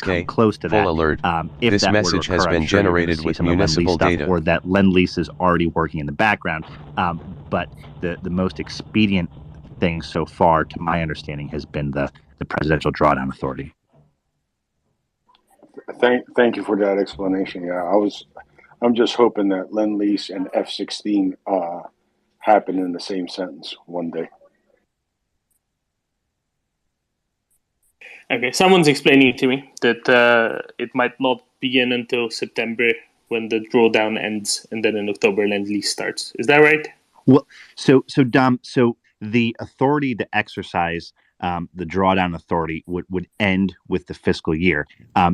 come close to that. Full alert. If This that message were to has occur, been I'm sure you're generated gonna see with some of Lend-Lease municipal stuff, data. or that Lend-Lease is already working in the background. But the most expedient thing so far, to my understanding, has been the Presidential Drawdown Authority. Thank you for that explanation. Yeah, I'm just hoping that Lend-Lease and F-16 happen in the same sentence one day. Okay, someone's explaining to me that it might not begin until September when the drawdown ends, and then in October Lend-Lease starts. Is that right? Well, so Dom, so the authority to exercise the drawdown authority would end with the fiscal year.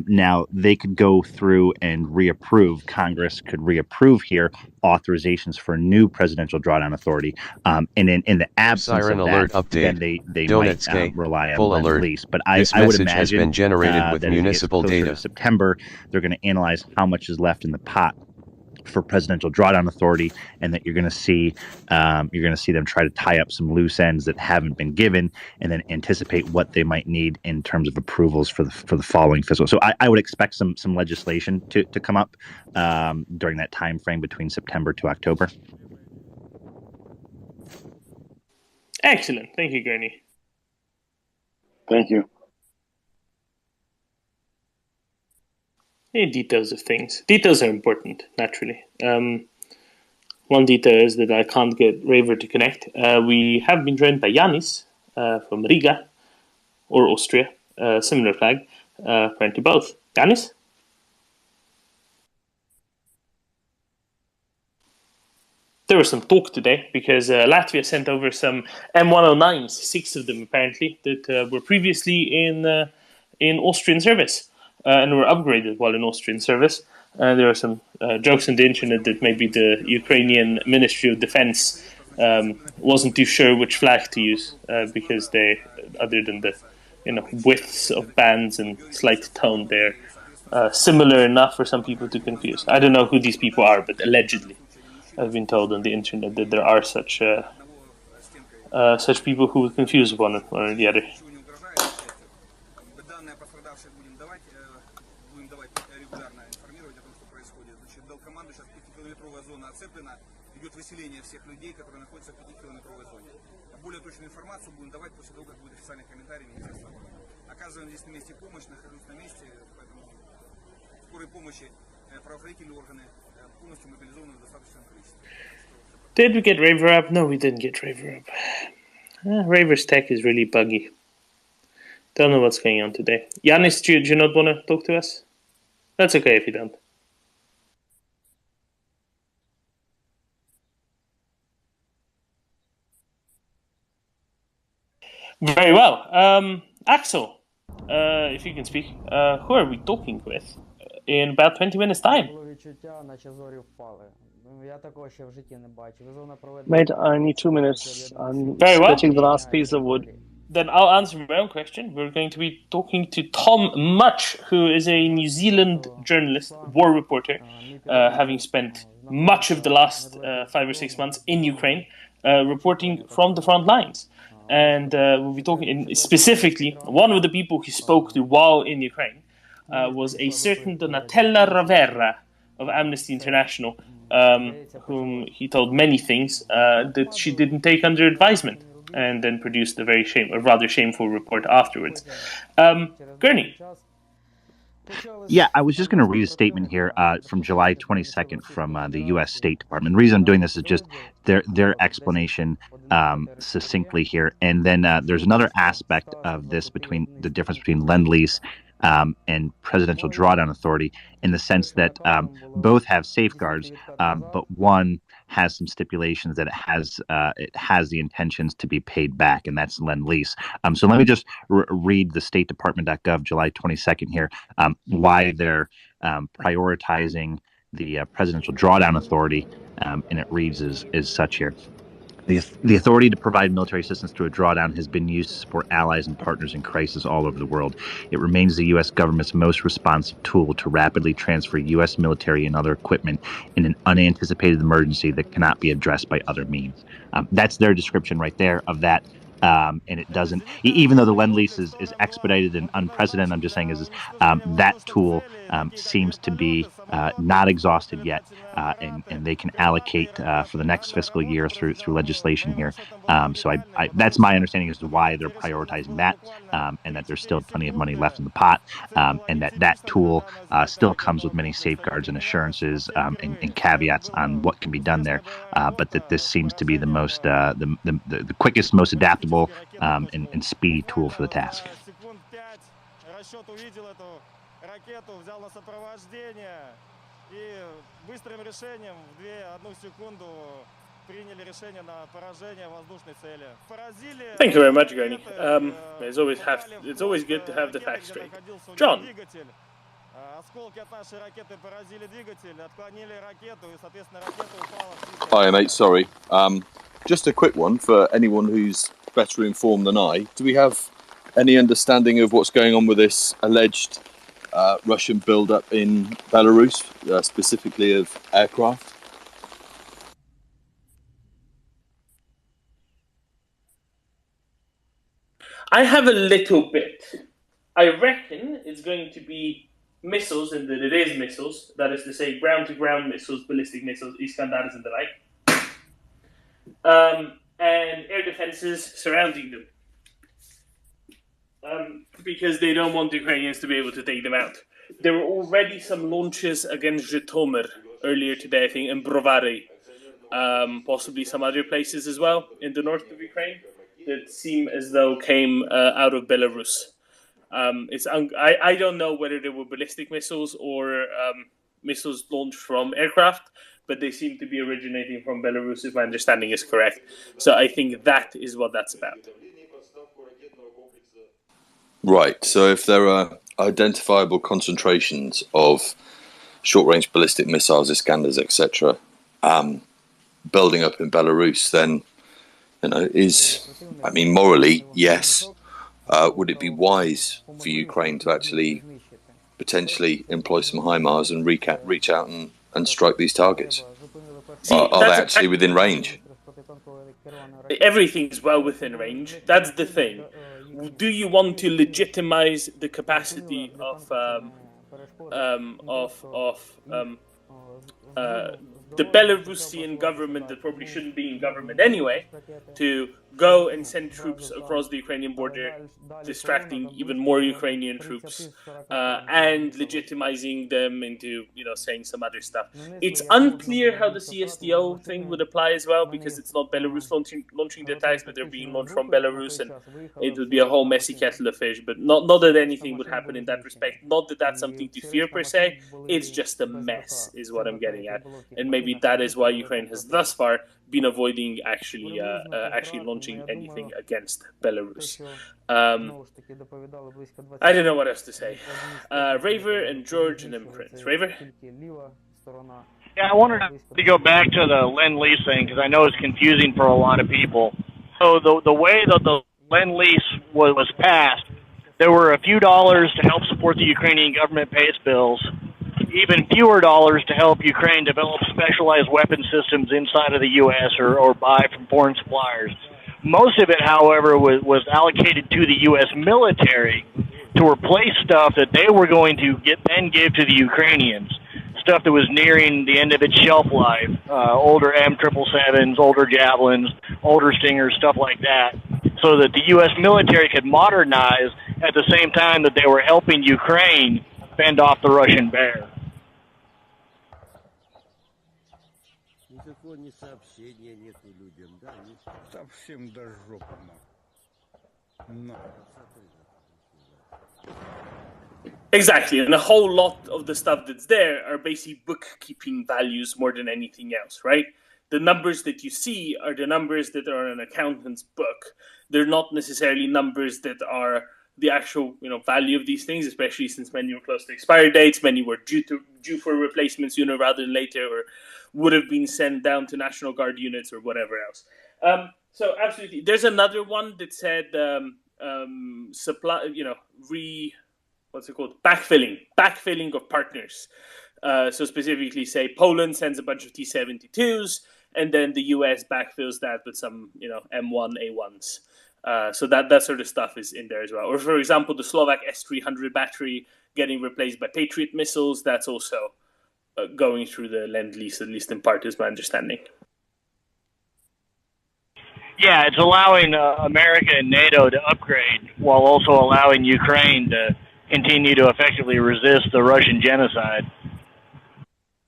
Now they could go through and reapprove. Congress could reapprove here authorizations for new presidential drawdown authority. And in the absence Siren of alert that, update. then they Donetsk, might rely on full alert. Lend-Lease. But This I would message has imagine been generated with that as it gets municipal closer data. to September, they're going to analyze how much is left in the pot for presidential drawdown authority, and that you're going to see them try to tie up some loose ends that haven't been given, and then anticipate what they might need in terms of approvals for the following fiscal. So I would expect some legislation to come up during that time frame between September to October. Excellent. Thank you, Gurney. Thank you. Details of things. Details are important, naturally. One detail is that I can't get Raver to connect. We have been joined by Yanis from Riga, or Austria, similar flag, apparently both. Yanis? There was some talk today because Latvia sent over some M109s, 6 of them apparently, that were previously in Austrian service. And were upgraded while in Austrian service. There are some jokes on the internet that maybe the Ukrainian Ministry of Defense wasn't too sure which flag to use because they, other than the widths of bands and slight tone, they're similar enough for some people to confuse. I don't know who these people are, but allegedly, I've been told on the internet that there are such people who would confuse one or the other. Выселение всех людей, которые находятся в 5-километровой зоне. Более точную информацию будем давать после того, как будет официальный комментарий Министерства обороны. Оказываем здесь на месте помощь, нахожусь на месте, поэтому скорой помощи правоохранительные органы полностью мобилизованы в достаточном количестве. Did we get Raver up? No, we didn't get Raver up. Raver's tech is really buggy. Don't know what's going on today. Yanis, do you not want to talk to us? That's okay if you don't. Very well. Axel, if you can speak, who are we talking with in about 20 minutes' time? Mate, I need 2 minutes. I'm Very well. splitting the last piece of wood. Then I'll answer my own question. We're going to be talking to Tom Much, who is a New Zealand journalist, war reporter, having spent much of the last 5 or 6 months in Ukraine, reporting from the front lines. And we'll be talking specifically, one of the people he spoke to while in Ukraine was a certain Donatella Ravera of Amnesty International, whom he told many things that she didn't take under advisement, and then produced a rather shameful report afterwards. Gurney. Yeah, I was just going to read a statement here from July 22nd from the U.S. State Department. The reason I'm doing this is just their explanation succinctly here. And then there's another aspect of this the difference between Lend-Lease and Presidential Drawdown Authority, in the sense that both have safeguards, but one has some stipulations that it has the intentions to be paid back, and that's Lend-Lease. So let me just read the StateDepartment.gov July 22nd here, why they're prioritizing the Presidential Drawdown Authority, and it reads as such here. The authority to provide military assistance through a drawdown has been used to support allies and partners in crisis all over the world. It remains the U.S. government's most responsive tool to rapidly transfer U.S. military and other equipment in an unanticipated emergency that cannot be addressed by other means. That's their description right there of that and it doesn't. Even though the Lend-Lease is expedited and unprecedented, I'm just saying that tool seems to be not exhausted yet, and they can allocate for the next fiscal year through legislation here. So that's my understanding as to why they're prioritizing that, and that there's still plenty of money left in the pot, and that tool still comes with many safeguards and assurances and caveats on what can be done there. But that this seems to be the most the quickest, most adaptable and speedy tool for the task. Thank you very much, Granny. It's always good to have the facts straight. John. Hi, mate. Sorry. Just a quick one for anyone who's better informed than I. Do we have any understanding of what's going on with this alleged Russian build-up in Belarus, specifically of aircraft? I have a little bit. I reckon it's going to be missiles, and that it is missiles. That is to say, ground-to-ground missiles, ballistic missiles, Iskandars and the like, and air defenses surrounding them, because they don't want the Ukrainians to be able to take them out. There were already some launches against Zhytomyr earlier today, I think, and Brovary, possibly some other places as well in the north of Ukraine that seem as though came out of Belarus. I don't know whether they were ballistic missiles or missiles launched from aircraft, but they seem to be originating from Belarus, if my understanding is correct. So I think that is what that's about. Right. So if there are identifiable concentrations of short-range ballistic missiles, Iskandars, etc., building up in Belarus, then morally, yes. Would it be wise for Ukraine to actually potentially employ some HIMARS and reach out and strike these targets? Are they actually within range? Everything's well within range. That's the thing. Do you want to legitimize the capacity of the Belarusian government, that probably shouldn't be in government anyway, to go and send troops across the Ukrainian border, distracting even more Ukrainian troops, and legitimizing them into, saying some other stuff. It's unclear how the CSTO thing would apply as well, because it's not Belarus launching the attacks, but they're being launched from Belarus, and it would be a whole messy kettle of fish. But not that anything would happen in that respect. Not that that's something to fear per se. It's just a mess, is what I'm getting at. And maybe that is why Ukraine has thus far been avoiding actually launching anything against Belarus. I don't know what else to say. Raver and George and then Prince. Raver? Yeah, I wanted to go back to the Lend-Lease thing because I know it's confusing for a lot of people. So the way that the Lend-Lease was passed, there were a few dollars to help support the Ukrainian government pay its bills, even fewer dollars to help Ukraine develop specialized weapon systems inside of the U.S. or buy from foreign suppliers. Most of it, however, was allocated to the U.S. military to replace stuff that they were going to then give to the Ukrainians, stuff that was nearing the end of its shelf life, older M777s, older Javelins, older Stingers, stuff like that, so that the U.S. military could modernize at the same time that they were helping Ukraine fend off the Russian bear. Exactly, and a whole lot of the stuff that's there are basically bookkeeping values more than anything else, right? The numbers that you see are the numbers that are in an accountant's book. They're not necessarily numbers that are the actual, value of these things, especially since many were close to expiry dates, many were due for replacement sooner rather than later, or would have been sent down to National Guard units or whatever else. So absolutely, there's another one that said backfilling of partners. So specifically, say Poland sends a bunch of T-72s, and then the U.S. backfills that with some, M1A1s. So that sort of stuff is in there as well. Or for example, the Slovak S-300 battery getting replaced by Patriot missiles, that's also going through the Lend-Lease, at least in part, is my understanding. Yeah, it's allowing America and NATO to upgrade while also allowing Ukraine to continue to effectively resist the Russian genocide.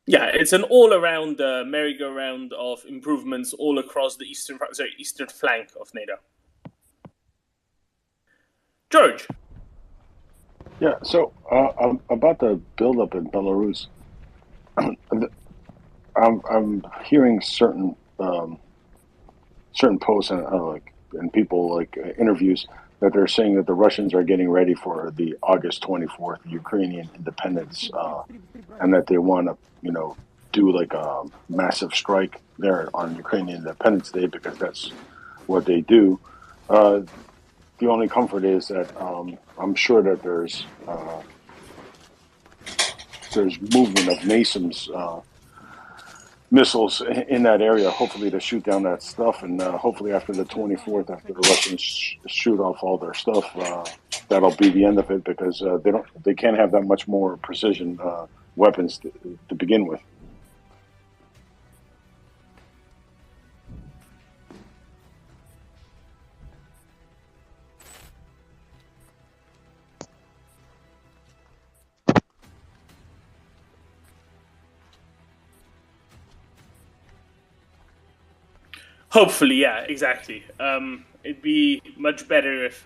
Yeah, it's an all-around merry-go-round of improvements all across the eastern flank of NATO. George. Yeah, so about the buildup in Belarus, I'm hearing certain posts and people interviews that they're saying that the Russians are getting ready for the August 24th Ukrainian independence, and that they want to do like a massive strike there on Ukrainian Independence Day because that's what they do. The only comfort is that I'm sure that there's movement of NASAMS missiles in that area, hopefully to shoot down that stuff, and hopefully after the 24th, after the Russians shoot off all their stuff, that'll be the end of it because they can't have that much more precision weapons to begin with. Hopefully, yeah, exactly. It'd be much better if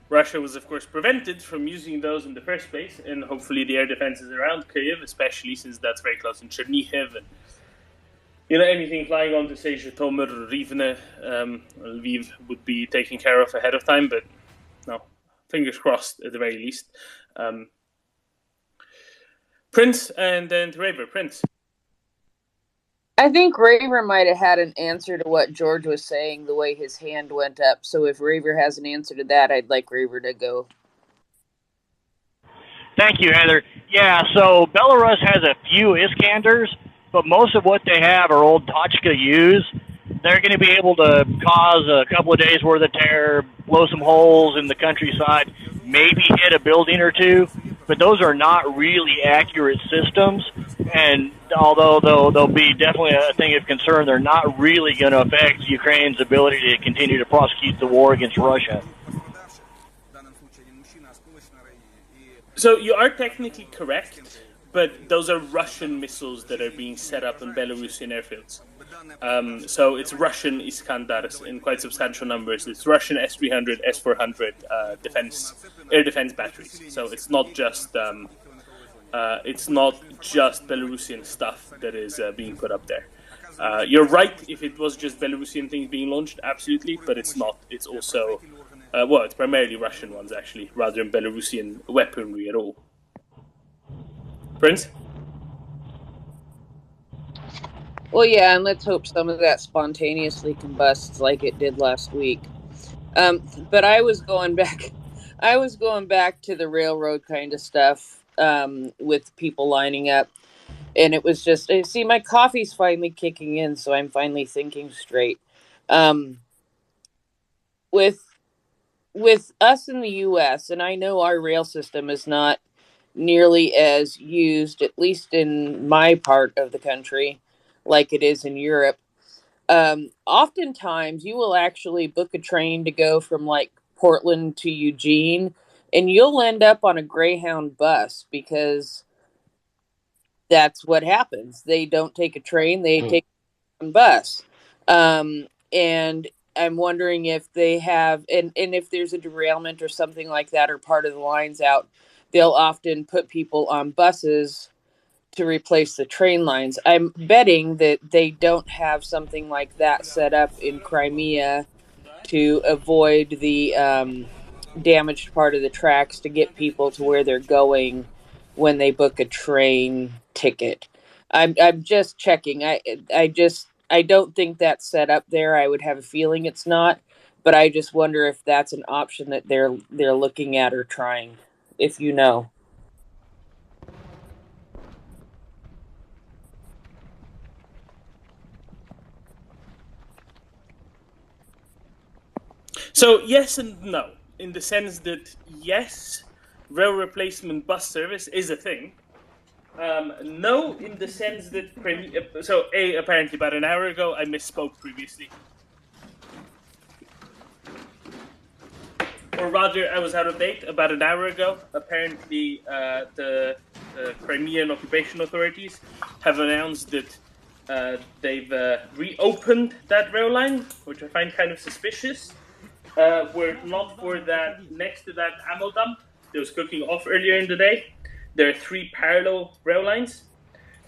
Russia was, of course, prevented from using those in the first place, and hopefully the air defenses around Kyiv, especially since that's very close in Chernihiv, and anything flying onto, say, Zhytomyr, Rivne, Lviv would be taken care of ahead of time, but no, fingers crossed at the very least. Prince and then to Raver. Prince. I think Raver might have had an answer to what George was saying, the way his hand went up. So if Raver has an answer to that, I'd like Raver to go. Thank you, Heather. Yeah, so Belarus has a few Iskanders, but most of what they have are old Tochka-U's. They're going to be able to cause a couple of days' worth of terror, blow some holes in the countryside, maybe hit a building or two, but those are not really accurate systems. And although they'll be definitely a thing of concern, they're not really going to affect Ukraine's ability to continue to prosecute the war against Russia. So you are technically correct, but those are Russian missiles that are being set up in Belarusian airfields. So it's Russian Iskandars in quite substantial numbers. It's Russian S-300, S-400 air defense batteries. So it's not just Belarusian stuff that is being put up there. You're right. If it was just Belarusian things being launched, absolutely, but it's not. It's also it's primarily Russian ones actually, rather than Belarusian weaponry at all. Prince? Well, yeah, and let's hope some of that spontaneously combusts like it did last week. But I was going back to the railroad kind of stuff with people lining up, and it was just, see, my coffee's finally kicking in, so I'm finally thinking straight. With us in the U.S., and I know our rail system is not nearly as used, at least in my part of the country, like it is in Europe. Oftentimes you will actually book a train to go from like Portland to Eugene, and you'll end up on a Greyhound bus because that's what happens. They don't take a train, they take a bus. And I'm wondering if they have, and if there's a derailment or something like that, or part of the line's out, they'll often put people on buses to replace the train lines. I'm betting that they don't have something like that set up in Crimea to avoid the damaged part of the tracks to get people to where they're going when they book a train ticket. I'm just checking. I don't think that's set up there. I would have a feeling it's not, but I just wonder if that's an option that they're looking at or trying, if you know. So yes and no, in the sense that yes, rail replacement bus service is a thing. No, in the sense that apparently about an hour ago I misspoke previously, or rather I was out of date. About an hour ago, apparently the Crimean occupation authorities have announced that they've reopened that rail line, which I find kind of suspicious. Were it not for that, next to that ammo dump that was cooking off earlier in the day, there are 3 parallel rail lines,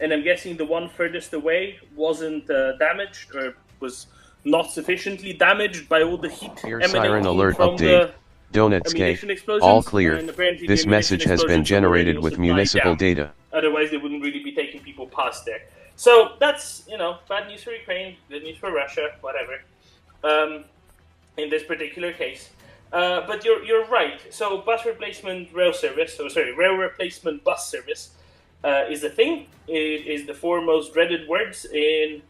and I'm guessing the one furthest away wasn't damaged, or was not sufficiently damaged by all the heat Air emanating siren alert from update. the ammunition Donetsk, explosions. all clear. And apparently This the message has been generated with municipal data. Otherwise, they wouldn't really be taking people past there. So that's, bad news for Ukraine, good news for Russia, whatever. In this particular case. But you're right. So bus replacement rail service, rail replacement bus service is a thing. It is the 4 most dreaded words in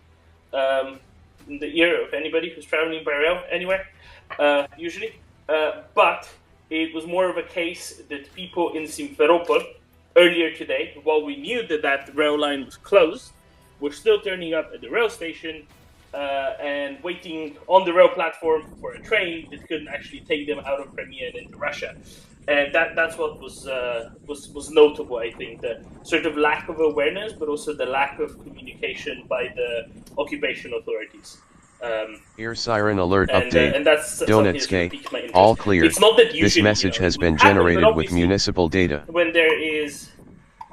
the ear of anybody who's traveling by rail anywhere, usually. But it was more of a case that people in Simferopol earlier today, while we knew that rail line was closed, were still turning up at the rail station and waiting on the rail platform for a train that couldn't actually take them out of Crimea and into Russia. And that's what was notable, I think, the sort of lack of awareness, but also the lack of communication by the occupation authorities. Air siren alert update. And that's Donetsk, all clear. It's not that this message has been generated with municipal data. When there is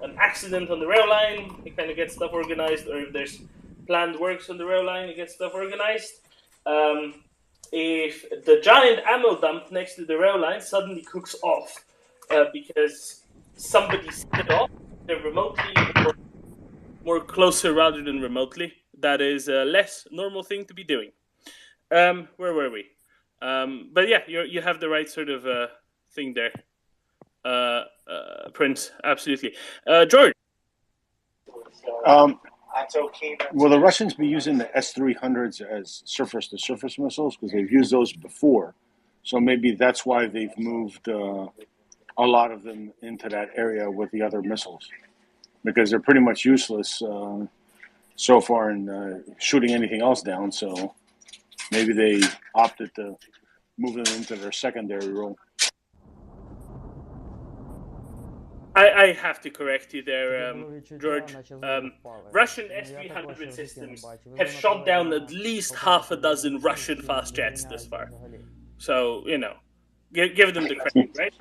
an accident on the rail line, it kind of gets stuff organized, or if there's planned works on the rail line, it gets stuff organized. If the giant ammo dump next to the rail line suddenly cooks off because somebody set it off, they're remotely, or more closer rather than remotely, that is a less normal thing to be doing. Where were we? But yeah, you have the right sort of thing there, Prince. Absolutely, George. Will the Russians be using the S-300s as surface-to-surface missiles? Because they've used those before. So maybe that's why they've moved a lot of them into that area with the other missiles. Because they're pretty much useless so far in shooting anything else down. So maybe they opted to move them into their secondary role. I have to correct you there, George. Russian S-300 systems have shot down at least half a dozen Russian fast jets this far. So, give them the credit, right?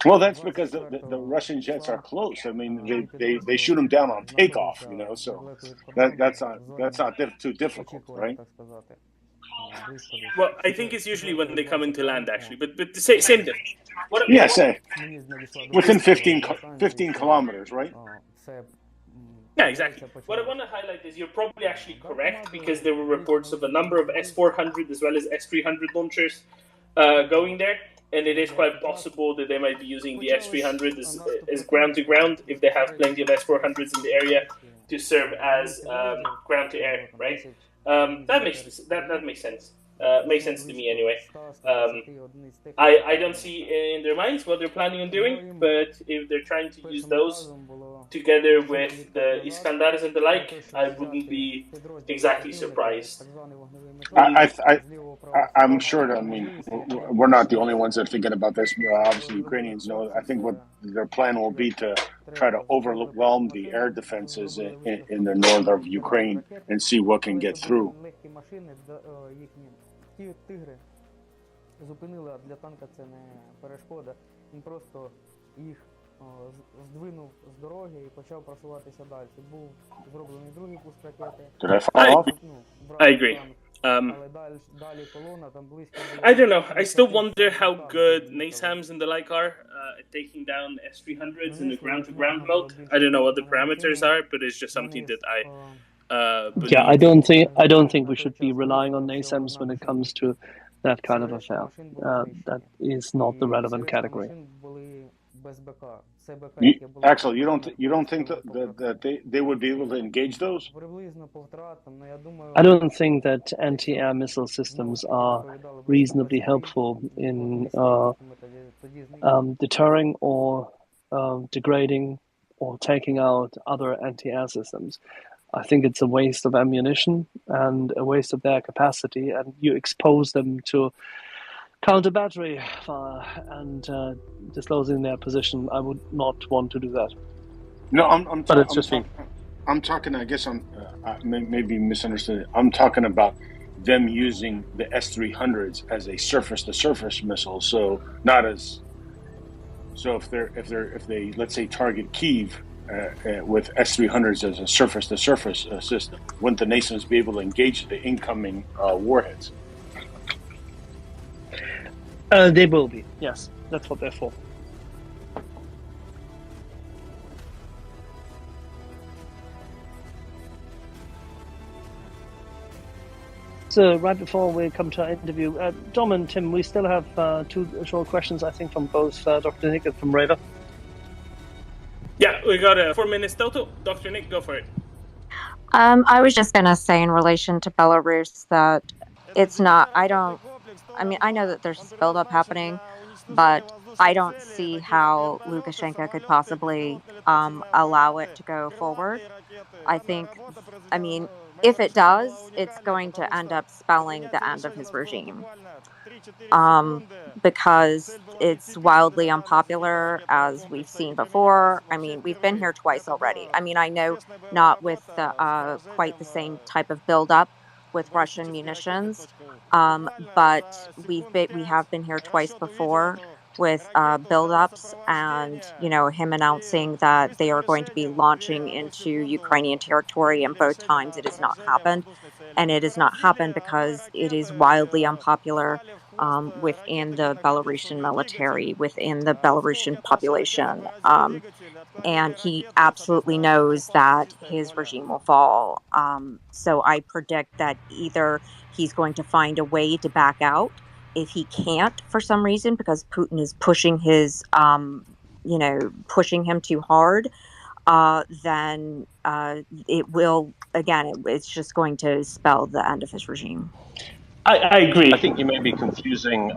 Well, that's because the Russian jets are close. I mean, they shoot them down on takeoff, so that's not too difficult, right? Well, I think it's usually when they come into land, actually, but the same difference. Say within 15 kilometers, right? Yeah, exactly. What I want to highlight is you're probably actually correct, because there were reports of a number of S-400 as well as S-300 launchers going there, and it is quite possible that they might be using the S-300 as ground-to-ground if they have plenty of S-400s in the area to serve as ground-to-air, right? That makes sense. Makes sense to me anyway. I don't see in their minds what they're planning on doing, but if they're trying to use those together with the Iskandars and the like, I wouldn't be exactly surprised. I'm sure that, we're not the only ones that are thinking about this. Obviously, Ukrainians know. I think what their plan will be to try to overwhelm the air defenses in the north of Ukraine and see what can get through. Ті тигри зупинили, а для танка це не перешкода. Він просто їх здвинув з дороги і почав просуватися далі. Був зроблений другий пуск ракети. I agree. I don't know. I still wonder how good NASAMS and the like are at taking down S-300s in the ground-to-ground mode. I don't know what the parameters are, but it's just something that I... I don't think we should be relying on NASAMS when it comes to that kind of affair. That is not the relevant category. Axel, you don't think that they would be able to engage those? I don't think that anti-air missile systems are reasonably helpful in deterring or degrading or taking out other anti-air systems. I think it's a waste of ammunition and a waste of their capacity, and you expose them to counter battery fire and disclosing their position. I would not want to do that. No, but it's just me. I'm talking. I guess I'm maybe misunderstood. I'm talking about them using the S-300s as a surface-to-surface missile. So not as. So if they let's say target Kyiv with S-300s as a surface-to-surface system, wouldn't the NASAMS be able to engage the incoming warheads? They will be. Yes, that's what they're for. So right before we come to our interview, Dom and Tim, we still have two short questions, I think, from both Dr. Nick and from Raver. Yeah, we got 4 minutes total. Dr. Nick, go for it. I was just going to say in relation to Belarus that it's not, I know that there's this buildup happening, but I don't see how Lukashenko could possibly allow it to go forward. If it does, it's going to end up spelling the end of his regime. Because it's wildly unpopular, as we've seen before. I mean, we've been here twice already. I mean, I know not with quite the same type of buildup with Russian munitions, but we have been here twice before with buildups, and him announcing that they are going to be launching into Ukrainian territory, and both times it has not happened, and it has not happened because it is wildly unpopular within the Belarusian military, within the Belarusian population, and he absolutely knows that his regime will fall. So I predict that either he's going to find a way to back out. If he can't for some reason, because Putin is pushing his, pushing him too hard, then it will, again, it's just going to spell the end of his regime. I agree. I think you may be confusing.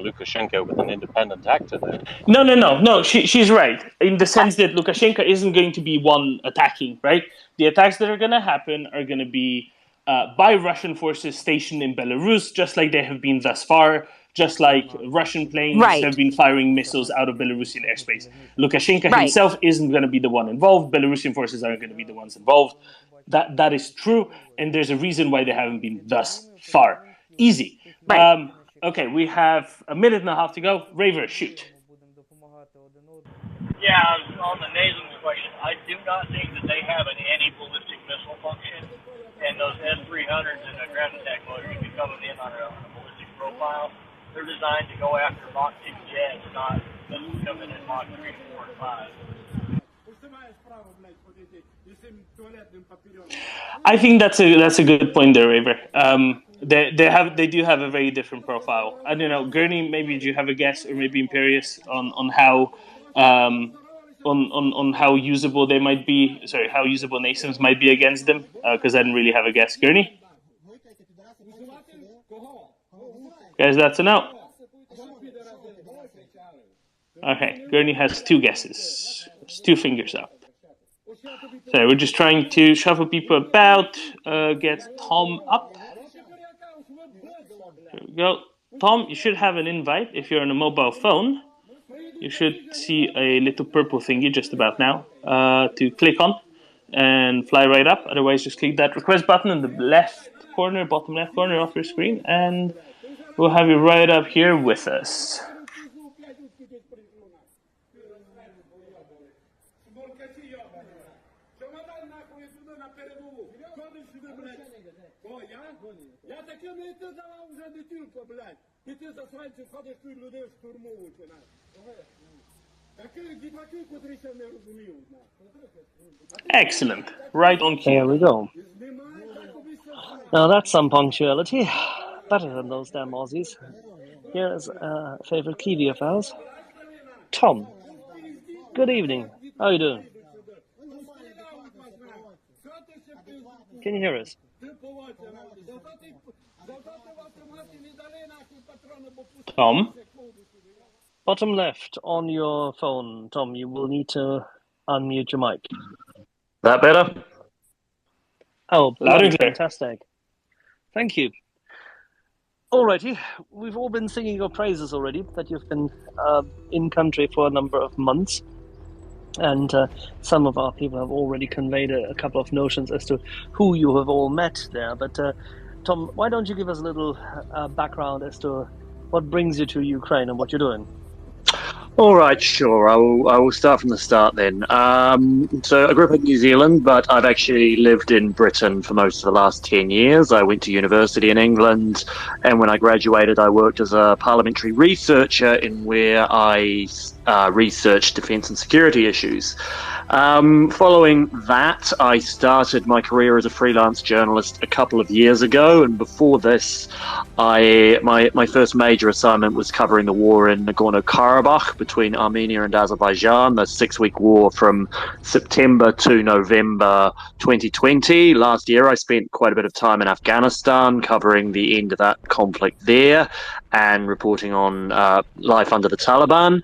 Lukashenko with an independent actor there. No. She's right in the sense that Lukashenko isn't going to be one attacking. Right, the attacks that are going to happen are going to be by Russian forces stationed in Belarus, just like they have been thus far. Just like Russian planes have been firing missiles out of Belarusian airspace. Lukashenko himself isn't going to be the one involved. Belarusian forces aren't going to be the ones involved. That is true, and there's a reason why they haven't been thus far. Easy. Okay, we have a minute and a half to go. Raver, shoot. Yeah, on the NASAMS question, I do not think that they have an anti-ballistic missile function, and those S-300s and the ground attack motor should be coming in on a ballistic profile. They're designed to go after Mach 2 jets, not coming in Mach 3, 4, and 5. I think that's a good point there, Raver. They do have a very different profile. I don't know, Gurney. Maybe do you have a guess, or maybe Imperius on how on how usable they might be? Sorry, how usable NASAMS might be against them? Because I didn't really have a guess. Gurney, guys, that's a no. Okay, Gurney has 2 guesses. It's 2 fingers up. So we're just trying to shuffle people about, get Tom up. There we go. Tom, you should have an invite if you're on a mobile phone. You should see a little purple thingy just about now to click on and fly right up. Otherwise, just click that request button in the left corner, bottom left corner of your screen, and we'll have you right up here with us. Excellent. Right on cue. Here we go. Now that's some punctuality. Better than those damn Aussies. Here's a favorite Kiwi of ours. Tom, good evening. How are you doing? Can you hear us? Tom? Bottom left on your phone, Tom, you will need to unmute your mic. That better? Oh, Loud and clear. Fantastic. Thank you. Alrighty, we've all been singing your praises already, that you've been in country for a number of months. And some of our people have already conveyed a couple of notions as to who you have all met there. But Tom, why don't you give us a little background as to what brings you to Ukraine and what you're doing? All right, sure. I will start from the start then. So I grew up in New Zealand, but I've actually lived in Britain for most of the last 10 years. I went to university in England, and when I graduated, I worked as a parliamentary researcher in where I researched defence and security issues. Following that, I started my career as a freelance journalist a couple of years ago, and before this, my first major assignment was covering the war in Nagorno-Karabakh between Armenia and Azerbaijan, the 6-week war from September to November 2020. Last year, I spent quite a bit of time in Afghanistan covering the end of that conflict there and reporting on life under the Taliban.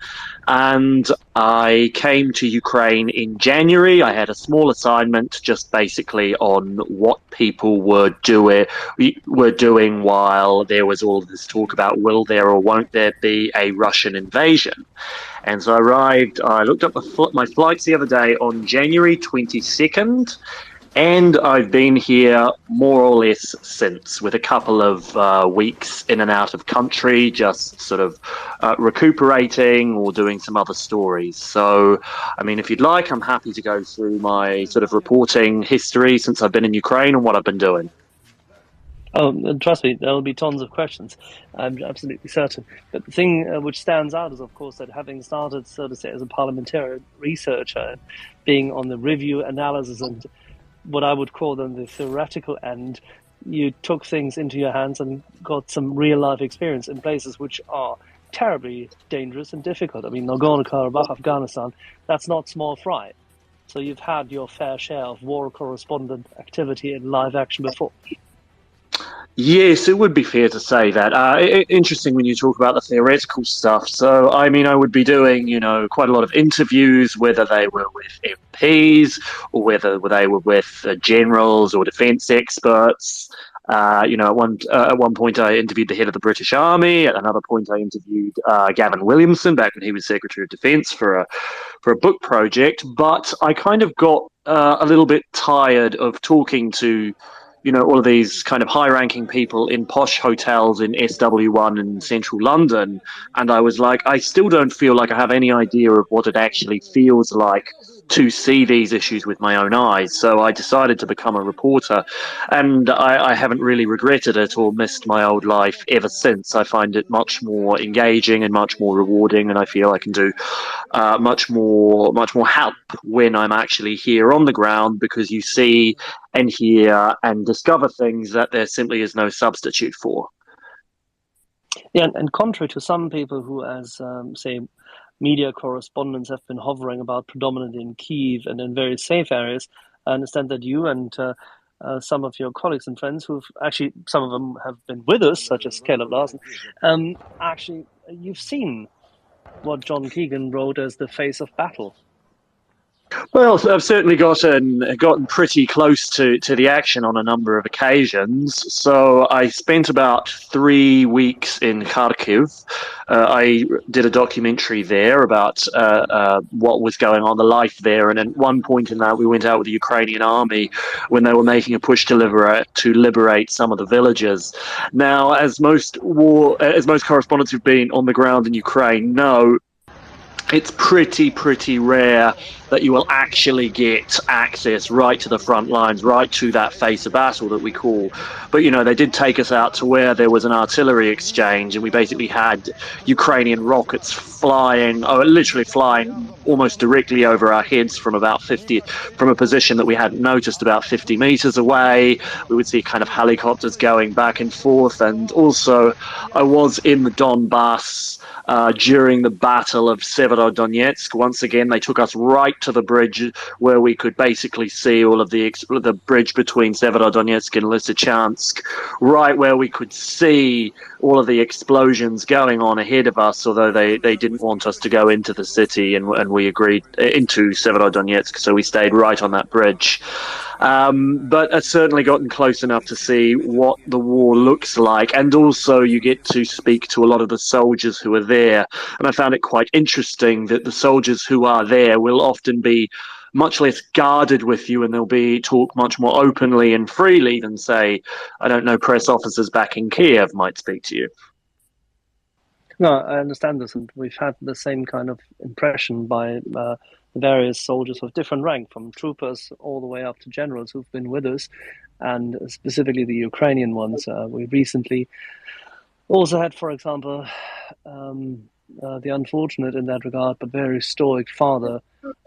And I came to Ukraine in January. I had a small assignment just basically on what people were doing while there was all of this talk about will there or won't there be a Russian invasion. And so I looked up my flights the other day on January 22nd, and I've been here more or less since, with a couple of weeks in and out of country, just sort of recuperating or doing some other stories. So, I mean, if you'd like, I'm happy to go through my sort of reporting history since I've been in Ukraine and what I've been doing. Oh, trust me, there will be tons of questions. I'm absolutely certain. But the thing which stands out is, of course, that having started, so to say, as a parliamentarian researcher, being on the review, analysis, and what I would call them the theoretical end, you took things into your hands and got some real-life experience in places which are terribly dangerous and difficult. I mean, Nagorno-Karabakh, Afghanistan, that's not small fry. So you've had your fair share of war correspondent activity in live action before. Yes, it would be fair to say that. Interesting when you talk about the theoretical stuff. So, I mean, I would be doing, quite a lot of interviews, whether they were with MPs or whether they were with generals or defence experts. At one point I interviewed the head of the British Army. At another point I interviewed Gavin Williamson back when he was Secretary of Defence for a book project. But I kind of got a little bit tired of talking to all of these kind of high-ranking people in posh hotels in SW1 in central London. And I was like, I still don't feel like I have any idea of what it actually feels like to see these issues with my own eyes. So I decided to become a reporter, and I haven't really regretted it or missed my old life ever since. I find it much more engaging and much more rewarding, and I feel I can do much more help when I'm actually here on the ground, because you see and hear and discover things that there simply is no substitute for. Yeah, and contrary to some people who, as say, media correspondents have been hovering about predominantly in Kyiv and in very safe areas, I understand that you and some of your colleagues and friends who've actually, some of them have been with us, such as Caleb Larson, actually, you've seen what John Keegan wrote as the face of battle. Well, I've certainly gotten pretty close to the action on a number of occasions. So I spent about 3 weeks in Kharkiv. I did a documentary there about what was going on, the life there. And at one point in that, we went out with the Ukrainian army when they were making a push to liberate some of the villages. Now, as most correspondents who've been on the ground in Ukraine know, it's pretty rare that you will actually get access right to the front lines, right to that face of battle that we call. But, they did take us out to where there was an artillery exchange, and we basically had Ukrainian rockets flying, literally flying almost directly over our heads from from a position that we hadn't noticed, about 50 meters away. We would see kind of helicopters going back and forth. And also, I was in the Donbass during the Battle of Severodonetsk. Once again, they took us right to the bridge where we could basically see all of the bridge between Severodonetsk and Lysychansk, right where we could see all of the explosions going on ahead of us, although they didn't want us to go into the city, and we agreed into Severodonetsk, so we stayed right on that bridge. But I've certainly gotten close enough to see what the war looks like, and also you get to speak to a lot of the soldiers who are there, and I found it quite interesting that the soldiers who are there will often be much less guarded with you, and they'll talk much more openly and freely than, say, I don't know, press officers back in Kiev might speak to you. No, I understand this, and we've had the same kind of impression by various soldiers of different rank, from troopers all the way up to generals who've been with us, and specifically the Ukrainian ones. We recently also had, for example, the unfortunate in that regard, but very stoic father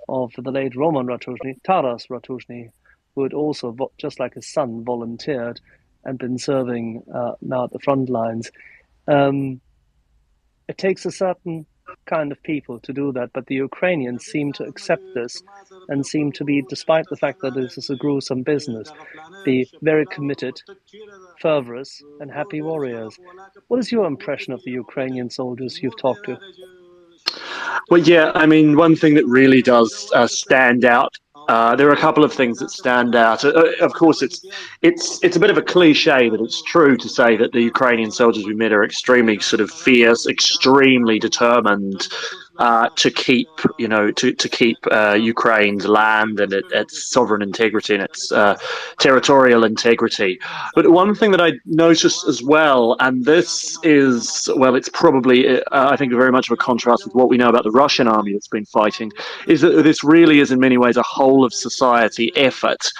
of the late Roman Ratushny, Taras Ratushny, who had also, just like his son, volunteered and been serving now at the front lines. It takes a certain kind of people to do that, but the Ukrainians seem to accept this and seem to be, despite the fact that this is a gruesome business, be very committed, fervorous, and happy warriors. What is your impression of the Ukrainian soldiers you've talked to? Well, yeah, I mean, one thing that really does stand out, there are a couple of things that stand out. Of course, it's a bit of a cliche, but it's true to say that the Ukrainian soldiers we met are extremely sort of fierce, extremely determined to keep Ukraine's land and its sovereign integrity and its territorial integrity. But one thing that I noticed as well, and this is, well, it's probably, I think, very much of a contrast with what we know about the Russian army that's been fighting, is that this really is in many ways a whole of society effort.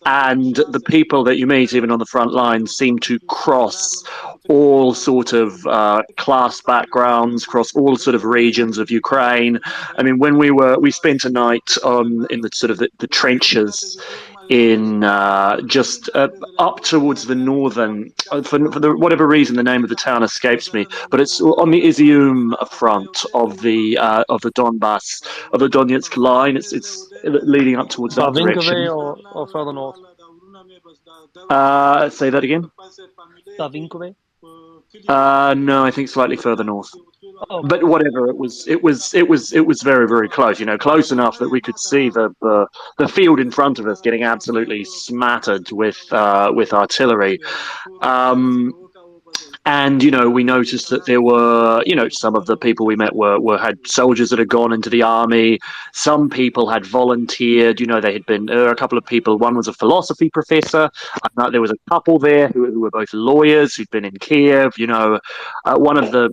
And the people that you meet, even on the front lines, seem to cross all sort of class backgrounds, cross all sort of regions of Ukraine. I mean, when we spent a night in the sort of the trenches in just up towards the northern, for whatever reason the name of the town escapes me, but it's on the Izium front of the Donbass, of the Donetsk line. It's leading up towards that direction. Or further north? Say that again. Davinkove? No, I think slightly further north. Oh. But whatever, it was very, very close. You know, close enough that we could see the field in front of us getting absolutely smattered with artillery. And, you know, we noticed that there were, you know, some of the people we met had soldiers that had gone into the army. Some people had volunteered. You know, there had been a couple of people. One was a philosophy professor. There was a couple there who were both lawyers who'd been in Kiev. You know, one of the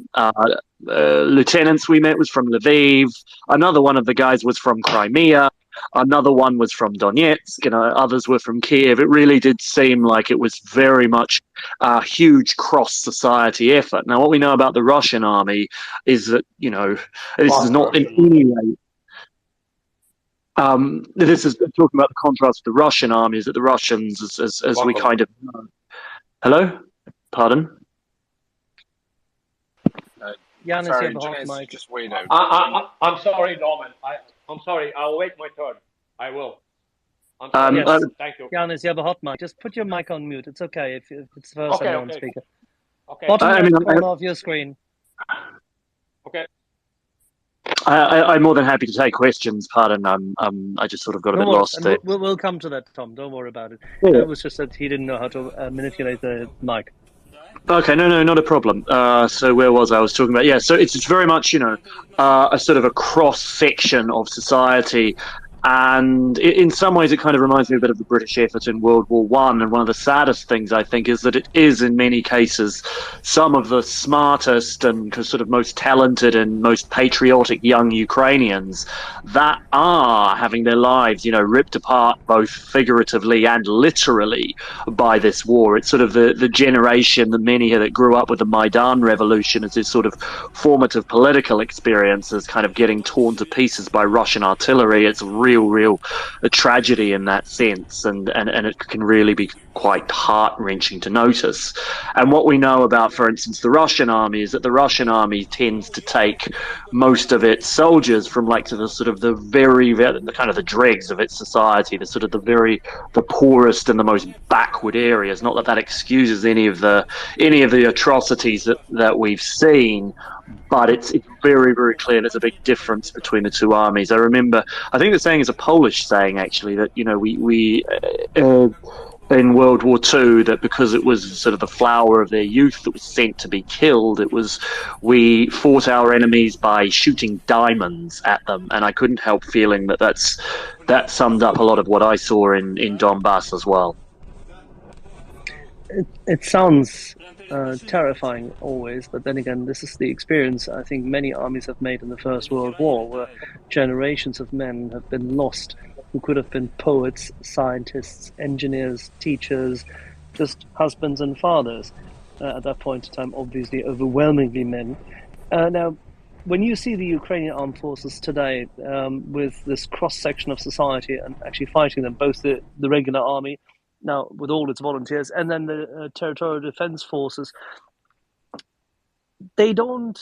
lieutenants we met was from Lviv. Another one of the guys was from Crimea. Another one was from Donetsk, you know, others were from Kiev. It really did seem like it was very much a huge cross-society effort. Now, what we know about the Russian army is that, you know, this is not in any way... this is talking about the contrast with the Russian army, is that the Russians, as we kind of know... Hello? Pardon? Yanis, sorry, you have a hot mic. Just wait out. I'm sorry, Norman. I'm sorry. I'll wait my turn. I will. I'm sorry. Yes. Thank you. Yanis, you have a hot mic. Just put your mic on mute. It's okay if it's the first unknown speaker. Okay. Bottom right corner of your screen. Okay. I'm more than happy to take questions. Pardon, I just sort of got a bit lost there. We'll come to that, Tom. Don't worry about it. Yeah. It was just that he didn't know how to manipulate the mic. Okay, no, not a problem. So where was I? I was talking about, yeah, so it's very much, you know, a sort of a cross-section of society. And in some ways, it kind of reminds me a bit of the British effort in World War One. And one of the saddest things, I think, is that it is, in many cases, some of the smartest and sort of most talented and most patriotic young Ukrainians that are having their lives, ripped apart both figuratively and literally by this war. It's sort of the generation, the many that grew up with the Maidan revolution as this sort of formative political experience, is kind of getting torn to pieces by Russian artillery. It's real a tragedy in that sense, and it can really be quite heart-wrenching to notice. And what we know about, for instance, the Russian army is that the Russian army tends to take most of its soldiers from the kind of the dregs of its society, the poorest and the most backward areas. Not that excuses any of the atrocities that we've seen, but it's very, very clear there's a big difference between the two armies. I think the saying is a Polish saying, actually, that we in World War II, that because it was sort of the flower of their youth that was sent to be killed, we fought our enemies by shooting diamonds at them. And I couldn't help feeling that summed up a lot of what I saw in Donbass as well. It sounds terrifying always, but then again, this is the experience I think many armies have made in the First World War, where generations of men have been lost who could have been poets, scientists, engineers, teachers, just husbands and fathers. At that point in time, obviously overwhelmingly men. Now, when you see the Ukrainian armed forces today with this cross-section of society and actually fighting them, both the regular army, now with all its volunteers, and then the territorial defense forces, they don't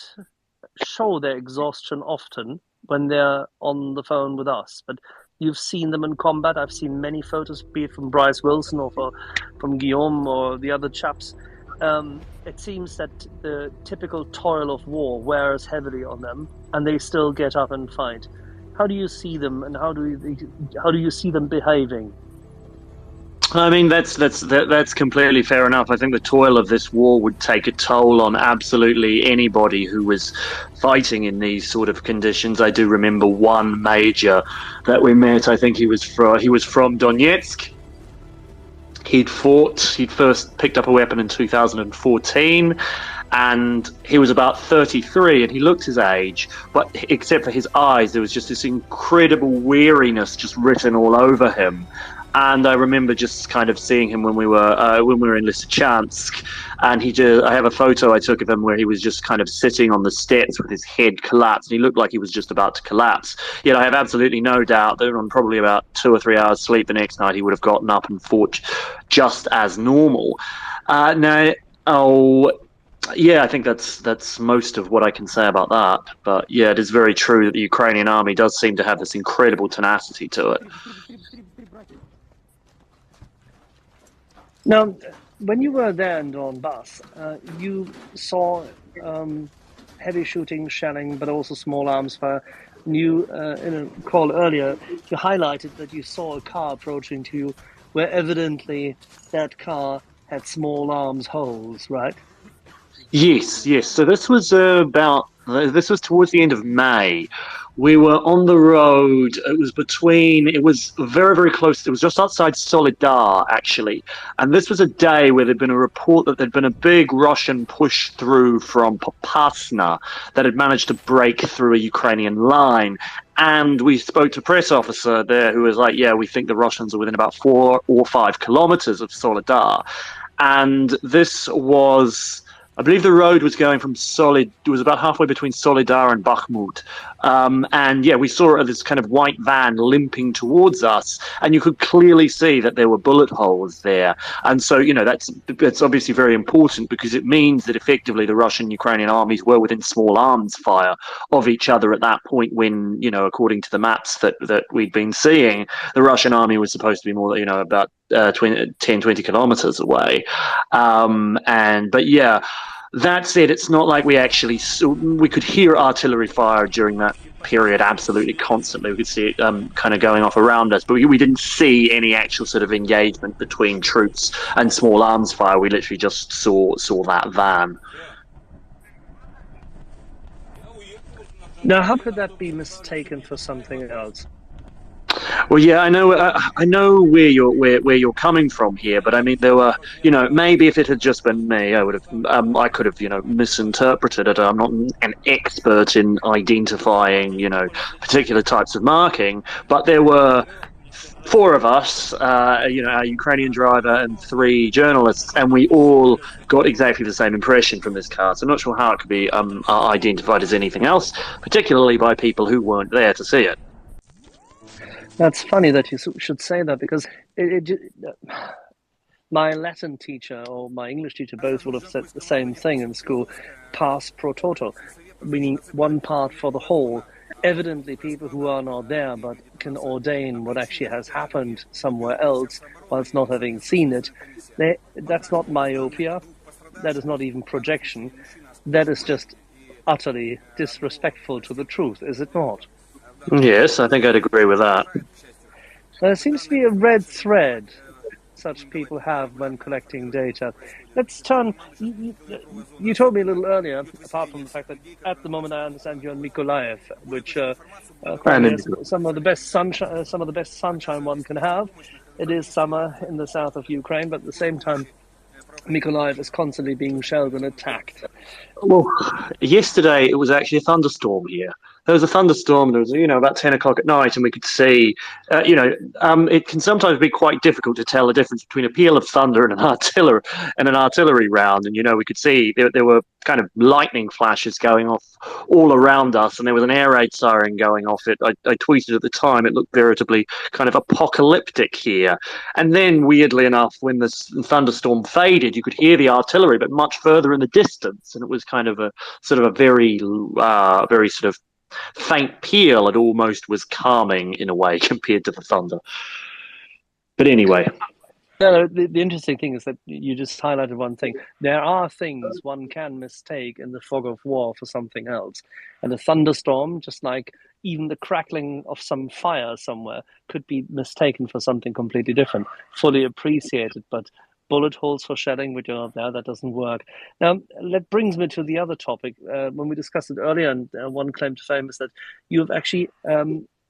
show their exhaustion often when they're on the phone with us. But you've seen them in combat. I've seen many photos, be it from Bryce Wilson or from Guillaume or the other chaps. It seems that the typical toil of war wears heavily on them, and they still get up and fight. How do you see them, and how do you see them behaving? I mean, that's completely fair enough. I think the toil of this war would take a toll on absolutely anybody who was fighting in these sort of conditions. I do remember one major that we met. I think he was from Donetsk. He'd first picked up a weapon in 2014, and he was about 33, and he looked his age, but except for his eyes, there was just this incredible weariness just written all over him. And I remember just kind of seeing him when we were in Lysychansk, and I have a photo I took of him where he was just kind of sitting on the steps with his head collapsed, and he looked like he was just about to collapse. Yet I have absolutely no doubt that on probably about 2 or 3 hours sleep the next night, he would have gotten up and fought just as normal. Yeah, I think that's most of what I can say about that. But yeah, it is very true that the Ukrainian army does seem to have this incredible tenacity to it. Now, when you were there in Donbass, you saw heavy shooting, shelling, but also small arms fire. You, in a call earlier, you highlighted that you saw a car approaching to you, where evidently that car had small arms holes, right? Yes. So this was towards the end of May. We were on the road. It was very, very close. It was just outside Solidar, actually. And this was a day where there'd been a report that there'd been a big Russian push through from Popasna that had managed to break through a Ukrainian line. And we spoke to a press officer there who was like, yeah, we think the Russians are within about 4 or 5 kilometers of Solidar. And this was... I believe the road was going from it was about halfway between Solidar and Bakhmut. And yeah, we saw this kind of white van limping towards us, and you could clearly see that there were bullet holes there. And so, that's obviously very important, because it means that effectively the Russian Ukrainian armies were within small arms fire of each other at that point when, according to the maps that we'd been seeing, the Russian army was supposed to be more, about 10, 20 kilometers away. But yeah, that said, it's not like we could hear artillery fire during that period absolutely constantly. We could see it kind of going off around us, but we didn't see any actual sort of engagement between troops and small arms fire. We literally just saw that van. Now, how could that be mistaken for something else? Well, yeah, I know where you're coming from here, but I mean, there were, maybe if it had just been me, I could have, misinterpreted it. I'm not an expert in identifying, particular types of marking, but there were four of us, a Ukrainian driver and three journalists, and we all got exactly the same impression from this car. So I'm not sure how it could be identified as anything else, particularly by people who weren't there to see it. That's funny that you should say that, because my Latin teacher or my English teacher both would have said the same thing in school, pars pro toto, meaning one part for the whole. Evidently, people who are not there but can ordain what actually has happened somewhere else whilst not having seen it, that's not myopia, that is not even projection, that is just utterly disrespectful to the truth, is it not? Yes, I think I'd agree with that. There seems to be a red thread such people have when collecting data. Let's turn. You told me a little earlier, apart from the fact that at the moment I understand you're in Mykolaiv, which has some of the best sunshine one can have. It is summer in the south of Ukraine, but at the same time, Mykolaiv is constantly being shelled and attacked. Well, yesterday it was actually a thunderstorm here. There was a thunderstorm. There was, about 10 o'clock at night, and we could see, it can sometimes be quite difficult to tell the difference between a peal of thunder and an artillery round. And we could see there were kind of lightning flashes going off all around us, and there was an air raid siren going off. I tweeted at the time, it looked veritably kind of apocalyptic here. And then, weirdly enough, when the thunderstorm faded, you could hear the artillery, but much further in the distance, and it was kind of a very sort of faint peal. It almost was calming in a way compared to the thunder. But anyway. No, the interesting thing is that you just highlighted one thing. There are things one can mistake in the fog of war for something else. And a thunderstorm, just like even the crackling of some fire somewhere, could be mistaken for something completely different. Fully appreciated, but bullet holes for shelling, which are not there, that doesn't work. Now, that brings me to the other topic. When we discussed it earlier, and one claim to fame is that you've actually,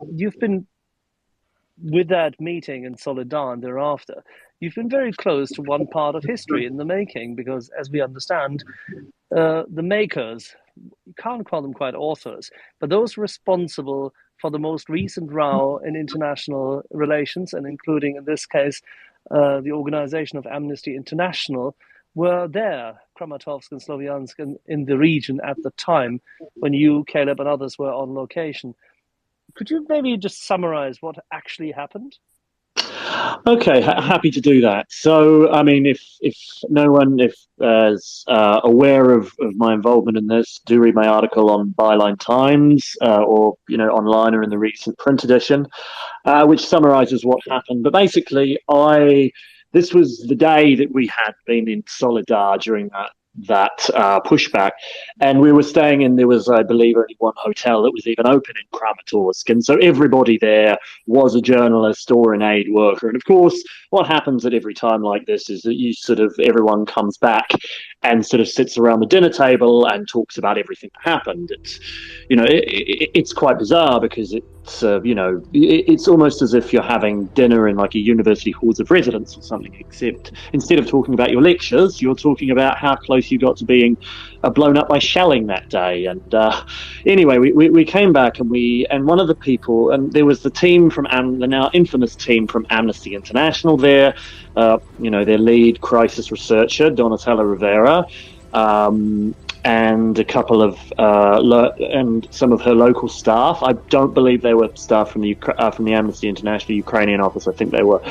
you've been, with that meeting in Soledar and thereafter, you've been very close to one part of history in the making, because as we understand, the makers, you can't call them quite authors, but those responsible for the most recent row in international relations, and including in this case, the organization of Amnesty International, were there, Kramatorsk and Sloviansk, in the region at the time when you, Caleb, and others were on location. Could you maybe just summarize what actually happened? Okay, happy to do that. So, I mean, if no one is aware of my involvement in this, do read my article on Byline Times or, online or in the recent print edition, which summarizes what happened. But basically, this was the day that we had been in Soledar during that pushback, and we were staying in, there was, I believe, only one hotel that was even open in Kramatorsk, and so everybody there was a journalist or an aid worker. And of course, what happens at every time like this is that everyone comes back and sort of sits around the dinner table and talks about everything that happened. It's quite bizarre, because it's almost as if you're having dinner in like a university halls of residence or something, except instead of talking about your lectures, you're talking about how close you got to being blown up by shelling that day. And anyway, we came back, and one of the people, and there was the team from the now infamous team from Amnesty International there, their lead crisis researcher, Donatella Rivera, and a couple of and some of her local staff. I don't believe they were staff from the Amnesty International Ukrainian office. I think they were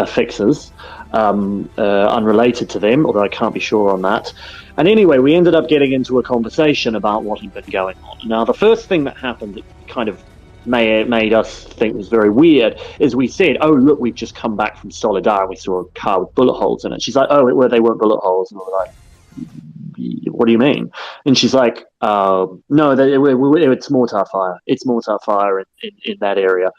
fixers, unrelated to them, although I can't be sure on that. And anyway, we ended up getting into a conversation about what had been going on. Now, the first thing that happened that kind of made us think was very weird is we said, "Oh, look, we've just come back from Soledar and we saw a car with bullet holes in it." She's like, "Oh, they weren't bullet holes." And we're like, "What do you mean?" And she's like, "No, it's mortar fire. It's mortar fire in that area."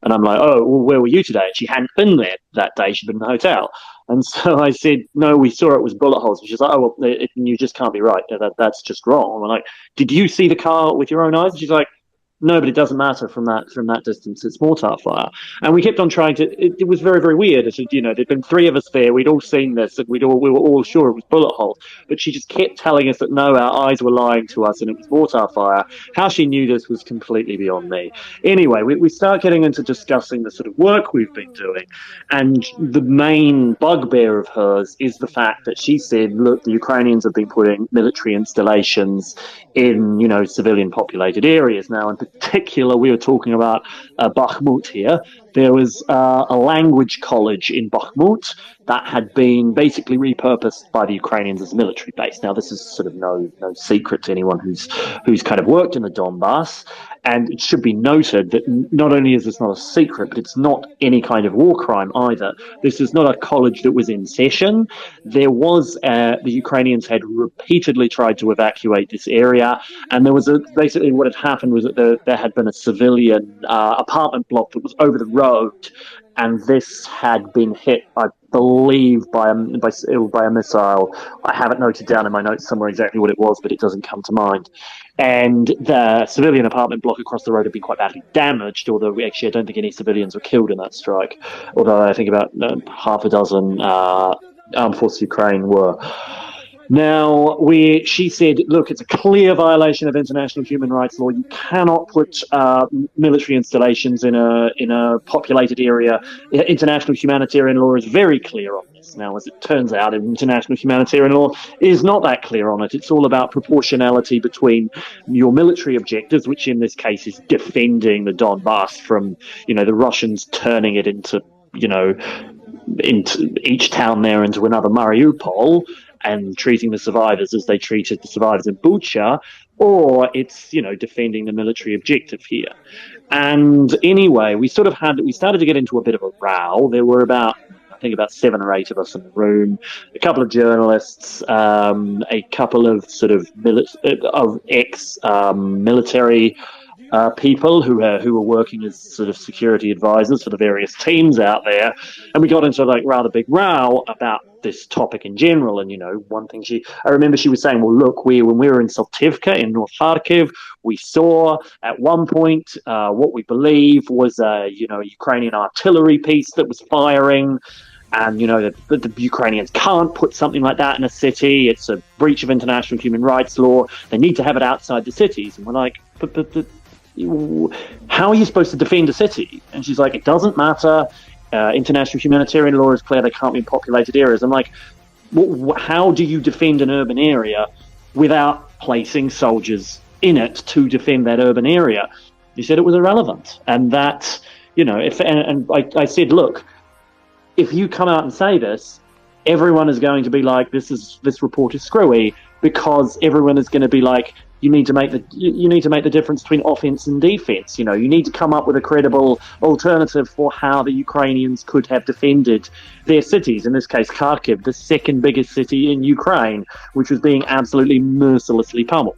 And I'm like, "Oh, well, where were you today?" And she hadn't been there that day. She'd been in the hotel. And so I said, "No, we saw it was bullet holes." And she's like, "Oh, well, you just can't be right. That's just wrong." And I'm like, "Did you see the car with your own eyes?" And she's like, No, but it doesn't matter from that distance. It's mortar fire, and we kept on trying to. It was very, very weird. There'd been three of us there. We'd all seen this, and we were all sure it was bullet holes. But she just kept telling us that no, our eyes were lying to us, and it was mortar fire. How she knew this was completely beyond me. Anyway, we start getting into discussing the sort of work we've been doing, and the main bugbear of hers is the fact that she said, look, the Ukrainians have been putting military installations in, civilian populated areas. Now, in particular, we were talking about Bakhmut here. There was a language college in Bakhmut that had been basically repurposed by the Ukrainians as a military base. Now, this is sort of no secret to anyone who's kind of worked in the Donbass. And it should be noted that not only is this not a secret, but it's not any kind of war crime either. This is not a college that was in session. There was, the Ukrainians had repeatedly tried to evacuate this area, and there was basically what had happened was that there had been a civilian apartment block that was over the road, and this had been hit, I believe, by a missile. I have it noted down in my notes somewhere exactly what it was, but it doesn't come to mind. And the civilian apartment block across the road had been quite badly damaged, although actually I don't think any civilians were killed in that strike, although I think about half a dozen Armed Forces of Ukraine were. Now, she said, look, it's a clear violation of international human rights law. You cannot put military installations in a populated area. International humanitarian law is very clear on this. Now, as it turns out, international humanitarian law is not that clear on it. It's all about proportionality between your military objectives, which in this case is defending the Donbass from, the Russians turning it into each town there into another Mariupol, and treating the survivors as they treated the survivors in Bucha, or it's, defending the military objective here. And anyway, we started to get into a bit of a row. There were about 7 or 8 of us in the room, a couple of journalists, a couple of sort of ex-military people who were working as sort of security advisors for the various teams out there, and we got into rather big row about this topic in general. And one thing I remember she was saying, well, look, when we were in Saltivka in North Kharkiv, we saw at one point what we believe was a Ukrainian artillery piece that was firing. And, the Ukrainians can't put something like that in a city. It's a breach of international human rights law. They need to have it outside the cities. And we're like, but how are you supposed to defend a city? And she's like, it doesn't matter. International humanitarian law is clear. They can't be in populated areas. I'm like, how do you defend an urban area without placing soldiers in it to defend that urban area? He said it was irrelevant. And that, I said, look, if you come out and say this, everyone is going to be like, this report is screwy, because everyone is going to be like, you need to make the difference between offense and defense. You need to come up with a credible alternative for how the Ukrainians could have defended their cities. In this case, Kharkiv, the second biggest city in Ukraine, which was being absolutely mercilessly pummeled.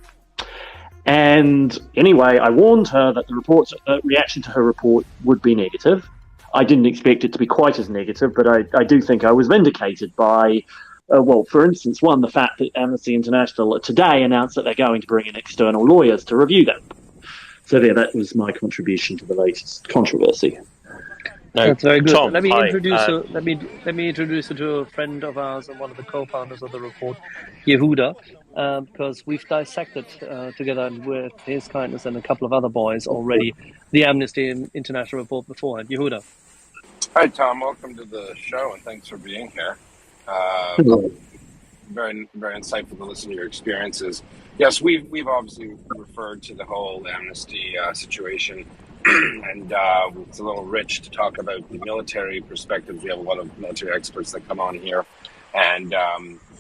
And anyway, I warned her that the reaction to her report would be negative. I didn't expect it to be quite as negative, but I do think I was vindicated by, for instance, the fact that Amnesty International today announced that they're going to bring in external lawyers to review them. So that was my contribution to the latest controversy. No, that's very good. Tom, let me hi. introduce you to a friend of ours and one of the co-founders of the report, Yehuda, because we've dissected together with his kindness and a couple of other boys already the Amnesty International report beforehand. Yehuda. Hi, Tom. Welcome to the show, and thanks for being here. Very, very insightful to listen to your experiences. Yes, we've obviously referred to the whole amnesty situation, and it's a little rich to talk about the military perspectives. We have a lot of military experts that come on here, and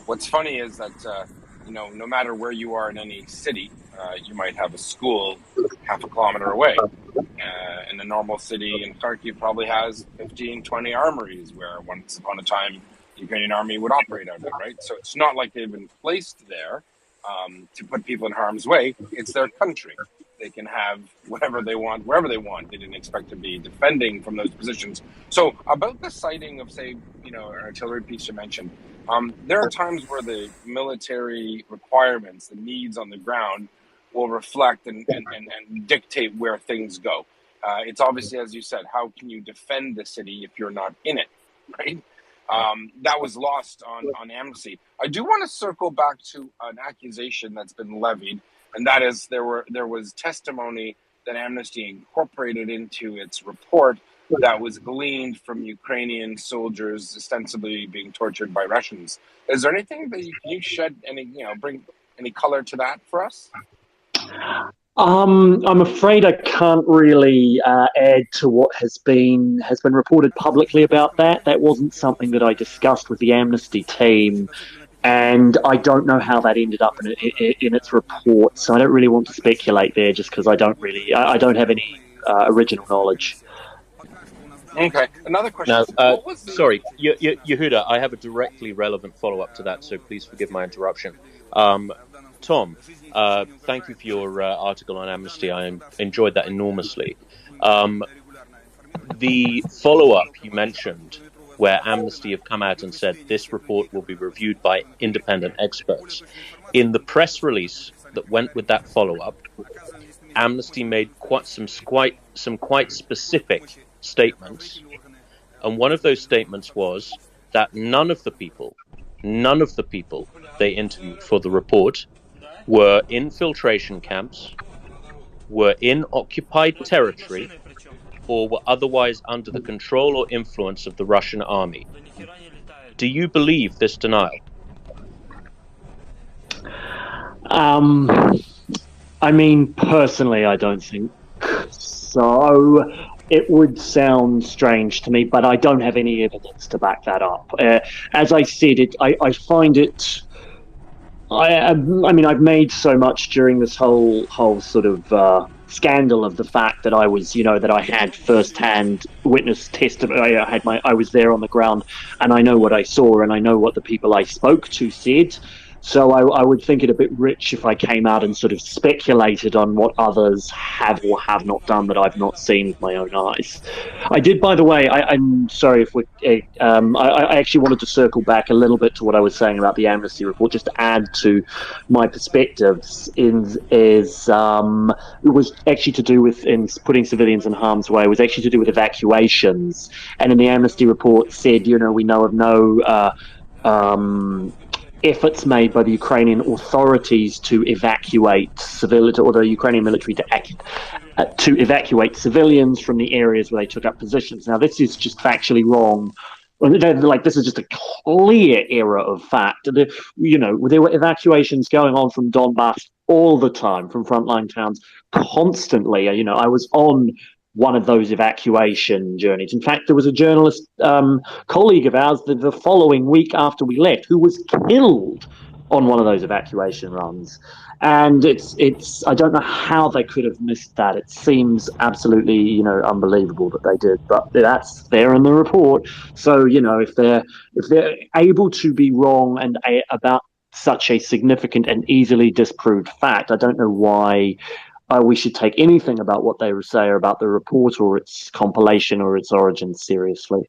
what's funny is that no matter where you are in any city, you might have a school half a kilometer away. In a normal city in Kharkiv probably has 15, 20 armories where once upon a time the Ukrainian army would operate out of, right? So it's not like they've been placed there to put people in harm's way. It's their country. They can have whatever they want, wherever they want. They didn't expect to be defending from those positions. So about the sighting of, say, an artillery piece you mentioned, there are times where the military requirements, the needs on the ground will reflect and dictate where things go. It's obviously, as you said, how can you defend the city if you're not in it, right? That was lost on Amnesty. I do want to circle back to an accusation that's been levied, and that is there was testimony that Amnesty incorporated into its report that was gleaned from Ukrainian soldiers ostensibly being tortured by Russians. Is there anything that you shed any, bring any color to that for us? I'm afraid I can't really add to what has been reported publicly about that. That wasn't something that I discussed with the Amnesty team, and I don't know how that ended up in its report. So I don't really want to speculate there, just because I don't have any original knowledge. Okay, another question. Now, sorry, Yehuda, I have a directly relevant follow-up to that, so please forgive my interruption. Tom, thank you for your article on Amnesty. I enjoyed that enormously. The follow-up you mentioned, where Amnesty have come out and said this report will be reviewed by independent experts. In the press release that went with that follow-up, Amnesty made some quite specific statements, and one of those statements was that none of the people they interviewed for the report were in infiltration camps, were in occupied territory, or were otherwise under the control or influence of the Russian army. Do you believe this denial? I mean, personally, I don't think so. It would sound strange to me, but I don't have any evidence to back that up. As I said, I find it. I mean, I've made so much during this whole sort of scandal of the fact that I was, that I had first-hand witness testimony. I was there on the ground, and I know what I saw, and I know what the people I spoke to said. So I would think it a bit rich if I came out and sort of speculated on what others have or have not done that I've not seen with my own eyes. I did, by the way, I'm sorry if I actually wanted to circle back a little bit to what I was saying about the Amnesty report, just to add to my perspectives. It was actually to do with in putting civilians in harm's way. It was actually to do with evacuations, and in the Amnesty report said, we know of no efforts made by the Ukrainian authorities to evacuate civilians, or the Ukrainian military to evacuate civilians from the areas where they took up positions. Now, this is just factually wrong. This is just a clear error of fact. There were evacuations going on from Donbass all the time, from frontline towns, constantly. I was on one of those evacuation journeys. In fact, there was a journalist colleague of ours the following week after we left who was killed on one of those evacuation runs. And it's I don't know how they could have missed that. It seems absolutely, unbelievable that they did, but that's there in the report. So, if they're able to be wrong and about such a significant and easily disproved fact, I don't know why we should take anything about what they say about the report or its compilation or its origin seriously.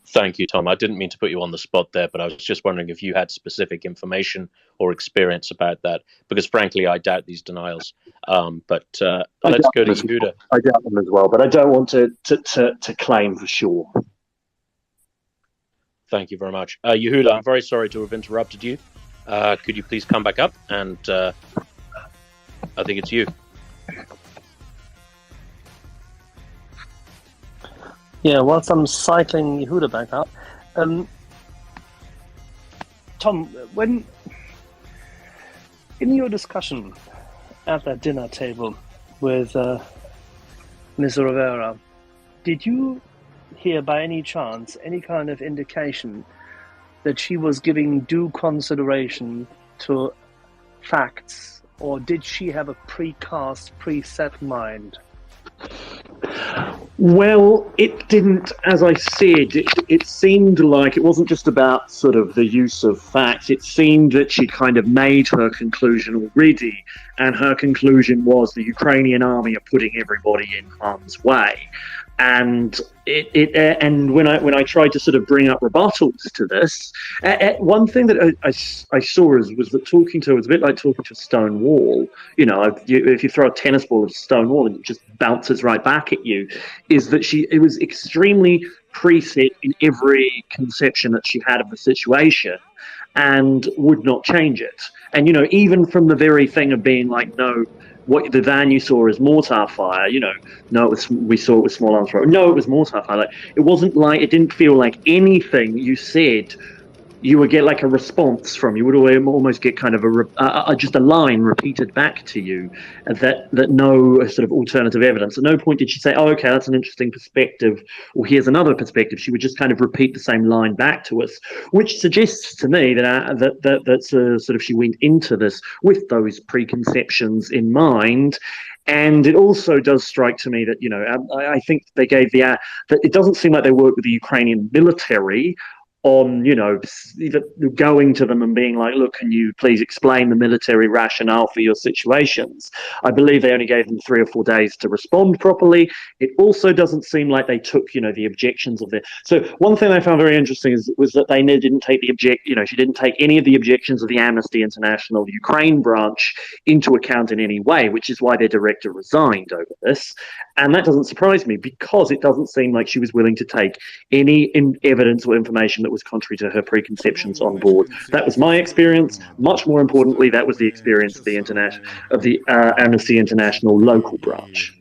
Thank you, Tom. I didn't mean to put you on the spot there, but I was just wondering if you had specific information or experience about that, because frankly, I doubt these denials. But let's go to Yehuda. I doubt them as well, but I don't want to claim for sure. Thank you very much. Yehuda, I'm very sorry to have interrupted you. Could you please come back up? And I think it's you. Yeah, whilst I'm cycling Yehuda back up, Tom, when in your discussion at that dinner table with Ms. Rivera, did you hear by any chance any kind of indication that she was giving due consideration to facts? Or did she have a preset mind? Well, it didn't, as I said, it seemed like it wasn't just about sort of the use of facts. It seemed that she kind of made her conclusion already, and her conclusion was the Ukrainian army are putting everybody in harm's way. And and when I tried to sort of bring up rebuttals to this, one thing that I saw was that talking to her was a bit like talking to a stone wall. You know, if you throw a tennis ball at a stone wall and it just bounces right back at you, is that it was extremely preset in every conception that she had of the situation, and would not change it. And, you know, even from the very thing of being like, no, what the van you saw is mortar fire, you know, no, we saw it with small arms rocket. No, it was mortar fire. Like, it didn't feel like anything you said you would get like a response from. You would almost get kind of just a line repeated back to you, that no sort of alternative evidence. At no point did she say, "Oh, okay, that's an interesting perspective," or "Here's another perspective." She would just kind of repeat the same line back to us, which suggests to me that sort of she went into this with those preconceptions in mind. And it also does strike to me that, you know, I think they gave that it doesn't seem like they work with the Ukrainian military on, you know, going to them and being like, look, can you please explain the military rationale for your situations? I believe they only gave them 3 or 4 days to respond properly. It also doesn't seem like they took, you know, the objections of So one thing I found very interesting was that they didn't take she didn't take any of the objections of the Amnesty International Ukraine branch into account in any way, which is why their director resigned over this. And that doesn't surprise me, because it doesn't seem like she was willing to take any evidence or information that was contrary to her preconceptions on board. That was my experience. Much more importantly, that was the experience of the Amnesty International local branch.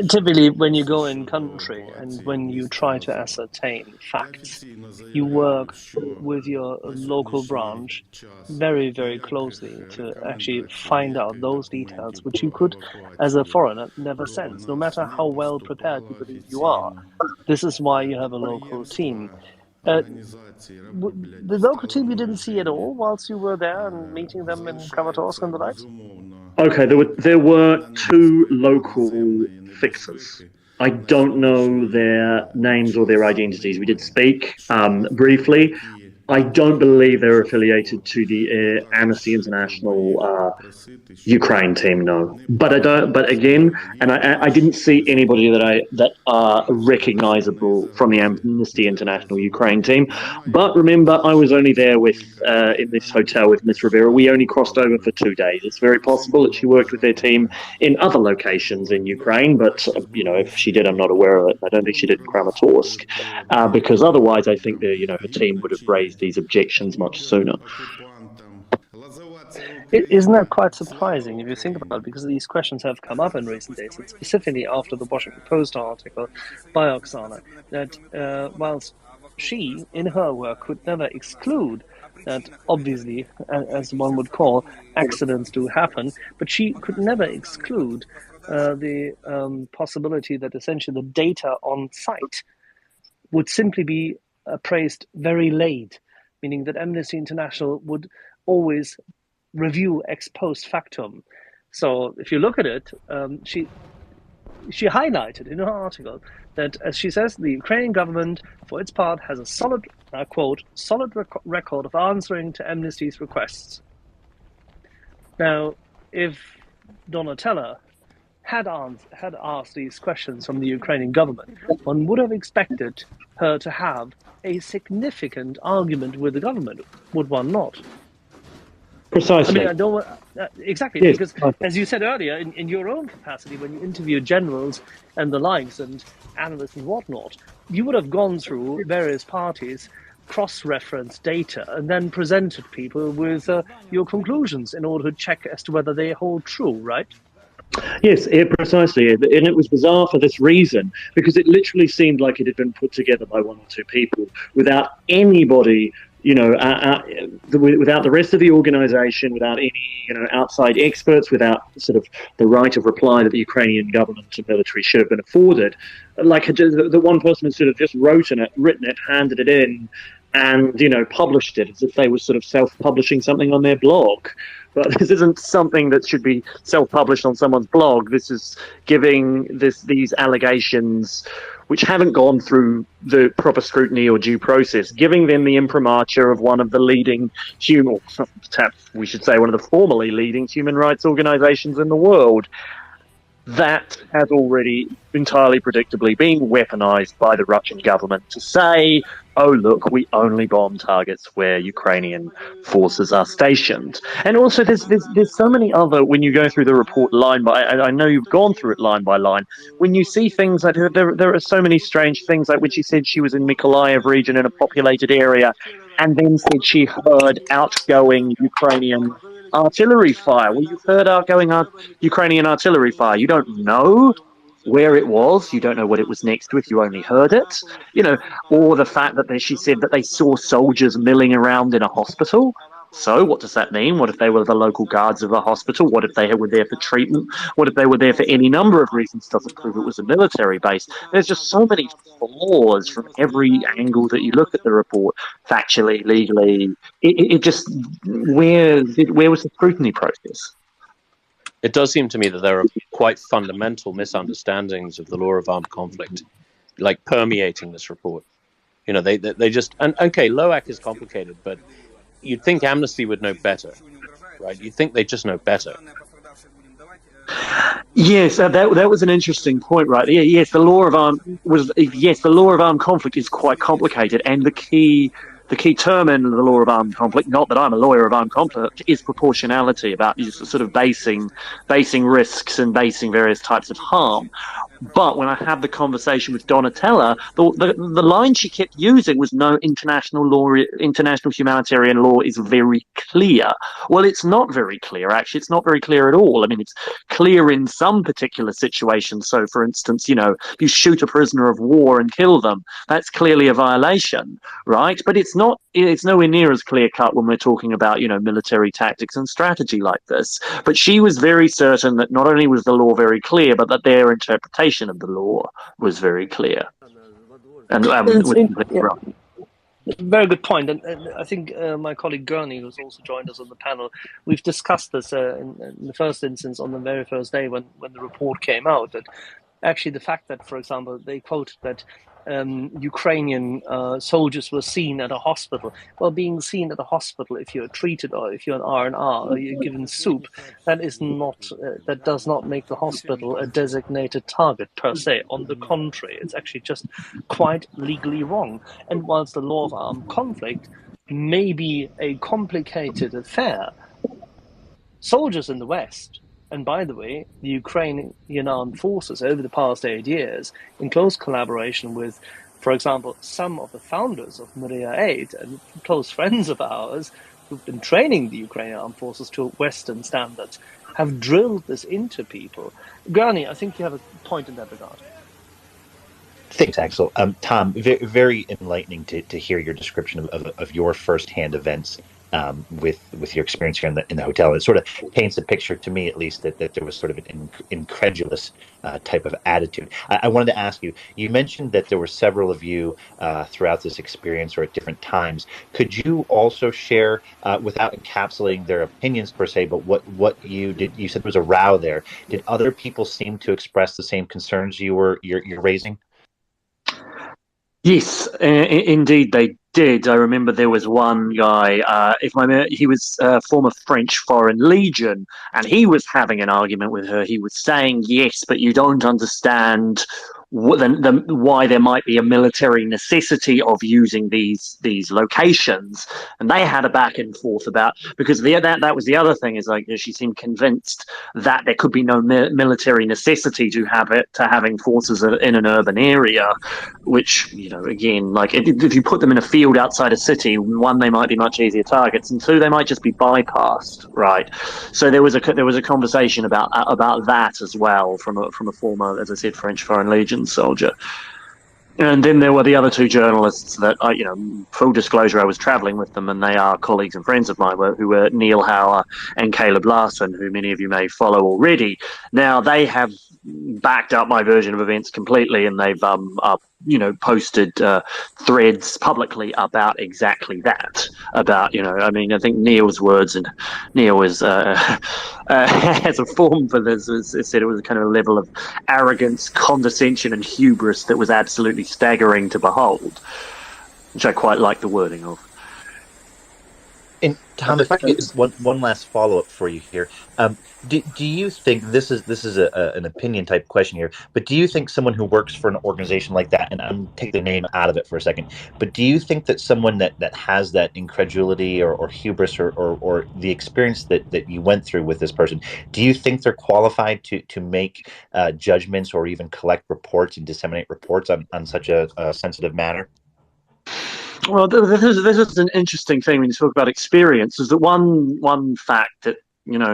Typically, when you go in country and when you try to ascertain facts, you work with your local branch very, very closely to actually find out those details which you could, as a foreigner, never sense, no matter how well prepared you believe you are. This is why you have a local team. The local team you didn't see at all whilst you were there and meeting them in Kramatorsk and the likes? Okay, there were 2 local fixers. I don't know their names or their identities. We did speak briefly. I don't believe they're affiliated to the Amnesty International Ukraine team, no. But again, and I didn't see anybody that are recognizable from the Amnesty International Ukraine team. But remember, I was only there in this hotel with Ms. Rivera. We only crossed over for 2 days. It's very possible that she worked with their team in other locations in Ukraine, but you know, if she did, I'm not aware of it. I don't think she did in Kramatorsk, because otherwise, I think her team would have raised these objections much sooner. Isn't that quite surprising if you think about it? Because these questions have come up in recent days, and specifically after the Washington Post article by Oksana, that whilst she, in her work, could never exclude that, obviously, as one would call, accidents do happen, but she could never exclude the possibility that essentially the data on site would simply be appraised very late, meaning that Amnesty International would always review ex post factum. So if you look at it, she highlighted in her article that, as she says, the Ukrainian government, for its part, has a solid, quote, solid record of answering to Amnesty's requests. Now, if Donatella had asked these questions from the Ukrainian government, one would have expected her to have a significant argument with the government, would one not? Precisely. I mean, I don't exactly, yes, because as you said earlier, in your own capacity, when you interview generals and the likes and analysts and whatnot, you would have gone through various parties, cross-referenced data, and then presented people with your conclusions in order to check as to whether they hold true, right? Yes, precisely. And it was bizarre for this reason, because it literally seemed like it had been put together by 1 or 2 people without anybody, you know, without the rest of the organization, without any, you know, outside experts, without sort of the right of reply that the Ukrainian government and military should have been afforded. Like the one person had sort of just written it, handed it in, and, you know, published it as if they were sort of self-publishing something on their blog. But this isn't something that should be self-published on someone's blog. This is giving these allegations, which haven't gone through the proper scrutiny or due process, giving them the imprimatur of one of the leading we should say one of the formerly leading human rights organizations in the world. that has already entirely predictably been weaponized by the Russian government to say, oh, look, we only bomb targets where Ukrainian forces are stationed. And also there's so many other, when you go through the report line by, I know you've gone through it line by line, when you see things like, there are so many strange things, like when she said she was in Mykolaiv region in a populated area, and then said she heard outgoing Ukrainian artillery fire. Well, you've heard outgoing Ukrainian artillery fire. You don't know where it was. You don't know what it was next to if you only heard it. You know, or the fact that she said that they saw soldiers milling around in a hospital. So what does that mean? What if they were the local guards of a hospital? What if they were there for treatment? What if they were there for any number of reasons? Doesn't prove it was a military base. There's just so many flaws from every angle that you look at the report, factually, legally. It just, where was the scrutiny process? It does seem to me that there are quite fundamental misunderstandings of the law of armed conflict, like permeating this report. You know, they just, and okay, LOAC is complicated, but you'd think Amnesty would know better, right? You'd think they just know better. Yes, that was an interesting point, right? Yes, the law of armed conflict is quite complicated, and the key term in the law of armed conflict, not that I'm a lawyer of armed conflict, is proportionality, about sort of basing risks and basing various types of harm. But when I had the conversation with Donatella, the line she kept using was, no, international humanitarian law is very clear. Well, it's not very clear, actually. It's not very clear at all. I mean, it's clear in some particular situations. So, for instance, you know, you shoot a prisoner of war and kill them. That's clearly a violation, right? But it's nowhere near as clear-cut when we're talking about, you know, military tactics and strategy like this. But she was very certain that not only was the law very clear, but that their interpretation of the law was very clear. And very good point. And I think my colleague Gurney, who's also joined us on the panel, we've discussed this in the first instance on the very first day when the report came out, that actually the fact that, for example, they quote that Ukrainian soldiers were seen at a hospital. Well, being seen at a hospital, if you're treated or if you're an R&R or you're given soup, that does not make the hospital a designated target per se. On the contrary, it's actually just quite legally wrong. And whilst the law of armed conflict may be a complicated affair, soldiers in the West, and by the way, the Ukrainian armed forces over the past 8 years, in close collaboration with, for example, some of the founders of Maria 8 and close friends of ours who've been training the Ukrainian armed forces to Western standards, have drilled this into people. Gurney, I think you have a point in that regard. Thanks, Axel. Tom, very enlightening to hear your description of your firsthand events with your experience here in the hotel. It sort of paints a picture, to me at least, that there was sort of an incredulous type of attitude. I wanted to ask you, you mentioned that there were several of you throughout this experience or at different times. Could you also share, without encapsulating their opinions per se, but what you did? You said there was a row there. Did other people seem to express the same concerns you're raising? Yes, indeed they did. I remember there was one guy, he was a former French Foreign Legion, and he was having an argument with her. He was saying, yes, but you don't understand why there might be a military necessity of using these locations. And they had a back and forth about, because that was the other thing, is like she seemed convinced that there could be no military necessity to having forces in an urban area, which, you know, again, like if you put them in a field outside a city, one, they might be much easier targets, and two, they might just be bypassed, right? So there was a conversation about that as well from a former, as I said, French Foreign Legion soldier. And then there were the other two journalists that, full disclosure, I was traveling with them, and they are colleagues and friends of mine, who were Neil Hauer and Caleb Larson, who many of you may follow already. Now, they have backed up my version of events completely, and they've posted threads publicly about exactly that. About, I think Neil's words, and Neil is has a form for this, said it was kind of a level of arrogance, condescension, and hubris that was absolutely staggering to behold, which I quite like the wording of. And Tom, if I could just one last follow up for you here, do you think this is an opinion type question here? But do you think someone who works for an organization like that, and I'm take the name out of it for a second, but do you think that someone that has that incredulity or hubris or the experience that you went through with this person, do you think they're qualified to make judgments or even collect reports and disseminate reports on such a sensitive matter? Well, this is an interesting thing when you talk about experience. Is that one fact that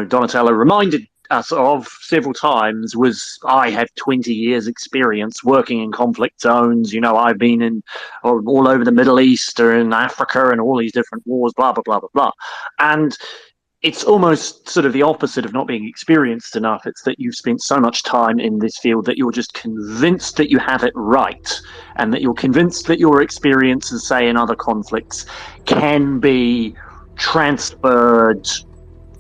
Donatello reminded us of several times was I have 20 years experience working in conflict zones. I've been in all over the Middle East or in Africa and all these different wars. Blah blah blah blah blah, and it's almost sort of the opposite of not being experienced enough. It's that you've spent so much time in this field that you're just convinced that you have it right, and that you're convinced that your experiences, say, in other conflicts, can be transferred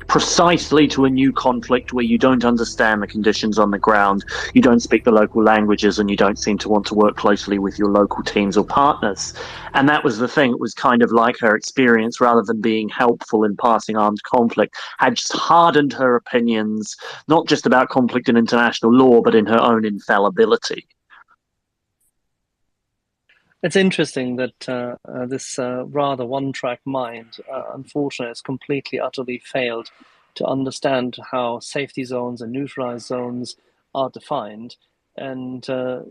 precisely to a new conflict where you don't understand the conditions on the ground, you don't speak the local languages, and you don't seem to want to work closely with your local teams or partners. And that was the thing. It was kind of like her experience, rather than being helpful in passing armed conflict, had just hardened her opinions, not just about conflict and international law, but in her own infallibility. It's interesting that this rather one-track mind, unfortunately, has completely, utterly failed to understand how safety zones and neutralized zones are defined. And the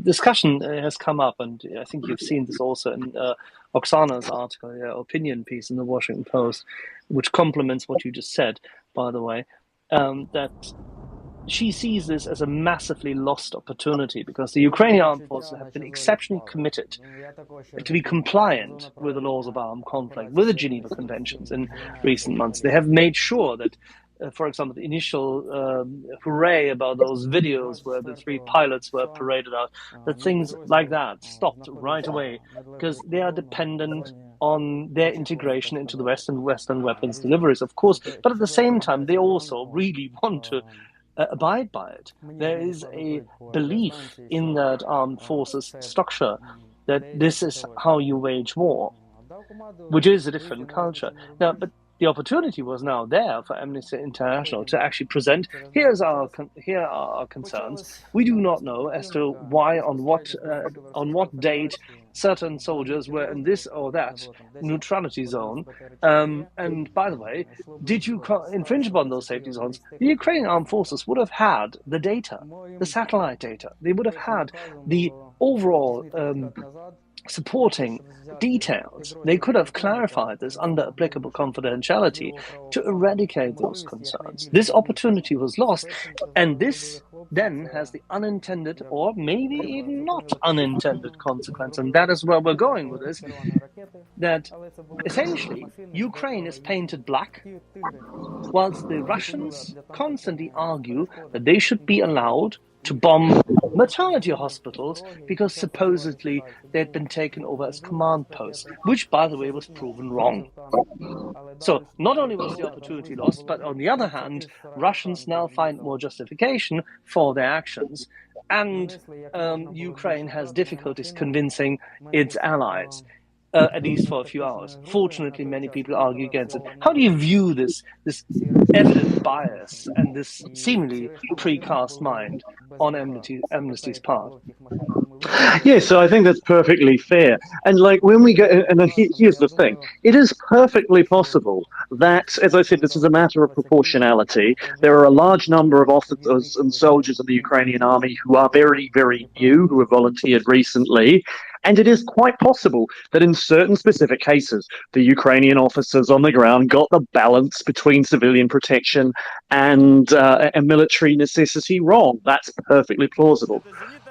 discussion has come up, and I think you've seen this also in Oksana's article, opinion piece in the Washington Post, which complements what you just said, by the way, that she sees this as a massively lost opportunity because the Ukrainian armed forces have been exceptionally committed to be compliant with the laws of armed conflict, with the Geneva Conventions in recent months. They have made sure that, for example, the initial hooray about those videos where the 3 pilots were paraded out, that things like that stopped right away because they are dependent on their integration into the Western weapons deliveries, of course, but at the same time, they also really want to abide by it. There is a belief in that armed forces structure that this is how you wage war, which is a different culture. Now, but the opportunity was now there for Amnesty International to actually present, here are our concerns. We do not know as to why, on what date certain soldiers were in this or that neutrality zone. And by the way, did you infringe upon those safety zones? The Ukrainian armed forces would have had the data, the satellite data. They would have had the overall supporting details. They could have clarified this under applicable confidentiality to eradicate those concerns. This opportunity was lost, and this then has the unintended or maybe even not unintended consequence, and that is where we're going with this, that essentially Ukraine is painted black, whilst the Russians constantly argue that they should be allowed to bomb maternity hospitals because supposedly they'd been taken over as command posts, which, by the way, was proven wrong. So not only was the opportunity lost, but on the other hand, Russians now find more justification for their actions, and Ukraine has difficulties convincing its allies. At least for a few hours. Fortunately, many people argue against it. How do you view this evident bias and this seemingly precast mind on Amnesty's part? Yeah, so I think that's perfectly fair. And like when we go, and here's the thing, it is perfectly possible that, as I said, this is a matter of proportionality. There are a large number of officers and soldiers of the Ukrainian army who are very, very new, who have volunteered recently. And it is quite possible that in certain specific cases, the Ukrainian officers on the ground got the balance between civilian protection and military necessity wrong. That's perfectly plausible.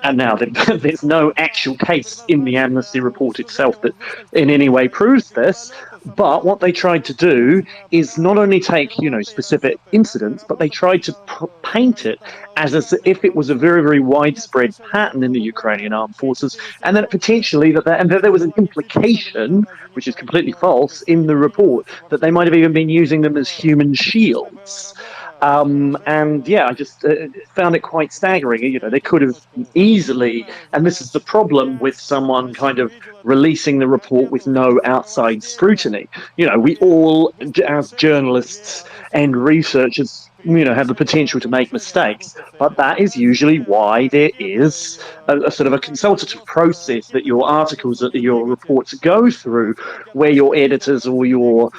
And now there's no actual case in the Amnesty report itself that in any way proves this. But what they tried to do is not only take, specific incidents, but they tried to paint it as if it was a very, very widespread pattern in the Ukrainian armed forces, and that potentially that there was an implication, which is completely false, in the report that they might have even been using them as human shields. And yeah, I just found it quite staggering. You know, they could have easily, and this is the problem with someone kind of releasing the report with no outside scrutiny. You know, we all, as journalists and researchers, you know, have the potential to make mistakes, but that is usually why there is a sort of a consultative process that your articles, that your reports go through, where your editors or your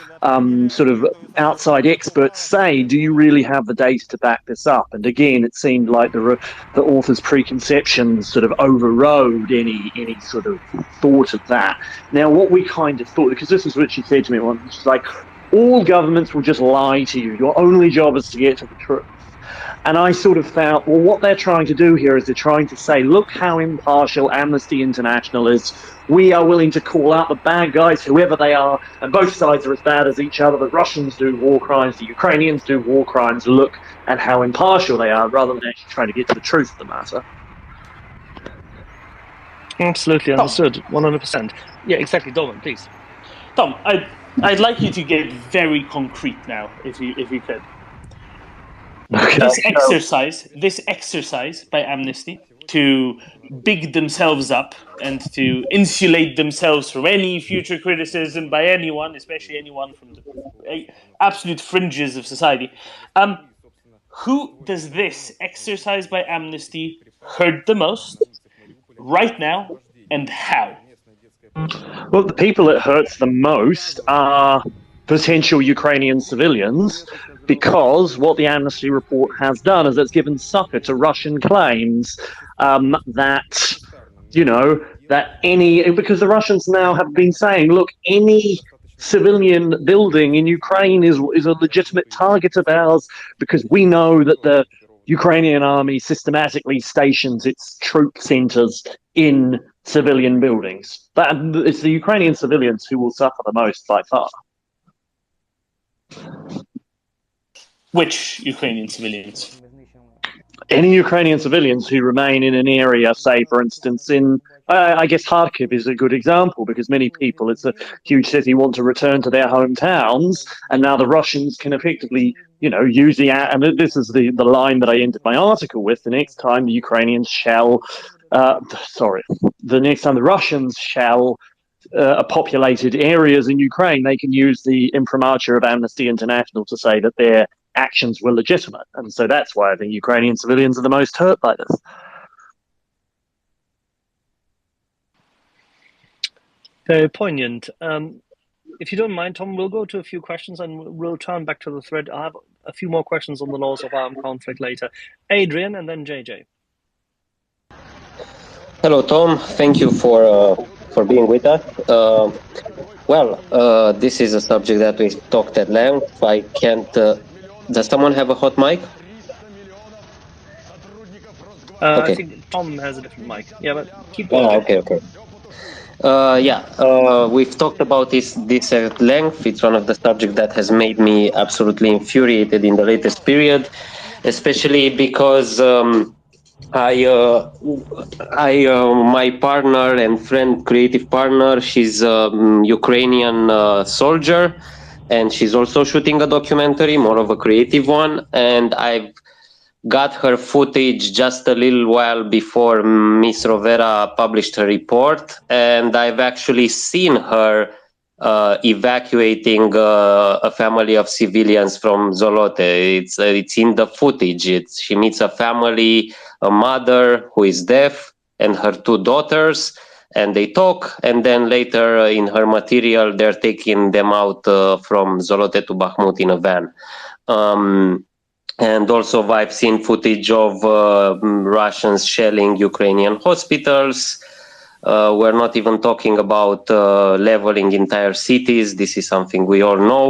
sort of outside experts say, do you really have the data to back this up? And again, it seemed like the author's preconceptions sort of overrode any sort of thought of that. Now, what we kind of thought, because this is what she said to me once, she's like, all governments will just lie to you. Your only job is to get to the truth. And I sort of felt, well, what they're trying to do here is they're trying to say, look how impartial Amnesty International is. We are willing to call out the bad guys, whoever they are, and both sides are as bad as each other. The Russians do war crimes, the Ukrainians do war crimes. Look at how impartial they are, rather than actually trying to get to the truth of the matter. Absolutely understood, 100%. Yeah, exactly. Dolan, please. Tom, I'd like you to get very concrete now, if you could. Okay. This exercise by Amnesty to big themselves up and to insulate themselves from any future criticism by anyone, especially anyone from the absolute fringes of society. Who does this exercise by Amnesty hurt the most right now, and how? Well, the people it hurts the most are potential Ukrainian civilians, because what the Amnesty report has done is it's given succor to Russian claims that, you know, because the Russians now have been saying, look, any civilian building in Ukraine is a legitimate target of ours, because we know that the Ukrainian army systematically stations its troop centers in civilian buildings. It's the Ukrainian civilians who will suffer the most by far. Which Ukrainian civilians? Any Ukrainian civilians who remain in an area, say, for instance, in, I guess Kharkiv is a good example, because many people, it's a huge city, want to return to their hometowns, and now the Russians can effectively, you know, use the, and this is the line that I ended my article with, the next time the Ukrainians shall, the next time the Russians shall populated areas in Ukraine, they can use the imprimatur of Amnesty International to say that their actions were legitimate. And so that's why I think Ukrainian civilians are the most hurt by this. Very poignant. If you don't mind, Tom, we'll go to a few questions and we'll turn back to the thread. I have a few more questions on the laws of armed conflict later. Adrian and then JJ. Hello, Tom. Thank you for being with us. This is a subject that we talked at length. I can't... does someone have a hot mic? Okay. I think Tom has a different mic. Yeah, but keep going. Okay. We've talked about this at length. It's one of the subjects that has made me absolutely infuriated in the latest period, especially because my partner and friend, creative partner, she's a Ukrainian soldier, and she's also shooting a documentary, more of a creative one, and I've got her footage just a little while before Miss Rovera published her report, and I've actually seen her evacuating a family of civilians from Zolote. It's in the footage. She meets a family, a mother who is deaf and her two daughters, and they talk, and then later in her material they're taking them out from Zolote to Bakhmut in a van. And also I've seen footage of Russians shelling Ukrainian hospitals. We're not even talking about leveling entire cities. This is something we all know.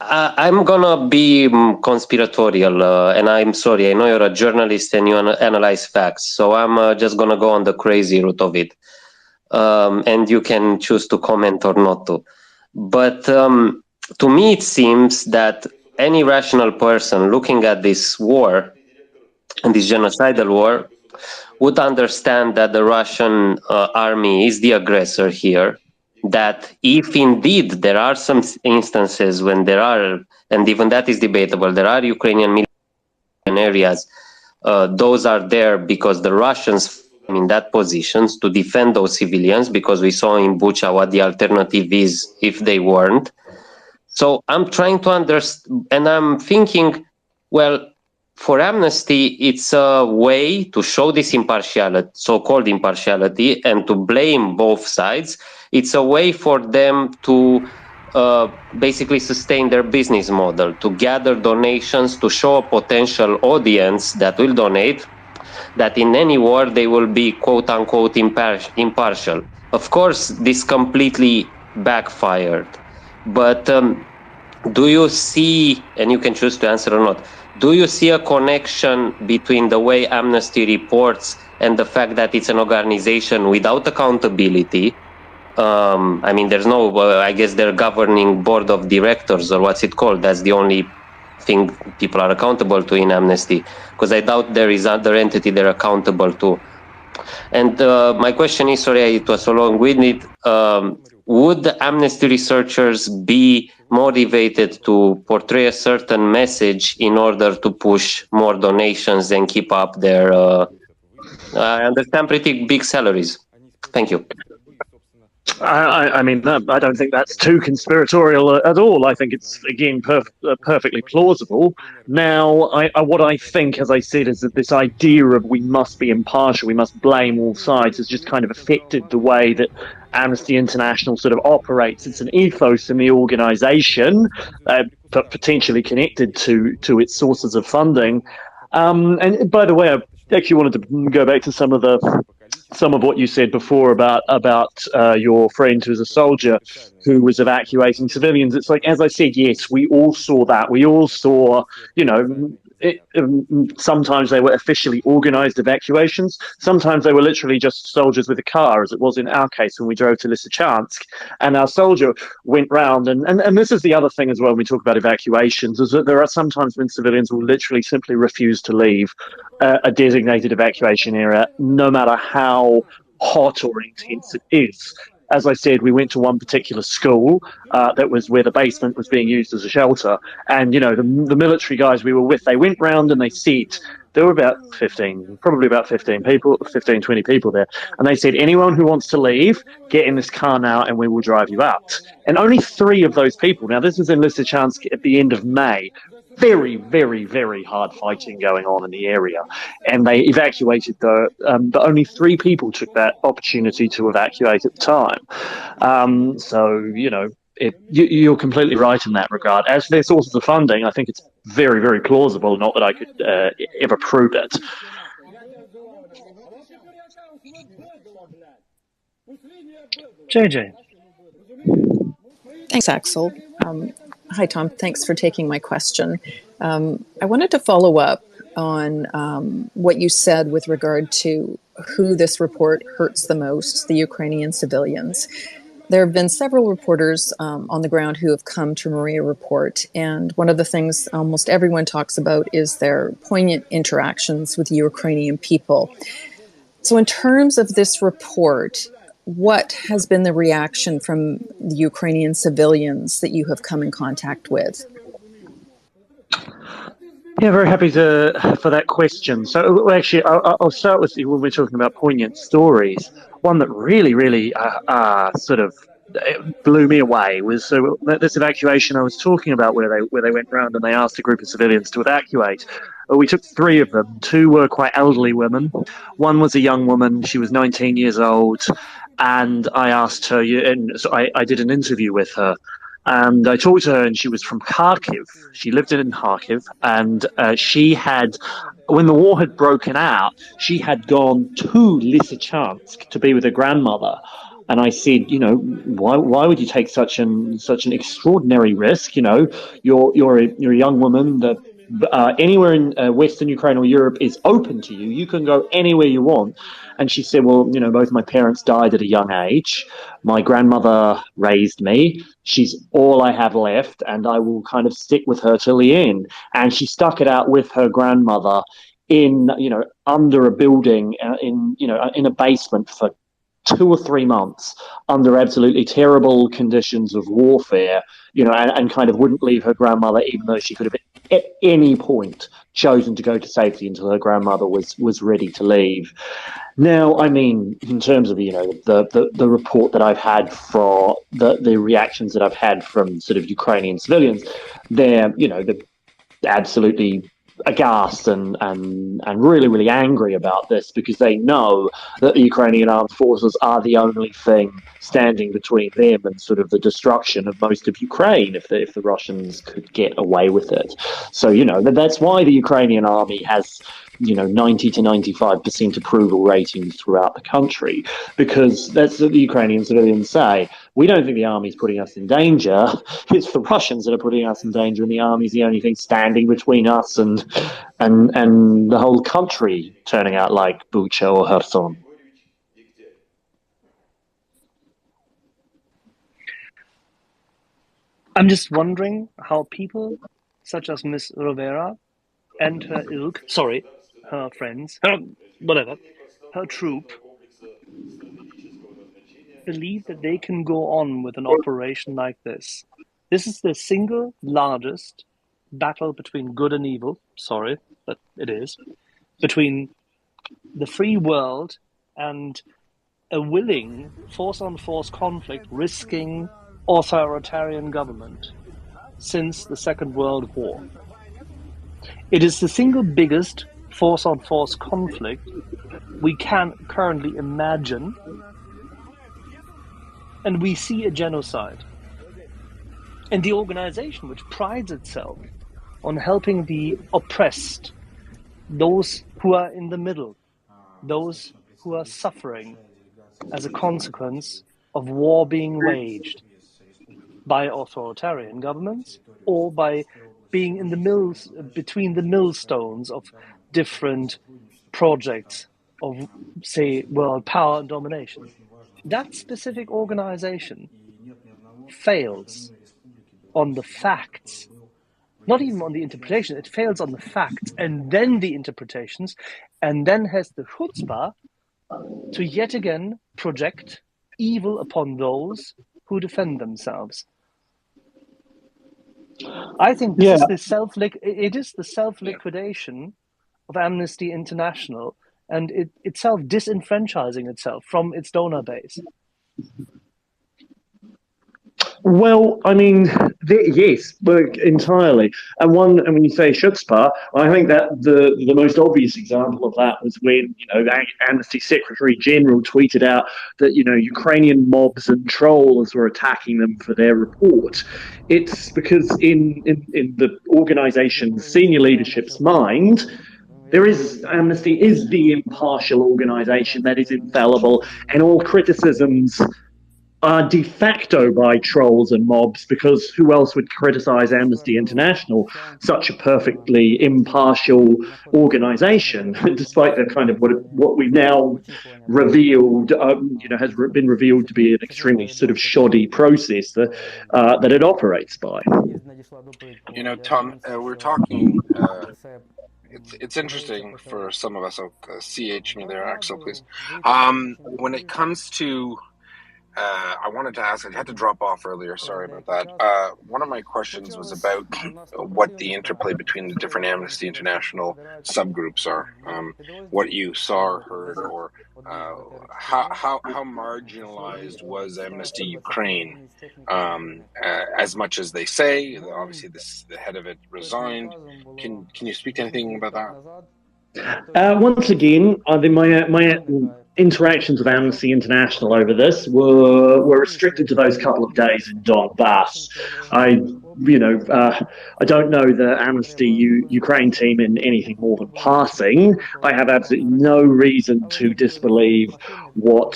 I'm gonna be conspiratorial, and I'm sorry, I know you're a journalist and you analyze facts, so I'm just gonna go on the crazy route of it. And you can choose to comment or not to. But to me, it seems that any rational person looking at this war, and this genocidal war, would understand that the Russian army is the aggressor here, that if indeed there are some instances when there are, and even that is debatable, there are Ukrainian military areas, those are there because the Russians in that positions to defend those civilians, because we saw in Bucha what the alternative is if they weren't. So I'm trying to understand, and I'm thinking, well, for Amnesty, it's a way to show this impartiality, so-called impartiality, and to blame both sides. It's a way for them to basically sustain their business model, to gather donations, to show a potential audience that will donate, that in any war they will be quote-unquote impartial. Of course, this completely backfired. But do you see, and you can choose to answer or not, do you see a connection between the way Amnesty reports and the fact that it's an organization without accountability? I mean, there's no, I guess their governing board of directors, or what's it called? That's the only thing people are accountable to in Amnesty, because I doubt there is other entity they're accountable to. And my question is, sorry, it was so long-winded, would Amnesty researchers be motivated to portray a certain message in order to push more donations and keep up their, I understand, pretty big salaries? Thank you. I mean, I don't think that's too conspiratorial at all. I think it's, again, perfectly plausible. Now, what I think, as I said, is that this idea of we must be impartial, we must blame all sides, has just kind of affected the way that Amnesty International sort of operates. It's an ethos in the organization, but potentially connected to its sources of funding. And by the way, I actually wanted to go back to some of what you said before about your friend who's a soldier who was evacuating civilians. It's like, as I said, yes, we all saw that. We all saw, you know, sometimes they were officially organized evacuations. Sometimes they were literally just soldiers with a car, as it was in our case when we drove to Lysychansk. And our soldier went round, and this is the other thing as well when we talk about evacuations, is that there are sometimes when civilians will literally simply refuse to leave a designated evacuation area, no matter how hot or intense it is. As I said, we went to one particular school that was where the basement was being used as a shelter. And, you know, the military guys we were with, they went round and they said, there were about 15, probably about 15 people, 15, 20 people there. And they said, anyone who wants to leave, get in this car now and we will drive you out. And only 3 of those people, now this was in Lysychansk at the end of May, very, very, very hard fighting going on in the area, and they evacuated but only 3 people took that opportunity to evacuate at the time. So, you know, you're completely right in that regard. As for their sources of funding, I think it's very, very plausible, not that I could ever prove it. JJ. Thanks, Axel. Hi, Tom. Thanks for taking my question. I wanted to follow up on what you said with regard to who this report hurts the most, the Ukrainian civilians. There have been several reporters on the ground who have come to Maria Report, and one of the things almost everyone talks about is their poignant interactions with Ukrainian people. So in terms of this report, what has been the reaction from the Ukrainian civilians that you have come in contact with? Yeah, very happy for that question. So actually, I'll start with when we're talking about poignant stories. One that really, really sort of blew me away was this evacuation I was talking about, where they went round and they asked a group of civilians to evacuate. We took 3 of them. 2 were quite elderly women. One was a young woman. She was 19 years old. And I asked her, and so I did an interview with her. And I talked to her, and she was from Kharkiv. She lived in Kharkiv, and she had, when the war had broken out, she had gone to Lysychansk to be with her grandmother. And I said, you know, why would you take such an extraordinary risk? You know, you're a young woman that anywhere in Western Ukraine or Europe is open to you. You can go anywhere you want. And she said, well, you know, both my parents died at a young age. My grandmother raised me. She's all I have left, and I will kind of stick with her till the end. And she stuck it out with her grandmother in, you know, under a building in a basement for 2 or 3 months under absolutely terrible conditions of warfare, you know, and kind of wouldn't leave her grandmother, even though she could have at any point chosen to go to safety until her grandmother was ready to leave. Now, I mean, in terms of, you know, the report that I've had for the reactions that I've had from sort of Ukrainian civilians, they're, you know, they're absolutely aghast and really, really angry about this, because they know that the Ukrainian armed forces are the only thing standing between them and sort of the destruction of most of Ukraine if the Russians could get away with it. So, you know, that's why the Ukrainian army has, you know, 90 to 95% approval ratings throughout the country, because that's what the Ukrainian civilians say. We don't think the army's putting us in danger. It's the Russians that are putting us in danger, and the army's the only thing standing between us and the whole country turning out like Bucha or Kherson. I'm just wondering how people such as Miss Rovera and her her friends, her troop, believe that they can go on with an operation like this. This is the single largest battle between good and evil, sorry, but it is, between the free world and a willing force-on-force conflict risking authoritarian government since the Second World War. It is the single biggest force-on-force conflict we can currently imagine, and we see a genocide. And the organization, which prides itself on helping the oppressed, those who are in the middle, those who are suffering as a consequence of war being waged by authoritarian governments, or by being in the mills, between the millstones of different projects of, say, world power and domination. That specific organization fails on the facts, not even on the interpretation, it fails on the facts and then the interpretations, and then has the chutzpah to yet again project evil upon those who defend themselves. I think this is the self-liquidation of Amnesty International, and it itself disenfranchising itself from its donor base. Well, I mean, yes, but entirely. And when you say chutzpah, I think that the most obvious example of that was when, you know, Amnesty Secretary General tweeted out that, you know, Ukrainian mobs and trolls were attacking them for their report. It's because in the organization's senior leadership's mind, Amnesty is the impartial organization that is infallible, and all criticisms are de facto by trolls and mobs, because who else would criticize Amnesty International, such a perfectly impartial organization, despite the kind of what we've now revealed, you know, has been revealed to be an extremely sort of shoddy process that it operates by. You know, Tom, we're talking. It's interesting for some of us. CH me there, Axel, please. When it comes to I wanted to ask, I had to drop off earlier, sorry about that. One of my questions was about what the interplay between the different Amnesty International subgroups are, what you saw or heard, or how marginalized was Amnesty Ukraine, as much as they say. Obviously the head of it resigned. Can you speak to anything about that? Once again, I think my interactions with Amnesty International over this were restricted to those couple of days in Donbass. I don't know the Amnesty Ukraine team in anything more than passing. I have absolutely no reason to disbelieve what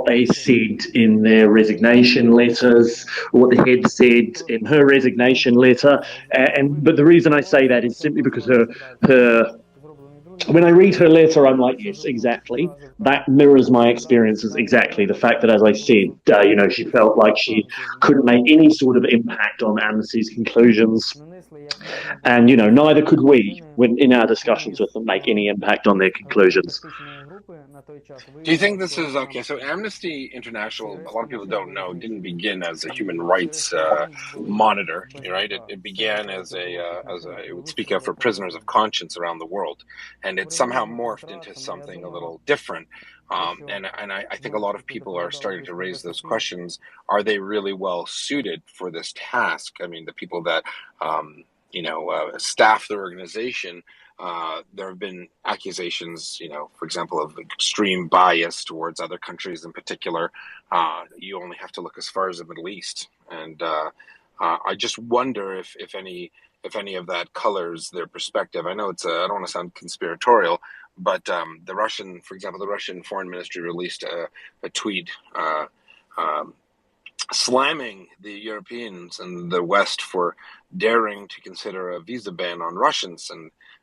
they said in their resignation letters, or what the head said in her resignation letter. But the reason I say that is simply because when I read her letter, I'm like, yes, exactly. That mirrors my experiences exactly. The fact that, as I said, she felt like she couldn't make any sort of impact on Amnesty's conclusions. And, neither could we, in our discussions with them, make any impact on their conclusions. Do you think this is okay? So Amnesty International, a lot of people don't know, didn't begin as a human rights monitor, right? It began as it would speak out for prisoners of conscience around the world, and it somehow morphed into something a little different. And I think a lot of people are starting to raise those questions. Are they really well suited for this task? I mean, the people that staff their organization. There have been accusations, for example, of extreme bias towards other countries in particular. You only have to look as far as the Middle East, and I just wonder if any of that colors their perspective. I know I don't want to sound conspiratorial, but the Russian Foreign Ministry released a tweet slamming the Europeans and the West for daring to consider a visa ban on Russians,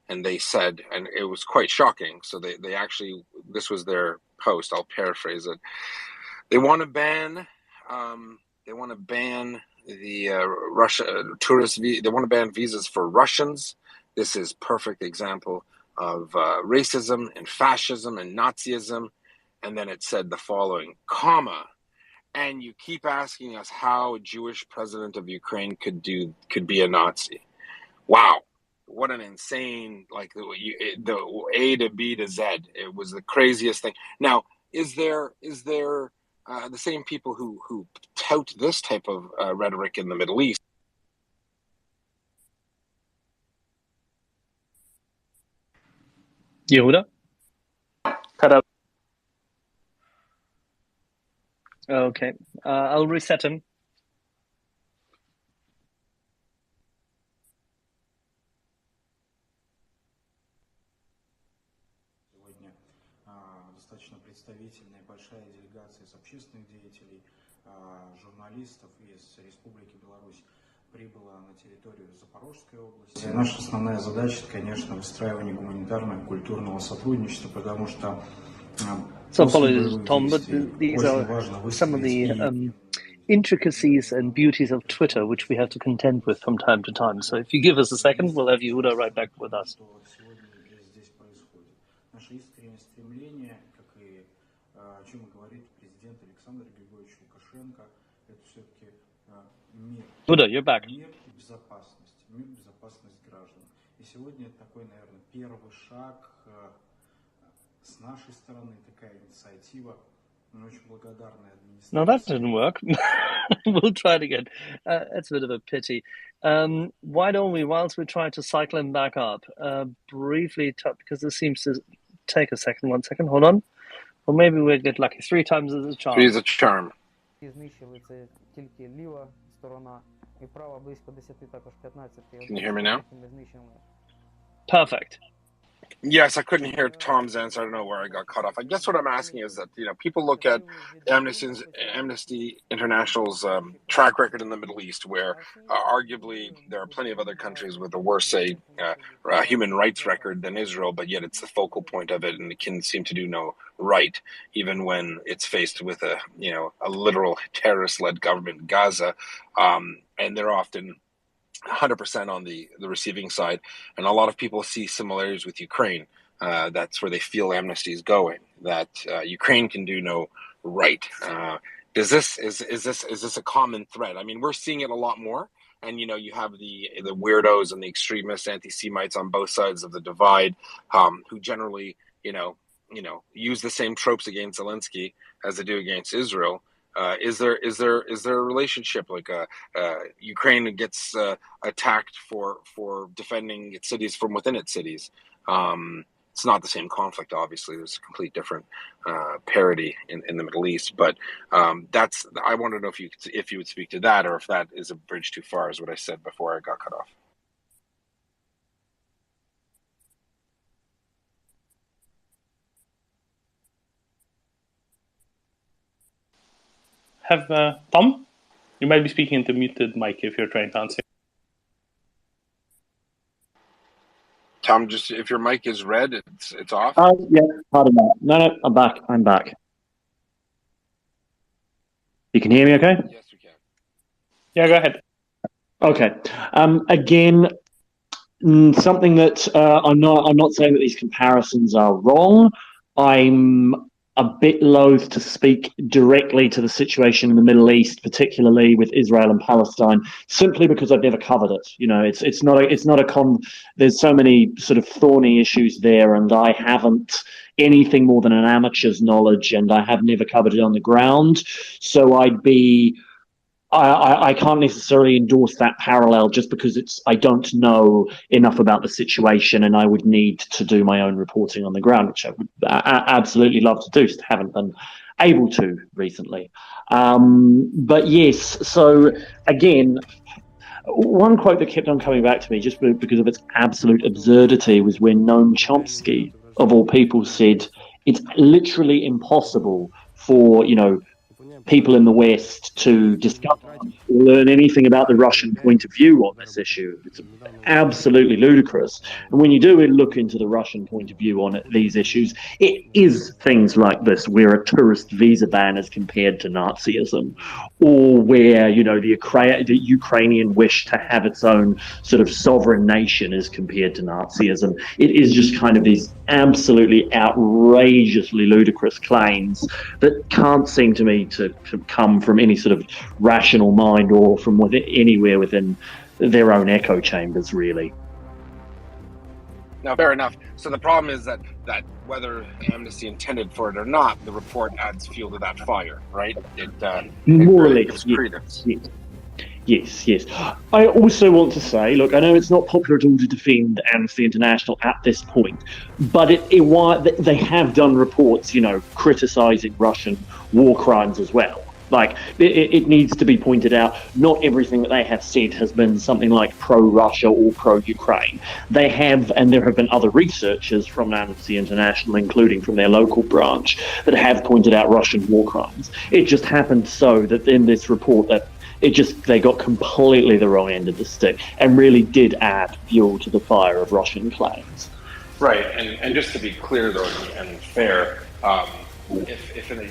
and they said, and it was quite shocking. So they actually, this was their post. I'll paraphrase it. They want to ban the Russia tourist. They want to ban visas for Russians. This is perfect example of racism and fascism and Nazism. And then it said the following, comma. And you keep asking us how a Jewish president of Ukraine could be a Nazi. Wow. What an insane, the A to B to Z. It was the craziest thing. Now, is there the same people who tout this type of rhetoric in the Middle East? Yehuda? Cut up. Okay, I'll reset him. Достаточно представительная большая делегация из общественных деятелей, журналистов из Республики Беларусь прибыла на территорию Запорожской области. Наша основная задача, конечно, выстраивание гуманитарного, культурного сотрудничества, потому что So apologies, Tom, but these are some of the intricacies and beauties of Twitter, which we have to contend with from time to time. So if you give us a second, we'll have Yehuda right back with us. Yehuda, you're back. Мир и безопасность граждан. И сегодня такой, наверное, первый шаг с нашей стороны, такая инициатива. Мы очень благодарны администрации. No, that didn't work. We'll try it again. That's a bit of a pity. Why don't we, whilst we try to cycle him back up, briefly, because this seems to take a second. 1 second, hold on. Or maybe we'll get lucky. 3 times as a charm. 3 is a charm. Can you hear me now? Perfect. Yes, I couldn't hear Tom's answer. I don't know where I got cut off. I guess what I'm asking is that, people look at Amnesty International's track record in the Middle East, where arguably there are plenty of other countries with a worse, human rights record than Israel, but yet it's the focal point of it, and it can seem to do no right, even when it's faced with a literal terrorist-led government in Gaza, and they're often 100% on the receiving side, and a lot of people see similarities with Ukraine. That's where they feel Amnesty is going. That Ukraine can do no right. Is this a common thread? I mean, we're seeing it a lot more, and you have the weirdos and the extremists, anti-Semites on both sides of the divide, who generally use the same tropes against Zelensky as they do against Israel. Is there a relationship, like Ukraine gets attacked for defending its cities from within its cities? It's not the same conflict, obviously. There's a complete different parity in the Middle East, but I want to know if you would speak to that, or if that is a bridge too far, is what I said before I got cut off. Have Tom? You might be speaking into muted mic if you're trying to answer. Tom, just if your mic is red, it's off. Oh yeah, pardon that. No, I'm back. You can hear me, okay? Yes, we can. Yeah, go ahead. Okay. Again, something that I'm not saying that these comparisons are wrong, I'm a bit loath to speak directly to the situation in the Middle East, particularly with Israel and Palestine, simply because I've never covered it. You know, there's so many sort of thorny issues there, and I haven't anything more than an amateur's knowledge, and I have never covered it on the ground. So I can't necessarily endorse that parallel just because I don't know enough about the situation, and I would need to do my own reporting on the ground, which I would absolutely love to do, just haven't been able to recently. But yes, so again, one quote that kept on coming back to me just because of its absolute absurdity was when Noam Chomsky, of all people, said it's literally impossible for, people in the West to discover or learn anything about the Russian point of view on this issue. It's absolutely ludicrous. And when you do look into the Russian point of view on these issues, it is things like this, where a tourist visa ban is compared to Nazism, or where, the Ukrainian wish to have its own sort of sovereign nation is compared to Nazism. It is just kind of these absolutely outrageously ludicrous claims that can't seem to me to come from any sort of rational mind or from anywhere within their own echo chambers, really. Now, fair enough. So the problem is that whether Amnesty intended for it or not, the report adds fuel to that fire, right? More or less, yes. I also want to say, look, I know it's not popular at all to defend Amnesty International at this point, but they have done reports, criticising Russian war crimes as well. Like, it needs to be pointed out, not everything that they have said has been something like pro-Russia or pro-Ukraine. They have, and there have been other researchers from Amnesty International, including from their local branch, that have pointed out Russian war crimes. It just happened so that in this report that they got completely the wrong end of the stick and really did add fuel to the fire of Russian claims. Right, and just to be clear though and fair, if in a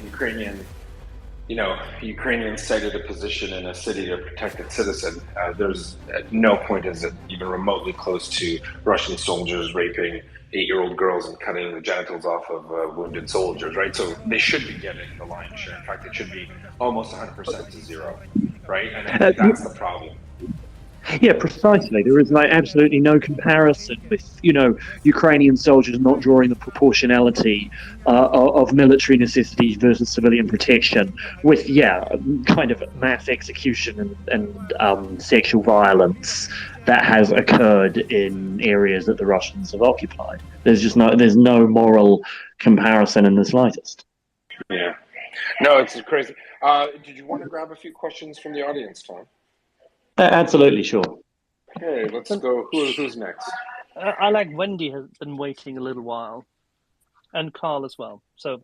Ukrainian cited a position in a city to protect its citizen, there's at no point is it even remotely close to Russian soldiers raping 8-year-old girls and cutting the genitals off of wounded soldiers, right? So they should be getting the lion's share. In fact, it should be almost 100% to zero, right? And I think that's the problem. Yeah, precisely. There is absolutely no comparison with, Ukrainian soldiers not drawing the proportionality of military necessities versus civilian protection with, kind of mass execution and sexual violence that has occurred in areas that the Russians have occupied. There's no moral comparison in the slightest. Yeah. No, it's crazy. Did you want to grab a few questions from the audience, Tom? Absolutely, sure. Okay, let's go. Who's next? I like Wendy has been waiting a little while, and Carl as well. So,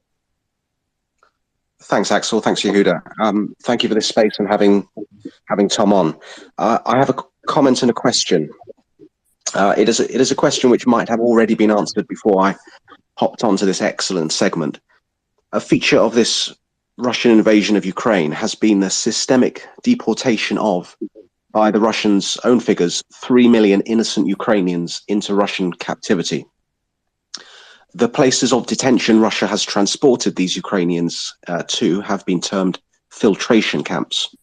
thanks, Axel. Thanks, Yehuda. Thank you for this space and having Tom on. I have a comment and a question. It is a question which might have already been answered before I hopped onto this excellent segment. A feature of this Russian invasion of Ukraine has been the systemic deportation of, by the Russians' own figures, 3 million innocent Ukrainians into Russian captivity. The places of detention Russia has transported these Ukrainians to have been termed filtration camps.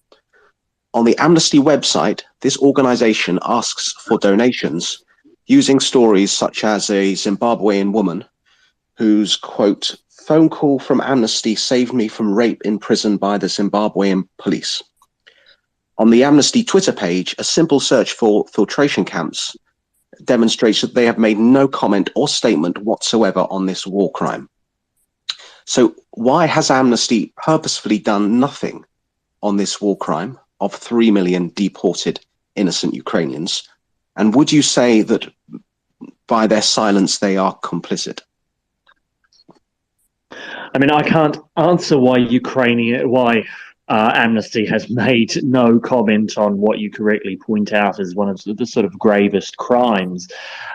On the Amnesty website, this organization asks for donations using stories such as a Zimbabwean woman whose, quote, phone call from Amnesty saved me from rape in prison by the Zimbabwean police. On the Amnesty Twitter page, a simple search for filtration camps demonstrates that they have made no comment or statement whatsoever on this war crime. So why has Amnesty purposefully done nothing on this war crime of 3 million deported innocent Ukrainians? And would you say that by their silence they are complicit? I mean, I can't answer why Amnesty has made no comment on what you correctly point out as one of the sort of gravest crimes.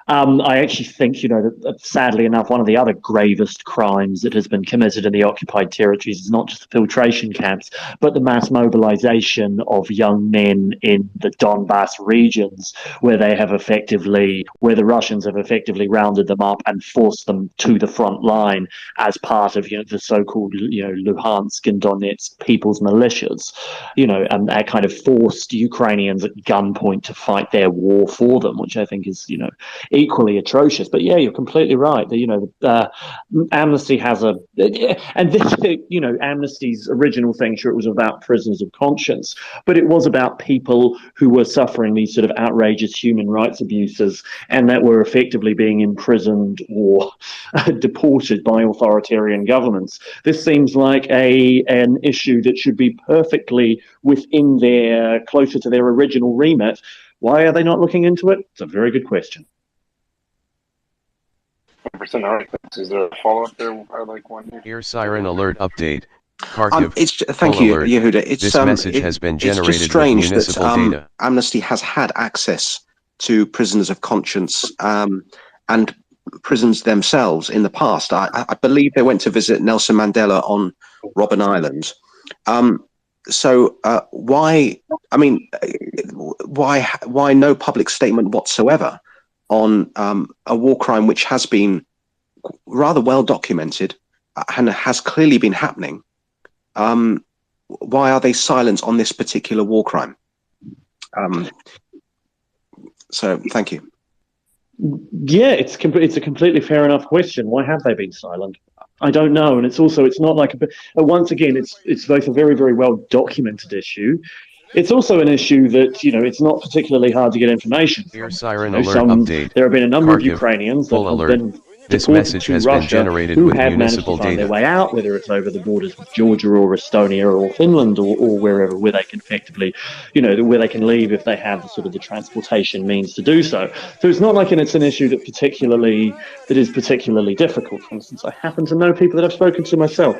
I actually think, that sadly enough, one of the other gravest crimes that has been committed in the occupied territories is not just the filtration camps, but the mass mobilization of young men in the Donbass regions, where the Russians have effectively rounded them up and forced them to the front line as part of, the so-called, Luhansk and Donetsk people's militias, and that kind of forced Ukrainians at gunpoint to fight their war for them, which I think is, equally atrocious. But yeah, you're completely right. Amnesty has Amnesty's original thing, sure, it was about prisoners of conscience, but it was about people who were suffering these sort of outrageous human rights abuses and that were effectively being imprisoned or deported by authoritarian governments. This seems like an issue that should be perfectly closer to their original remit. Why are they not looking into it? It's a very good question. 100%. All right. Is there a follow-up there? I like one here. Ear siren alert update. Kharkiv. Thank you, Yehuda. This message has been generated it's just strange with municipal that data. Amnesty has had access to prisoners of conscience and prisons themselves in the past. I believe they went to visit Nelson Mandela on Robben Island. So why no public statement whatsoever on a war crime which has been rather well documented and has clearly been happening? Why are they silent on this particular war crime? So thank you. Yeah, it's a completely fair enough question. Why have they been silent? I don't know, and it's not like once again, it's both a very, very well documented issue. It's also an issue that it's not particularly hard to get information from. Ear siren alert update. There have been a number of Kharkiv. Ukrainians that have been This message has been generated who with have managed to municipal find data. their way out, whether it's over the borders with Georgia or Estonia or Finland or wherever, where they can effectively, where they can leave if they have the transportation means to do so. So it's not like it's an issue that is particularly difficult. For instance, I happen to know people that I've spoken to myself,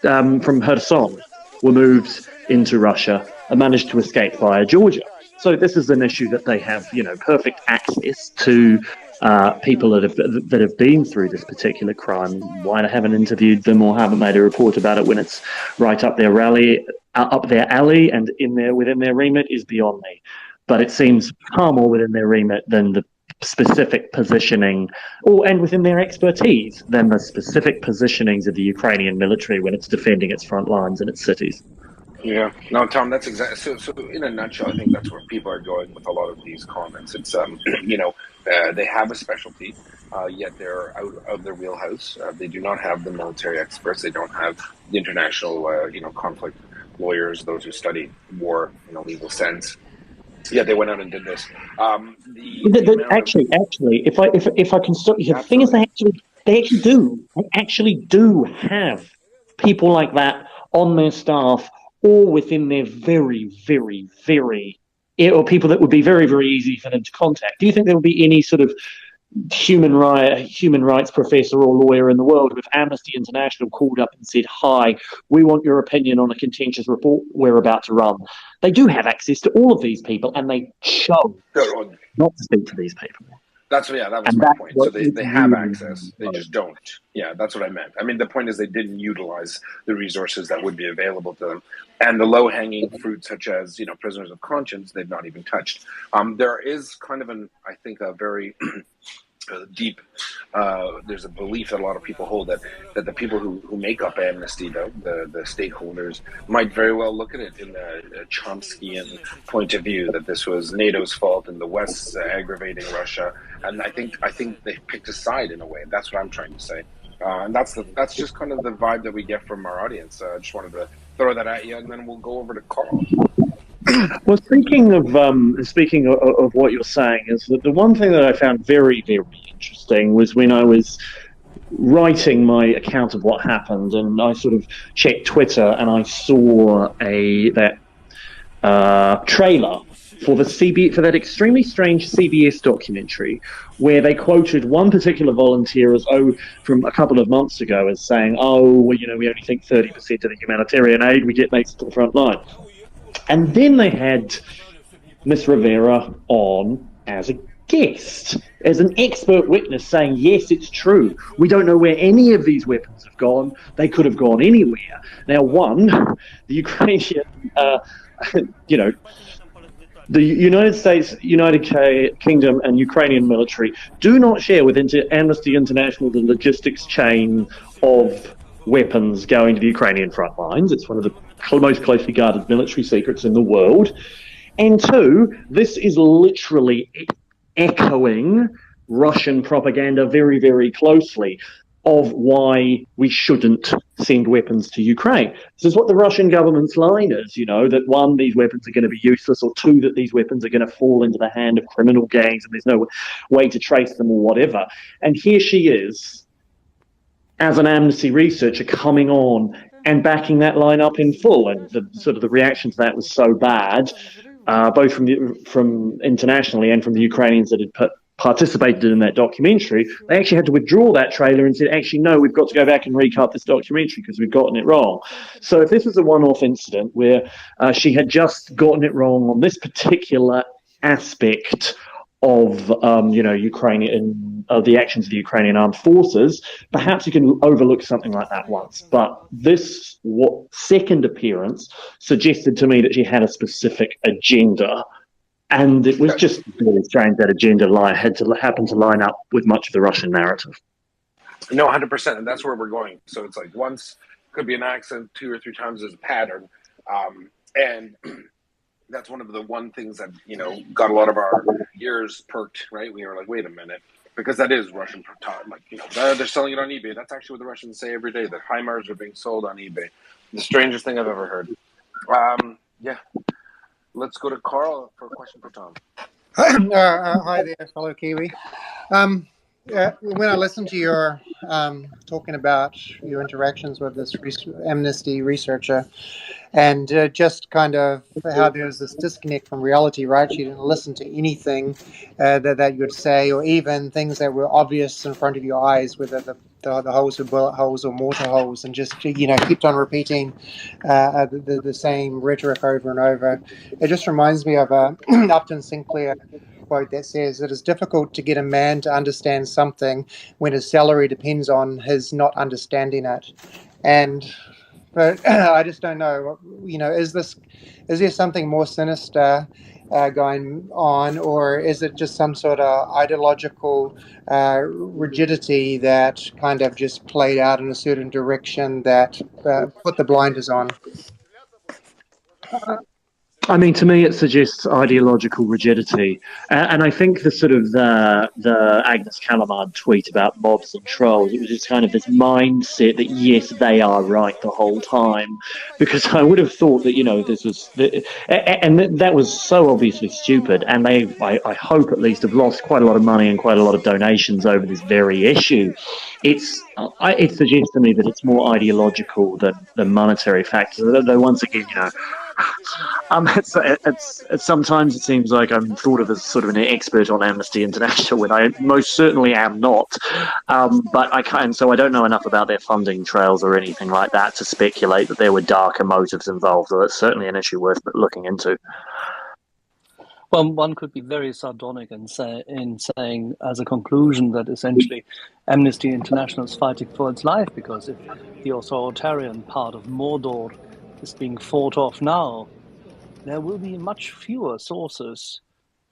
from Kherson, were moved into Russia and managed to escape via Georgia. So this is an issue that they have, perfect access to people that have been through this particular crime. Why they haven't interviewed them or haven't made a report about it when it's right up their alley and within their remit is beyond me. But it seems far more within their remit than the specific positioning, and within their expertise than the specific positionings of the Ukrainian military when it's defending its front lines and its cities. Yeah, no, Tom, that's exactly so. In a nutshell, I think that's where people are going with a lot of these comments. It's they have a specialty, yet they're out of their wheelhouse. They do not have the military experts. They don't have the international, conflict lawyers, those who study war in a legal sense. Yeah, they went out and did this. Actually, if I can stop you, the thing is, they actually do have people like that on their staff, or within their very, very, very, or people that would be very, very easy for them to contact. Do you think there will be any sort of human rights professor or lawyer in the world with Amnesty International called up and said, "Hi, we want your opinion on a contentious report we're about to run"? They do have access to all of these people, and they chose not to speak to these people. That was my point. So they have access, they just don't. Yeah, that's what I meant. I mean, the point is they didn't utilize the resources that would be available to them. And the low-hanging fruit, such as, prisoners of conscience, they've not even touched. There is kind of I think a very deep, there's a belief that a lot of people hold that the people who make up Amnesty, though, the stakeholders, might very well look at it in a Chomskyan point of view, that this was NATO's fault and the West's aggravating Russia. And I think they picked a side in a way. That's what I'm trying to say. And that's just kind of the vibe that we get from our audience. I just wanted to throw that at you, and then we'll go over to Carl. Well, speaking of what you're saying, is that the one thing that I found very, very interesting was when I was writing my account of what happened, and I sort of checked Twitter, and I saw that trailer for that extremely strange CBS documentary where they quoted one particular volunteer from a couple of months ago as saying, we only think 30% of the humanitarian aid we get makes it to the front line. And then they had Miss Rivera on as a guest, as an expert witness, saying, yes, it's true. We don't know where any of these weapons have gone. They could have gone anywhere. Now, the Ukrainian, the United States, United Kingdom, and Ukrainian military do not share with Amnesty International the logistics chain of weapons going to the Ukrainian front lines. It's one of the most closely guarded military secrets in the world. And two, this is literally echoing Russian propaganda very, very closely of why we shouldn't send weapons to Ukraine. This is what the Russian government's line is, that one, these weapons are going to be useless, or two, that these weapons are going to fall into the hand of criminal gangs and there's no way to trace them or whatever. And here she is, as an Amnesty researcher, coming on and backing that line up in full. And the reaction to that was so bad, both from internationally and from the Ukrainians that had participated in that documentary. They actually had to withdraw that trailer and said, actually, no, we've got to go back and recut this documentary because we've gotten it wrong. So if this was a one-off incident where she had just gotten it wrong on this particular aspect of the actions of the Ukrainian armed forces, perhaps you can overlook something like that once. But this second appearance suggested to me that she had a specific agenda, and it was just really strange that agenda happened to line up with much of the Russian narrative. No, 100%, and that's where we're going. So it's like once could be an accident, 2 or 3 times as a pattern, and that's one of the things that got a lot of our ears perked. Right, we were like, wait a minute, because that is Russian time. Like they're selling it on eBay. That's actually what the Russians say every day, that HIMARS are being sold on eBay. The strangest thing I've ever heard. Yeah. Let's go to Carl for a question for Tom. Hi there, fellow Kiwi. When I listened to your talking about your interactions with this Amnesty researcher, and just kind of how there's this disconnect from reality, right? You didn't listen to anything that you would say, or even things that were obvious in front of your eyes, whether the holes were bullet holes or mortar holes, and just kept on repeating the same rhetoric over and over. It just reminds me of a Upton Sinclair quote that says it is difficult to get a man to understand something when his salary depends on his not understanding it. But I just don't know, is there something more sinister going on, or is it just some sort of ideological rigidity that kind of just played out in a certain direction that put the blinders on? I mean, to me, it suggests ideological rigidity, and I think the Agnes Callamard tweet about mobs and trolls, it was just kind of this mindset that yes, they are right the whole time, because I would have thought that this was, that was so obviously stupid, and I hope at least have lost quite a lot of money and quite a lot of donations over this very issue. It suggests to me that it's more ideological than monetary factors. Though once again, sometimes it seems like I'm thought of as sort of an expert on Amnesty International when I most certainly am not. But I can't, so I don't know enough about their funding trails or anything like that to speculate that there were darker motives involved. Though it's certainly an issue worth looking into. Well, one could be very sardonic in saying as a conclusion that essentially Amnesty International is fighting for its life, because if the authoritarian part of Mordor is being fought off now, there will be much fewer sources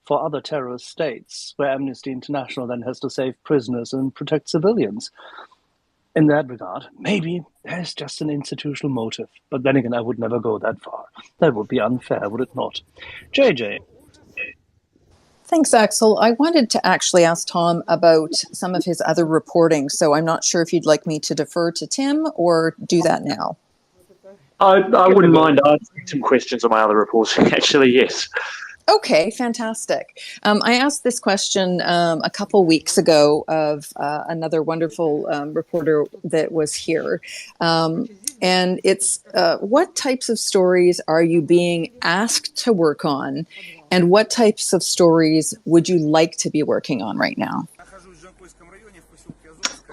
for other terrorist states where Amnesty International then has to save prisoners and protect civilians. In that regard, maybe there's just an institutional motive. But then again, I would never go that far. That would be unfair, would it not? JJ. Thanks, Axel. I wanted to actually ask Tom about some of his other reporting, so I'm not sure if you'd like me to defer to Tim or do that now. I wouldn't mind asking some questions on my other reporting, actually, yes. Okay, fantastic. I asked this question a couple weeks ago of another wonderful reporter that was here. And it's what types of stories are you being asked to work on? And what types of stories would you like to be working on right now?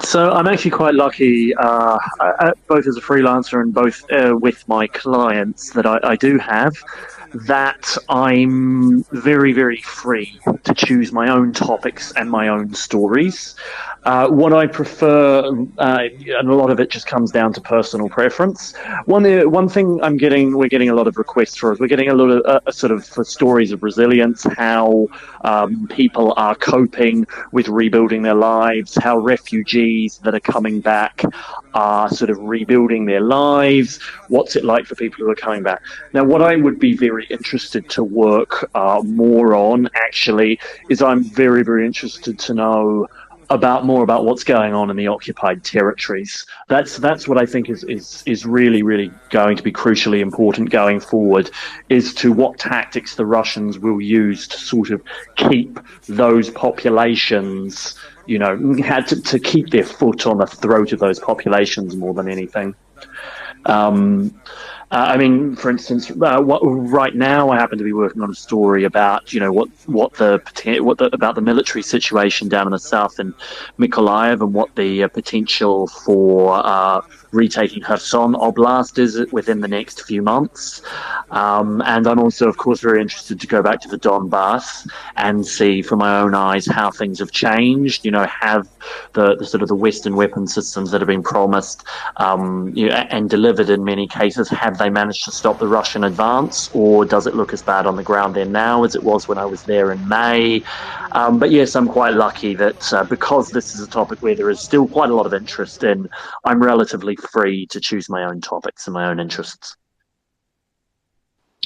So I'm actually quite lucky, both as a freelancer and both with my clients that I do have, that I'm very, very free to choose my own topics and my own stories. What I prefer, and a lot of it just comes down to personal preference. One thing we're getting a lot of requests for is we're getting a lot of sort of for stories of resilience, how people are coping with rebuilding their lives, how refugees that are coming back are sort of rebuilding their lives. What's it like for people who are coming back? Now, what I would be very interested to work more on, actually, is I'm very, very interested to know more about what's going on in the occupied territories. That's what I think is really, really going to be crucially important going forward, is to what tactics the Russians will use to sort of keep those populations, had to keep their foot on the throat of those populations more than anything. I mean, for instance, right now I happen to be working on a story about, about the military situation down in the south in Mykolaiv and what the potential for retaking Kherson Oblast is within the next few months. And I'm also, of course, very interested to go back to the Donbass and see from my own eyes how things have changed. Have the sort of the Western weapon systems that have been promised and delivered in many cases, have they managed to stop the Russian advance, or does it look as bad on the ground there now as it was when I was there in May? But yes, I'm quite lucky that because this is a topic where there is still quite a lot of interest in, I'm relatively free to choose my own topics and my own interests.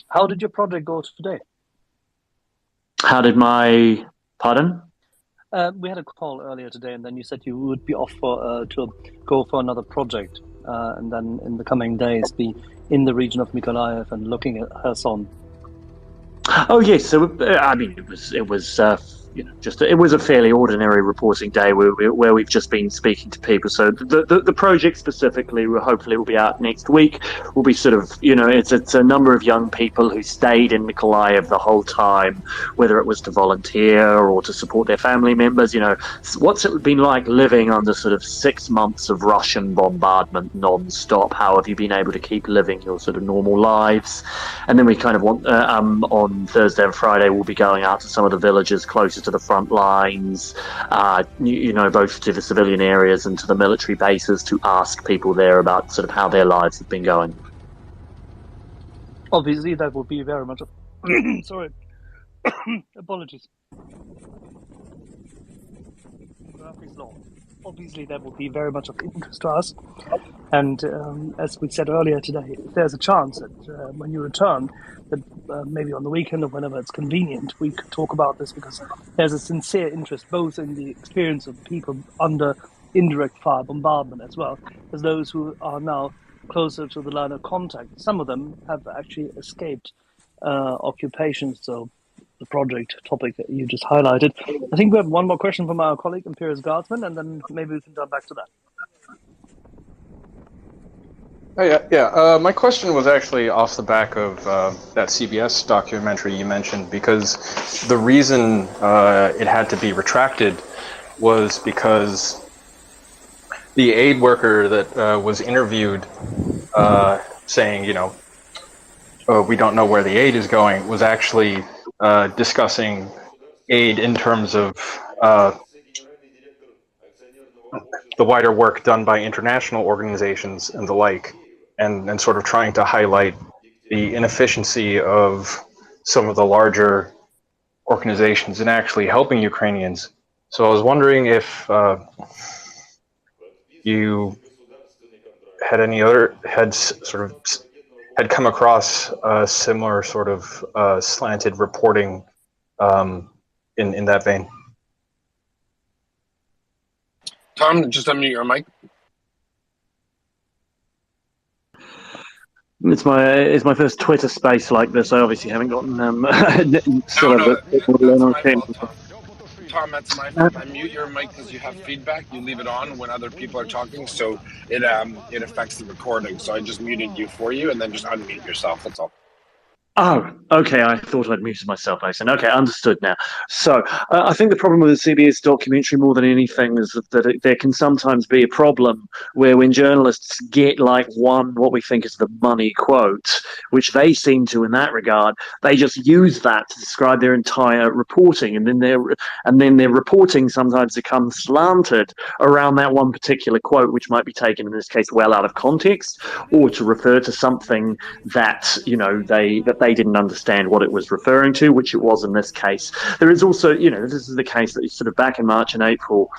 How did your project go today? How did my... Pardon? We had a call earlier today, and then you said you would be off to go for another project, and then in the coming days be in the region of Mykolaiv and looking at Kherson. Oh yes, so I mean it was it was a fairly ordinary reporting day where we've just been speaking to people. So the project specifically, hopefully, will be out next week. Will be sort of, it's a number of young people who stayed in Mykolaiv the whole time, whether it was to volunteer or to support their family members. What's it been like living under sort of 6 months of Russian bombardment non-stop? How have you been able to keep living your sort of normal lives? And then we kind of want on Thursday and Friday we'll be going out to some of the villages closer to the front lines, both to the civilian areas and to the military bases, to ask people there about sort of how their lives have been going. Obviously, that would be very much sorry. Apologies. Obviously, that would be very much of interest to us. And as we said earlier today, if there's a chance that when you return, that maybe on the weekend or whenever it's convenient, we could talk about this, because there's a sincere interest both in the experience of people under indirect fire bombardment as well as those who are now closer to the line of contact. Some of them have actually escaped occupation. So the project topic that you just highlighted. I think we have one more question from our colleague, Imperius Guardsman, and then maybe we can jump back to that. Oh, yeah. My question was actually off the back of that CBS documentary you mentioned, because the reason it had to be retracted was because the aid worker that was interviewed saying, we don't know where the aid is going, was actually discussing aid in terms of the wider work done by international organizations and the like, and sort of trying to highlight the inefficiency of some of the larger organizations in actually helping Ukrainians. So I was wondering if you had had come across a similar sort of slanted reporting in that vein. Tom, just unmute your mic. It's my first Twitter space like this. I obviously haven't gotten Tom, that's my fault. Unmute your mic because you have feedback. You leave it on when other people are talking, so it affects the recording. So I just muted you for you, and then just unmute yourself. That's all. Oh, okay. I thought I'd muted myself, Mason. Okay, understood now. So I think the problem with the CBS documentary more than anything is that there can sometimes be a problem where when journalists get like what we think is the money quote, which they seem to in that regard, they just use that to describe their entire reporting, and then their reporting sometimes becomes slanted around that one particular quote, which might be taken in this case well out of context, or to refer to something that they didn't understand what it was referring to, which it was in this case. There is also, this is the case that sort of back in March and April,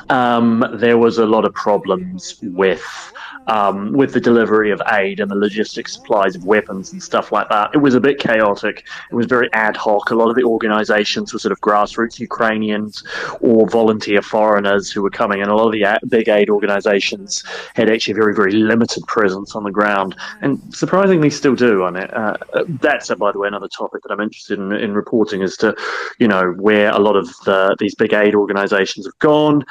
there was a lot of problems with the delivery of aid and the logistics supplies of weapons and stuff like that. It was a bit chaotic. It was very ad hoc. A lot of the organizations were sort of grassroots Ukrainians or volunteer foreigners who were coming, and a lot of the big aid organizations had actually a very, very limited presence on the ground, and surprisingly still do. I mean, that's, by the way, another topic that I'm interested in reporting as to, where a lot of these big aid organizations have gone.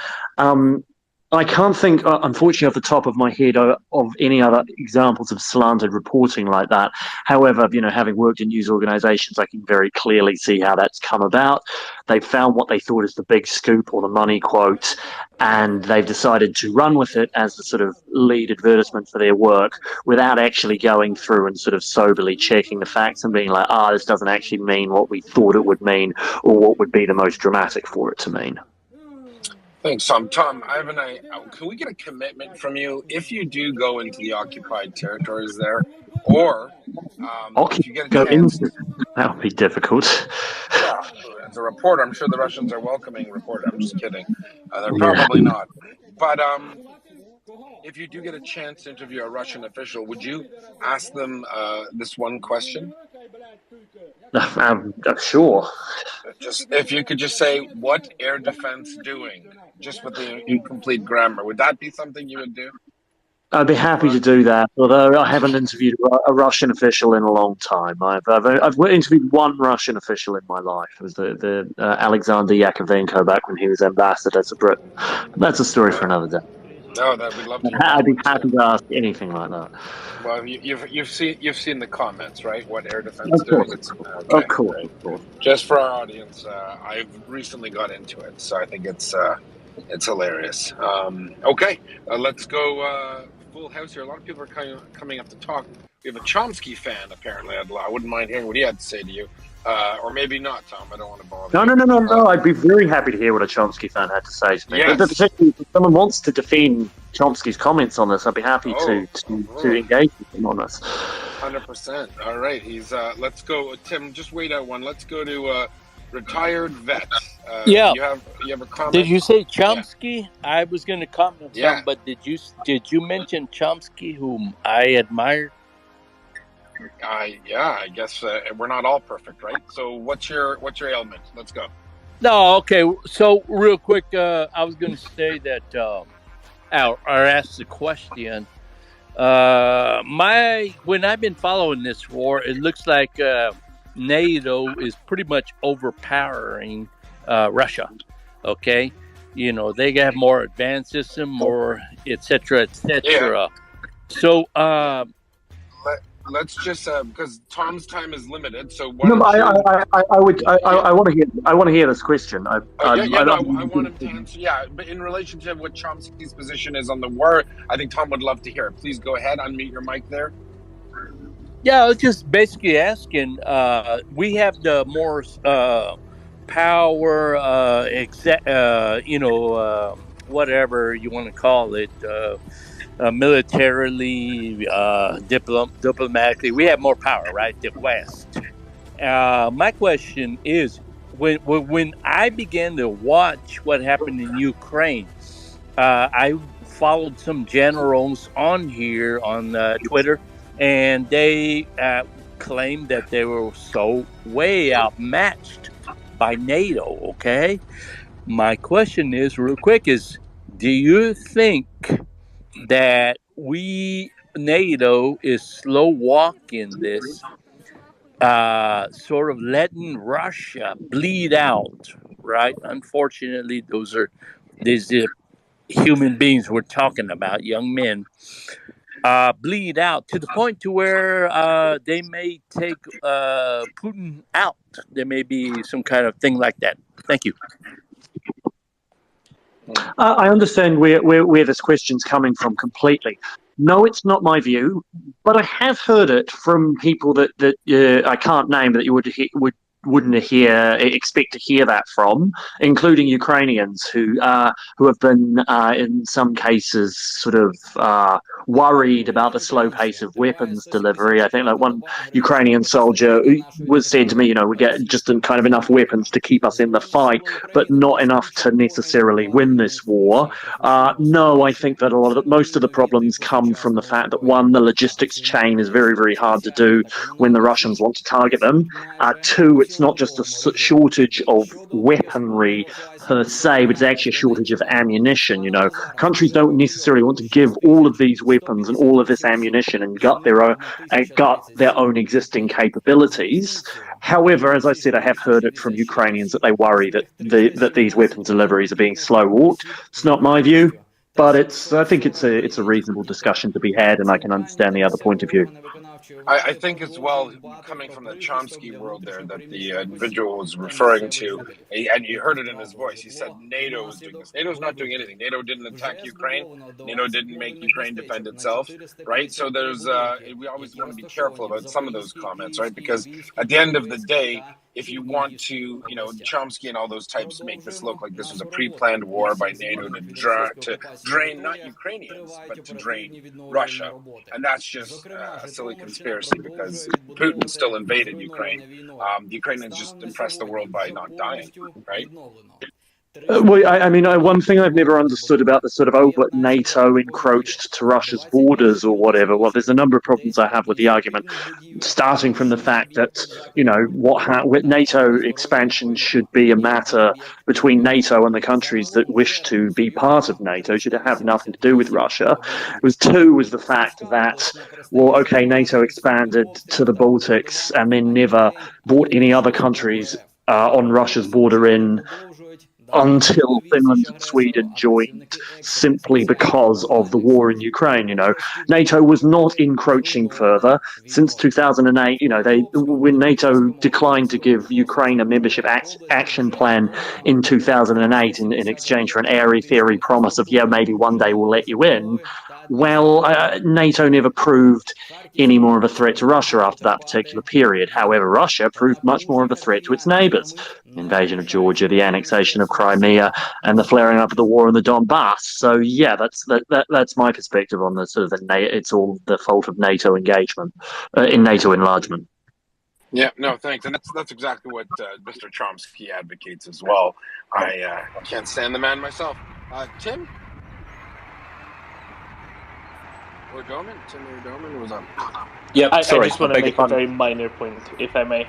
I can't think, unfortunately, off the top of my head of any other examples of slanted reporting like that. However, having worked in news organizations, I can very clearly see how that's come about. They've found what they thought is the big scoop or the money quote, and they've decided to run with it as the sort of lead advertisement for their work without actually going through and sort of soberly checking the facts and being like, this doesn't actually mean what we thought it would mean or what would be the most dramatic for it to mean. Thanks, Tom. Tom, can we get a commitment from you if you do go into the occupied territories there, or if you get a chance? That would be difficult. As a reporter, I'm sure the Russians are welcoming reporter. I'm just kidding. They're probably not. But if you do get a chance to interview a Russian official, would you ask them this one question? I'm sure. Just if you could just say, "What air defense doing?" Just with the incomplete grammar, would that be something you would do? I'd be happy to do that, although I haven't interviewed a Russian official in a long time. I've interviewed one Russian official in my life. It was the Alexander Yakovenko back when he was ambassador to Britain. That's a story for another day. No, we'd love to hear I'd be happy to ask anything like that. Well, you've seen the comments, right? What air defense doing? Of course. Just for our audience, I've recently got into it, so I think it's hilarious. Okay, let's go full house here. A lot of people are coming up to talk. We have a Chomsky fan, apparently. I wouldn't mind hearing what he had to say to you. Or maybe not, Tom. I don't want to bother. No. I'd be very happy to hear what a Chomsky fan had to say to me. Yes. But particularly if someone wants to defend Chomsky's comments on this, I'd be happy to engage with him on this. 100%. All right. Let's go. Tim, just wait out one. Let's go to retired vet. You have a comment? Did you say Chomsky? Yeah. I was going to comment some, but did you mention Chomsky, whom I admire? I guess we're not all perfect, right? So what's your ailment? Let's go. No, okay. So real quick, I was going to say that, or ask the question. When I've been following this war, it looks like NATO is pretty much overpowering Russia. Okay, they have more advanced system, more et cetera, et cetera. Yeah. So let's just because Tom's time is limited. So I want to hear this question. I want him to answer. Yeah, but in relation to what Chomsky's position is on the war, I think Tom would love to hear it. Please go ahead, unmute your mic there. Yeah, I was just basically asking. We have the more power, whatever you want to call it. Militarily, diplomatically, we have more power, right? The West. My question is, when I began to watch what happened in Ukraine, I followed some generals on here on Twitter, and they claimed that they were so way outmatched by NATO. Okay, my question is, real quick, do you think that NATO is slow walking this, sort of letting Russia bleed out, right? Unfortunately, these are human beings we're talking about, young men. bleed out to the point to where they may take Putin out. There may be some kind of thing like that. Thank you. I understand where this question's coming from completely. No, it's not my view, but I have heard it from people that I can't name, that you wouldn't expect to hear that from, including Ukrainians who have been in some cases sort of worried about the slow pace of weapons delivery. I think like one Ukrainian soldier was said to me, we get just kind of enough weapons to keep us in the fight, but not enough to necessarily win this war. No, I think that most of the problems come from the fact that, one, the logistics chain is very, very hard to do when the Russians want to target them. Two, it's not just a shortage of weaponry per se, but it's actually a shortage of ammunition. Countries don't necessarily want to give all of these weapons and all of this ammunition and gut their own existing capabilities. However, as I said, I have heard it from Ukrainians that they worry that these weapons deliveries are being slow-walked. It's not my view, but I think it's a reasonable discussion to be had, and I can understand the other point of view. I think as well, coming from the Chomsky world there, that the individual was referring to, and you heard it in his voice, he said NATO is doing this. NATO's not doing anything. NATO didn't attack Ukraine. NATO didn't make Ukraine defend itself, right? So we always want to be careful about some of those comments, right? Because at the end of the day, if you want to, Chomsky and all those types make this look like this was a pre-planned war by NATO to drain not Ukrainians, but to drain Russia. And that's just a silly conspiracy, because Putin still invaded Ukraine. The Ukrainians just impressed the world by not dying, right? One thing I've never understood about the sort of, but NATO encroached to Russia's borders or whatever. Well, there's a number of problems I have with the argument, starting from the fact that, NATO expansion should be a matter between NATO and the countries that wish to be part of NATO. It should have nothing to do with Russia. Two was the fact that, NATO expanded to the Baltics and then never brought any other countries on Russia's border in until Finland and Sweden joined, simply because of the war in Ukraine. NATO was not encroaching further since 2008. When NATO declined to give Ukraine a membership action plan in 2008 in exchange for an airy-fairy promise of, maybe one day we'll let you in. Well, NATO never proved any more of a threat to Russia after that particular period. However, Russia proved much more of a threat to its neighbours. The invasion of Georgia, the annexation of Crimea, and the flaring up of the war in the Donbass. So, that's my perspective on the sort of it's all the fault of NATO engagement, in NATO enlargement. Yeah, no, thanks. And that's exactly what Mr. Chomsky advocates as well. I can't stand the man myself. Tim? Or Doman? Tim or Doman was on. Yeah, I just want to make a very minor point, if I may.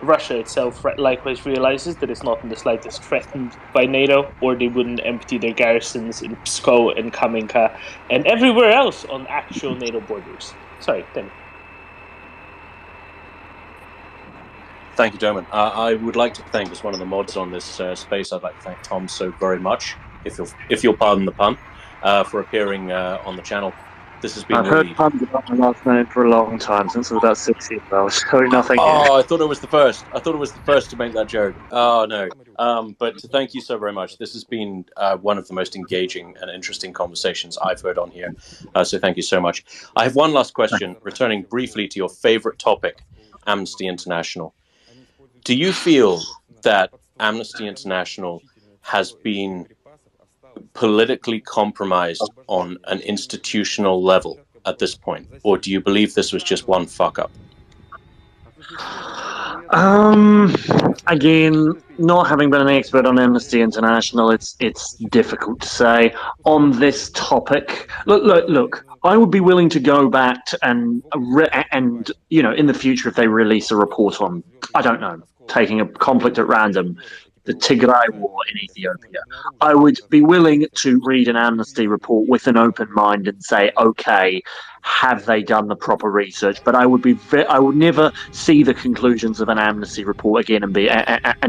Russia itself likewise realizes that it's not in the slightest threatened by NATO, or they wouldn't empty their garrisons in Pskov and Kamenka and everywhere else on actual NATO borders. Sorry, Tim. Thank you, Doman. I would like to thank, as one of the mods on this space, I'd like to thank Tom so very much, if you'll pardon the pun, for appearing on the channel. This has been. I've heard puns about my last name for a long time, since I was about 6 years old. So nothing. Oh, I thought it was the first. I thought it was the first to make that joke. Oh no. But thank you so very much. This has been one of the most engaging and interesting conversations I've heard on here. So thank you so much. I have one last question, returning briefly to your favorite topic, Amnesty International. Do you feel that Amnesty International has been politically compromised on an institutional level at this point, or do you believe this was just one fuck up? Again, not having been an expert on Amnesty International, it's difficult to say on this topic. Look. I would be willing to go back and in the future, if they release a report on, I don't know, taking a conflict at random, the Tigray War in Ethiopia, I would be willing to read an Amnesty report with an open mind and say, okay, have they done the proper research? But I would never see the conclusions of an Amnesty report again and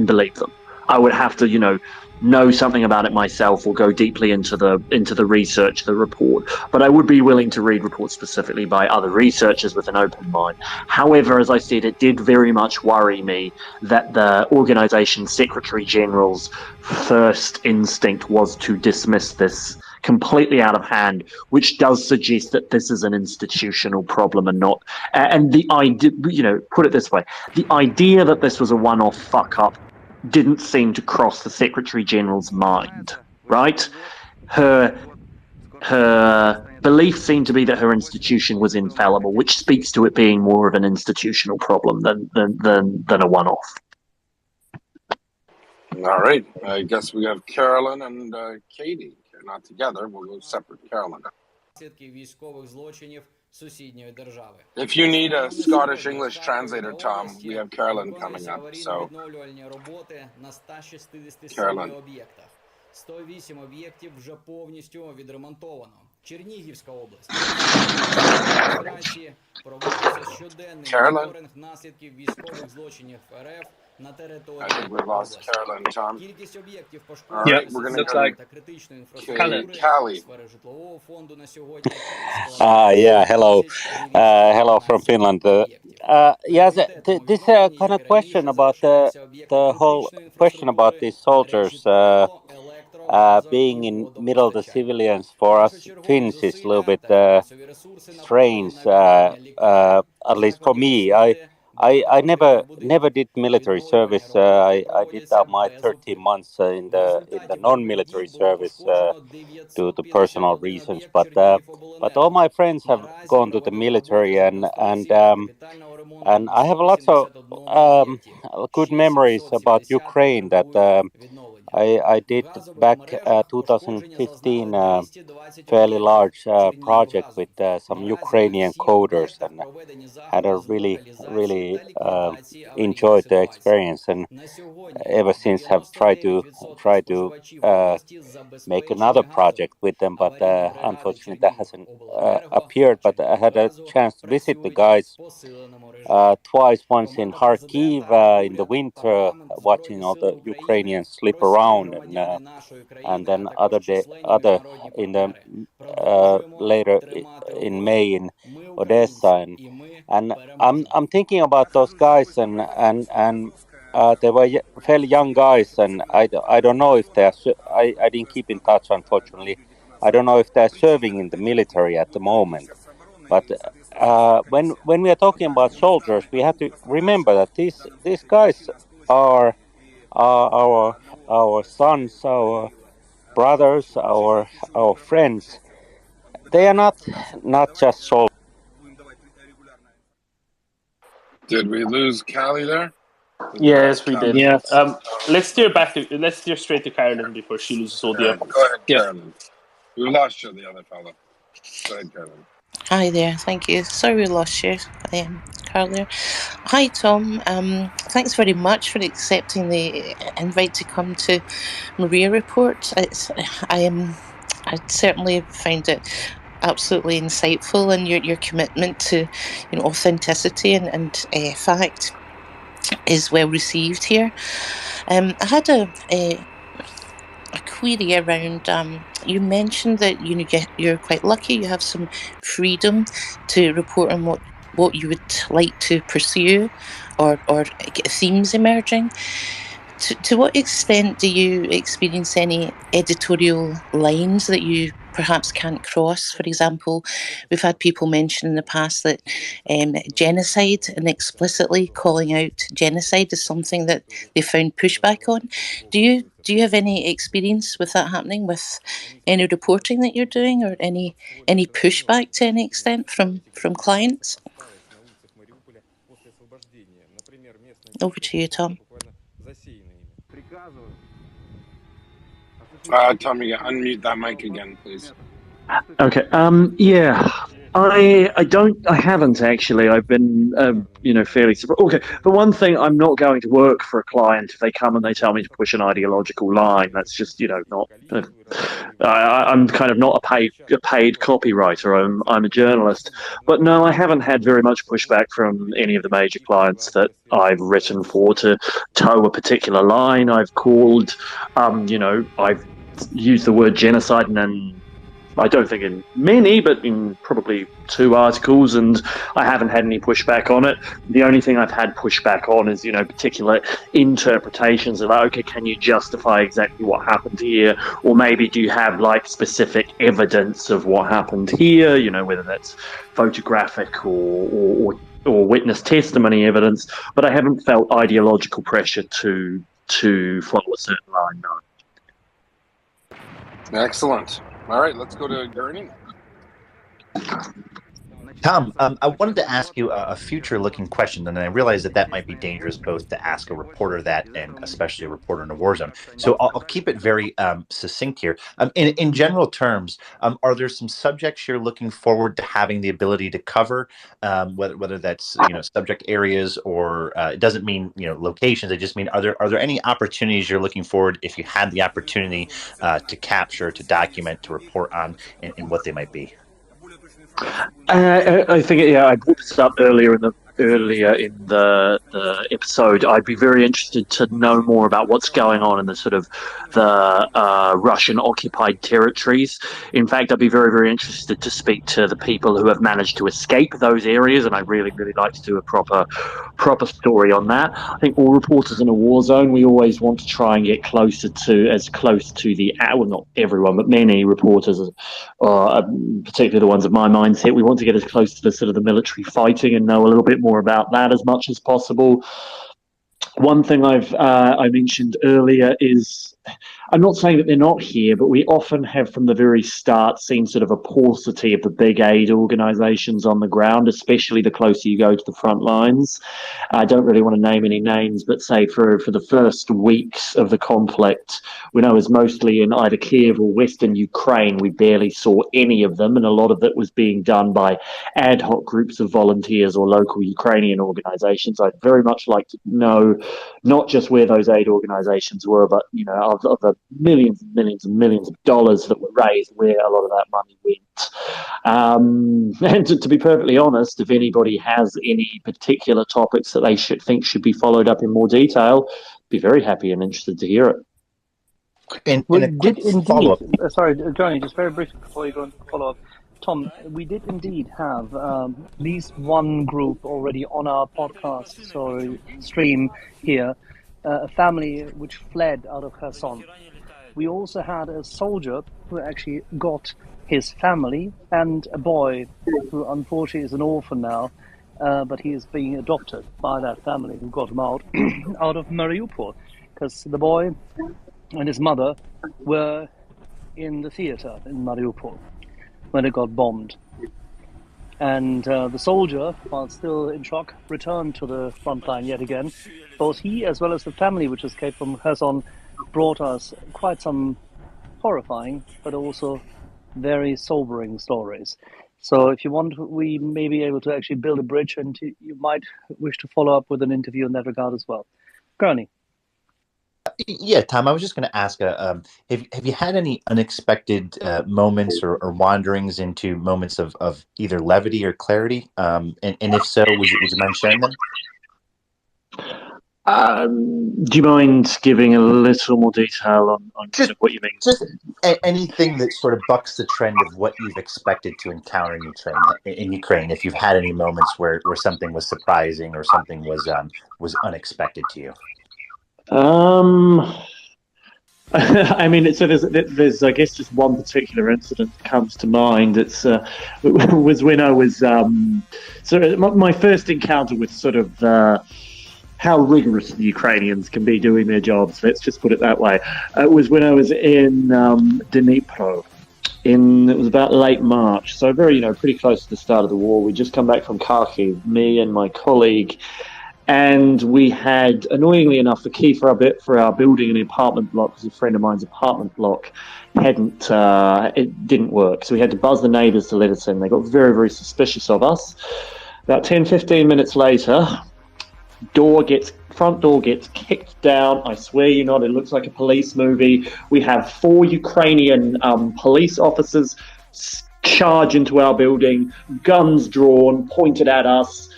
believe them. I would have to, know something about it myself or go deeply into the research, the report. But I would be willing to read reports specifically by other researchers with an open mind. However, as I said, it did very much worry me that the organization's Secretary General's first instinct was to dismiss this completely out of hand, which does suggest that this is an institutional problem and not. And the idea, put it this way: the idea that this was a one-off fuck up didn't seem to cross the Secretary General's mind, right? Her belief seemed to be that her institution was infallible, which speaks to it being more of an institutional problem than a one-off. All right. I guess we have Carolyn and Katie. They're not together. We'll go separate. Carolyn. If you need a Scottish English translator, Tom, we have Carolyn coming up. So, Carolyn. 108 об'єктів вже повністю відремонтовано. Чернігівська область. Проводиться щоденний моніторинг наслідків військових злочинів РФ на території області. Кількість об'єктів пошкоджених та критичної інфраструктури сфери житлового фонду на сьогодні. Hello. Hello from Finland. Yes, this kind of question about the whole question about these soldiers being in middle of the civilians for us Finns is a little bit strange. At least for me, I never did military service. I did my 13 months in the non-military service due to personal reasons. But all my friends have gone to the military, and I have lots of good memories about Ukraine that I did back 2015 fairly large project with some Ukrainian coders, and had a really enjoyed the experience, and ever since have tried to make another project with them, but unfortunately that hasn't appeared. But I had a chance to visit the guys twice, once in Kharkiv in the winter, watching all the Ukrainians sleep around, and then other in the later in May in Odessa, and I'm thinking about those guys, and they were fairly young guys, and I don't know if they're I didn't keep in touch, unfortunately. I don't know if they're serving in the military at the moment. But when we are talking about soldiers, we have to remember that these guys are our sons, our brothers, our friends. They are not just soldiers. Did we lose Callie there? Yes, we did. Yeah. Let's steer straight to Carolyn before she loses audio. Go ahead, Carolyn. We lost you, the other fellow. Go ahead, Carolyn. Hi there, thank you. Sorry we lost you, Carl there. Hi Tom, thanks very much for accepting the invite to come to Maria Report. I certainly find it absolutely insightful, and your commitment to authenticity and fact is well received here. I had a query around, you mentioned that you're quite lucky, you have some freedom to report on what you would like to pursue or get themes emerging. To what extent do you experience any editorial lines that you perhaps can't cross? For example, we've had people mention in the past that genocide, and explicitly calling out genocide, is something that they found pushback on. Do you have any experience with that happening with any reporting that you're doing, or any pushback to any extent from clients? Over to you, Tom. Tom, you unmute that mic again, please. Okay. I haven't actually. I've been, fairly surprised. Okay, for one thing, I'm not going to work for a client if they come and they tell me to push an ideological line. That's just, not. I'm kind of not a paid copywriter. I'm a journalist. But no, I haven't had very much pushback from any of the major clients that I've written for to toe a particular line. I've called, I've used the word genocide and I don't think in many, but in probably 2 articles, and I haven't had any pushback on it. The only thing I've had pushback on is, particular interpretations of, okay, can you justify exactly what happened here? Or maybe do you have, specific evidence of what happened here, whether that's photographic or witness testimony evidence, but I haven't felt ideological pressure to follow a certain line, no. Excellent. All right, let's go to Gurney. Tom, I wanted to ask you a future-looking question, and I realize that might be dangerous both to ask a reporter that and especially a reporter in a war zone. So I'll keep it very succinct here. In general terms, are there some subjects you're looking forward to having the ability to cover, whether that's subject areas or it doesn't mean locations? I just mean are there any opportunities you're looking forward if you had the opportunity to capture, to document, to report on, and what they might be? I think, I brought this up earlier in the episode. I'd be very interested to know more about what's going on in the sort of the Russian occupied territories. In fact, I'd be very, very interested to speak to the people who have managed to escape those areas, and I'd really, really like to do a proper story on that. I think all reporters in a war zone, we always want to try and get as close to the, well, not everyone, but many reporters, particularly the ones of my mindset, we want to get as close to the sort of the military fighting and know a little bit more about that as much as possible. One thing I mentioned earlier is, I'm not saying that they're not here, but we often have from the very start seen sort of a paucity of the big aid organisations on the ground, especially the closer you go to the front lines. I don't really want to name any names, but say for the first weeks of the conflict, when I was mostly in either Kiev or Western Ukraine, we barely saw any of them, and a lot of it was being done by ad hoc groups of volunteers or local Ukrainian organisations. I'd very much like to know not just where those aid organisations were, but of the millions and millions and millions of dollars that were raised, where a lot of that money went. And to be perfectly honest, if anybody has any particular topics that they think should be followed up in more detail, be very happy and interested to hear it. And a quick follow-up. Sorry, Johnny, just very briefly before you go into the follow-up. Tom, we did indeed have at least one group already on our podcast stream here, a family which fled out of Kherson. We also had a soldier who actually got his family and a boy who unfortunately is an orphan now, but he is being adopted by that family who got him out of Mariupol, because the boy and his mother were in the theater in Mariupol when it got bombed. And the soldier, while still in shock, returned to the front line yet again. Both he as well as the family which escaped from Kherson brought us quite some horrifying but also very sobering stories. So if you want, we may be able to actually build a bridge, and you might wish to follow up with an interview in that regard as well. Gurney. Yeah, Tom, I was just going to ask, have you had any unexpected moments or wanderings into moments of either levity or clarity? And if so, would you mind sharing them? Do you mind giving a little more detail on just what you mean? Just anything that sort of bucks the trend of what you've expected to encounter in Ukraine. If you've had any moments where something was surprising or something was unexpected to you. I mean, so there's I guess just one particular incident that comes to mind. It was when I was my first encounter with sort of how rigorous the Ukrainians can be doing their jobs. Let's just put it that way. It was when I was in Dnipro. It was about late March, so very pretty close to the start of the war. We'd just come back from Kharkiv, me and my colleague. And we had, annoyingly enough, the key for our building in the apartment block, because a friend of mine's apartment block it didn't work. So we had to buzz the neighbours to let us in. They got very, very suspicious of us. About 10, 15 minutes later, front door gets kicked down. I swear you not, it looks like a police movie. We have 4 Ukrainian police officers charge into our building, guns drawn, pointed at us,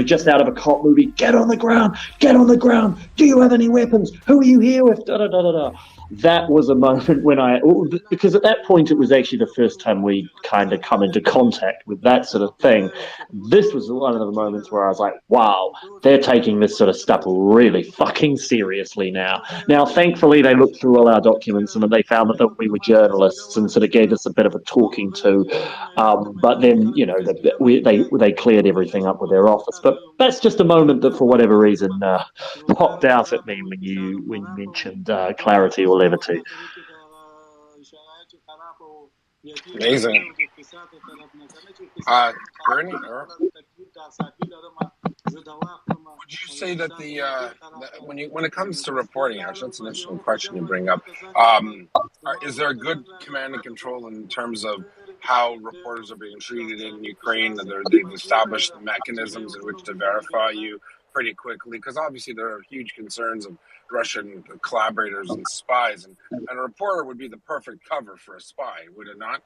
just out of a cop movie. Get on the ground, do you have any weapons, who are you here with, da da da da da. That was a moment when because at that point it was actually the first time we kind of come into contact with that sort of thing. This was one of the moments where I was like, wow, they're taking this sort of stuff really fucking seriously now. Now, thankfully, they looked through all our documents and they found that we were journalists and sort of gave us a bit of a talking to. But then, they cleared everything up with their office. But that's just a moment that, for whatever reason, popped out at me when you mentioned clarity or levity. Amazing. Bernie, would you say that when it comes to reporting, actually, that's an interesting question you bring up. Is there a good command and control in terms of how reporters are being treated in Ukraine? They've established the mechanisms in which to verify you pretty quickly, because obviously there are huge concerns of Russian collaborators and spies, and a reporter would be the perfect cover for a spy, would it not?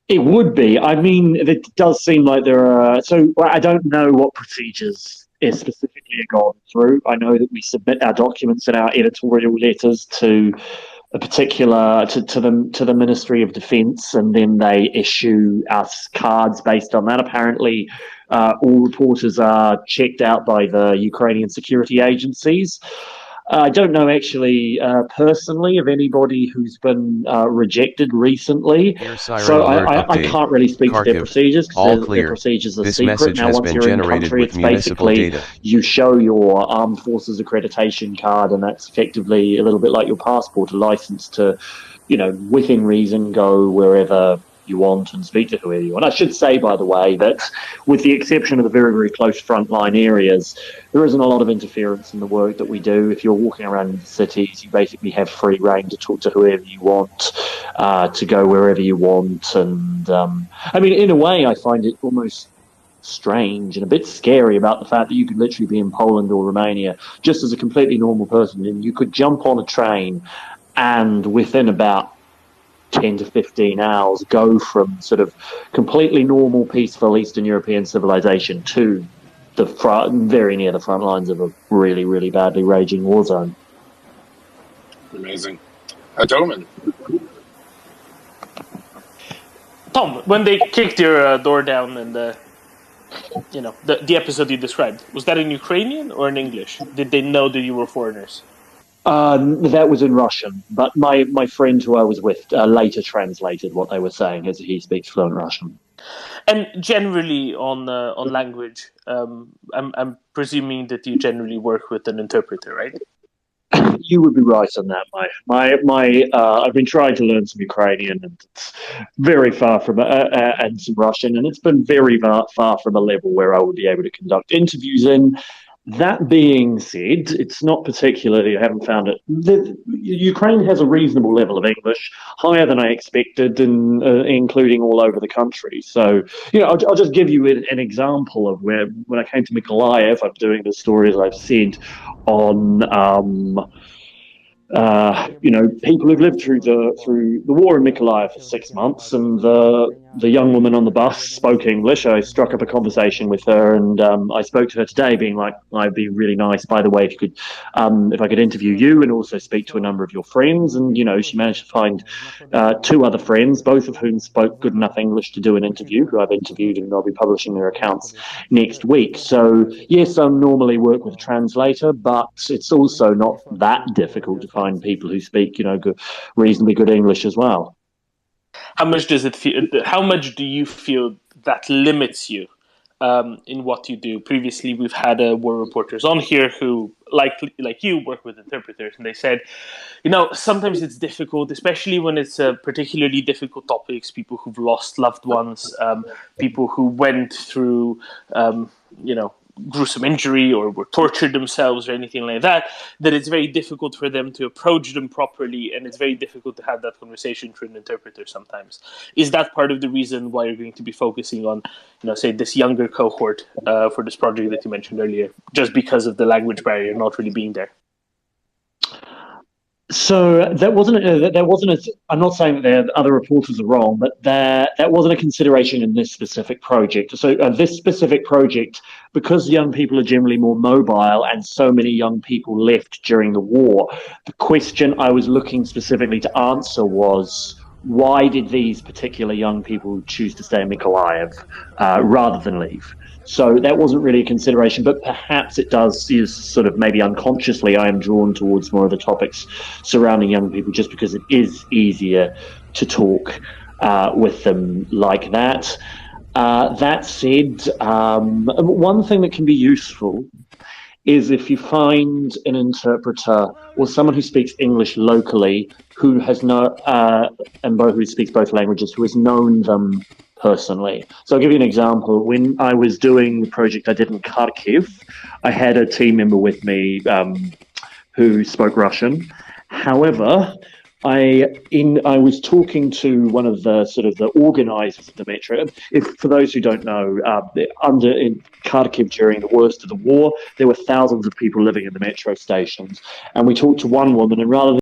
It would be. I mean, it does seem like there are. So I don't know what procedures specifically are gone through. I know that we submit our documents and our editorial letters to a particular to the Ministry of Defence, and then they issue us cards based on that. Apparently, all reporters are checked out by the Ukrainian security agencies. I don't know actually personally of anybody who's been rejected recently, so I can't really speak to their procedures because their procedures are secret. Now, once you're in country, it's basically you show your armed forces accreditation card, and that's effectively a little bit like your passport, a license to, within reason, go wherever you want and speak to whoever you want. I should say, by the way, that with the exception of the very, very close frontline areas, there isn't a lot of interference in the work that we do. If you're walking around in the cities, you basically have free reign to talk to whoever you want, to go wherever you want. And I mean, in a way, I find it almost strange and a bit scary about the fact that you could literally be in Poland or Romania just as a completely normal person, and you could jump on a train and within about 10 to 15 hours go from sort of completely normal, peaceful Eastern European civilization to the very near the front lines of a really, really badly raging war zone. Amazing. Gentlemen. Tom, when they kicked your door down and the episode you described, was that in Ukrainian or in English? Did they know that you were foreigners? That was in Russian, but my friend who I was with later translated what they were saying, as he speaks fluent Russian. And generally on language, I'm presuming that you generally work with an interpreter, right? You would be right on that. I've been trying to learn some Ukrainian, and it's very far from and some Russian, and it's been very far from a level where I would be able to conduct interviews in. That being said, it's not particularly, I haven't found it. Ukraine has a reasonable level of English, higher than I expected, and including all over the country. So, I'll just give you an example of when I came to Mykolaiv, I'm doing the stories I've said on, people who've lived through the war in Mykolaiv for 6 months, and the young woman on the bus spoke English. I struck up a conversation with her, and I spoke to her today, being like, "I'd be really nice, by the way, if I could interview you and also speak to a number of your friends." And she managed to find 2 other friends, both of whom spoke good enough English to do an interview, who I've interviewed, and I'll be publishing their accounts next week. So yes, I normally work with a translator, but it's also not that difficult to find people who speak, reasonably good English as well. How much do you feel that limits you in what you do? Previously, we've had war reporters on here who, like you, work with interpreters, and they said, sometimes it's difficult, especially when it's particularly difficult topics, people who've lost loved ones, people who went through, gruesome injury or were tortured themselves or anything like that, that it's very difficult for them to approach them properly, and it's very difficult to have that conversation through an interpreter sometimes. Is that part of the reason why you're going to be focusing on, say, this younger cohort for this project that you mentioned earlier, just because of the language barrier not really being there? So that wasn't I'm not saying that the other reporters are wrong, but that wasn't a consideration in this specific project. So this specific project, because young people are generally more mobile and so many young people left during the war, the question I was looking specifically to answer was, why did these particular young people choose to stay in Mykolaiv rather than leave? So that wasn't really a consideration, but perhaps it does, is sort of maybe unconsciously I am drawn towards more of the topics surrounding young people just because it is easier to talk with them like that. That said, one thing that can be useful is if you find an interpreter or someone who speaks English locally who has who speaks both languages, who has known them personally. So I'll give you an example. When I was doing the project I did in Kharkiv, I had a team member with me who spoke Russian. However, I was talking to one of the organisers of the metro. For those who don't know, in Kharkiv during the worst of the war, there were thousands of people living in the metro stations, and we talked to one woman, and rather than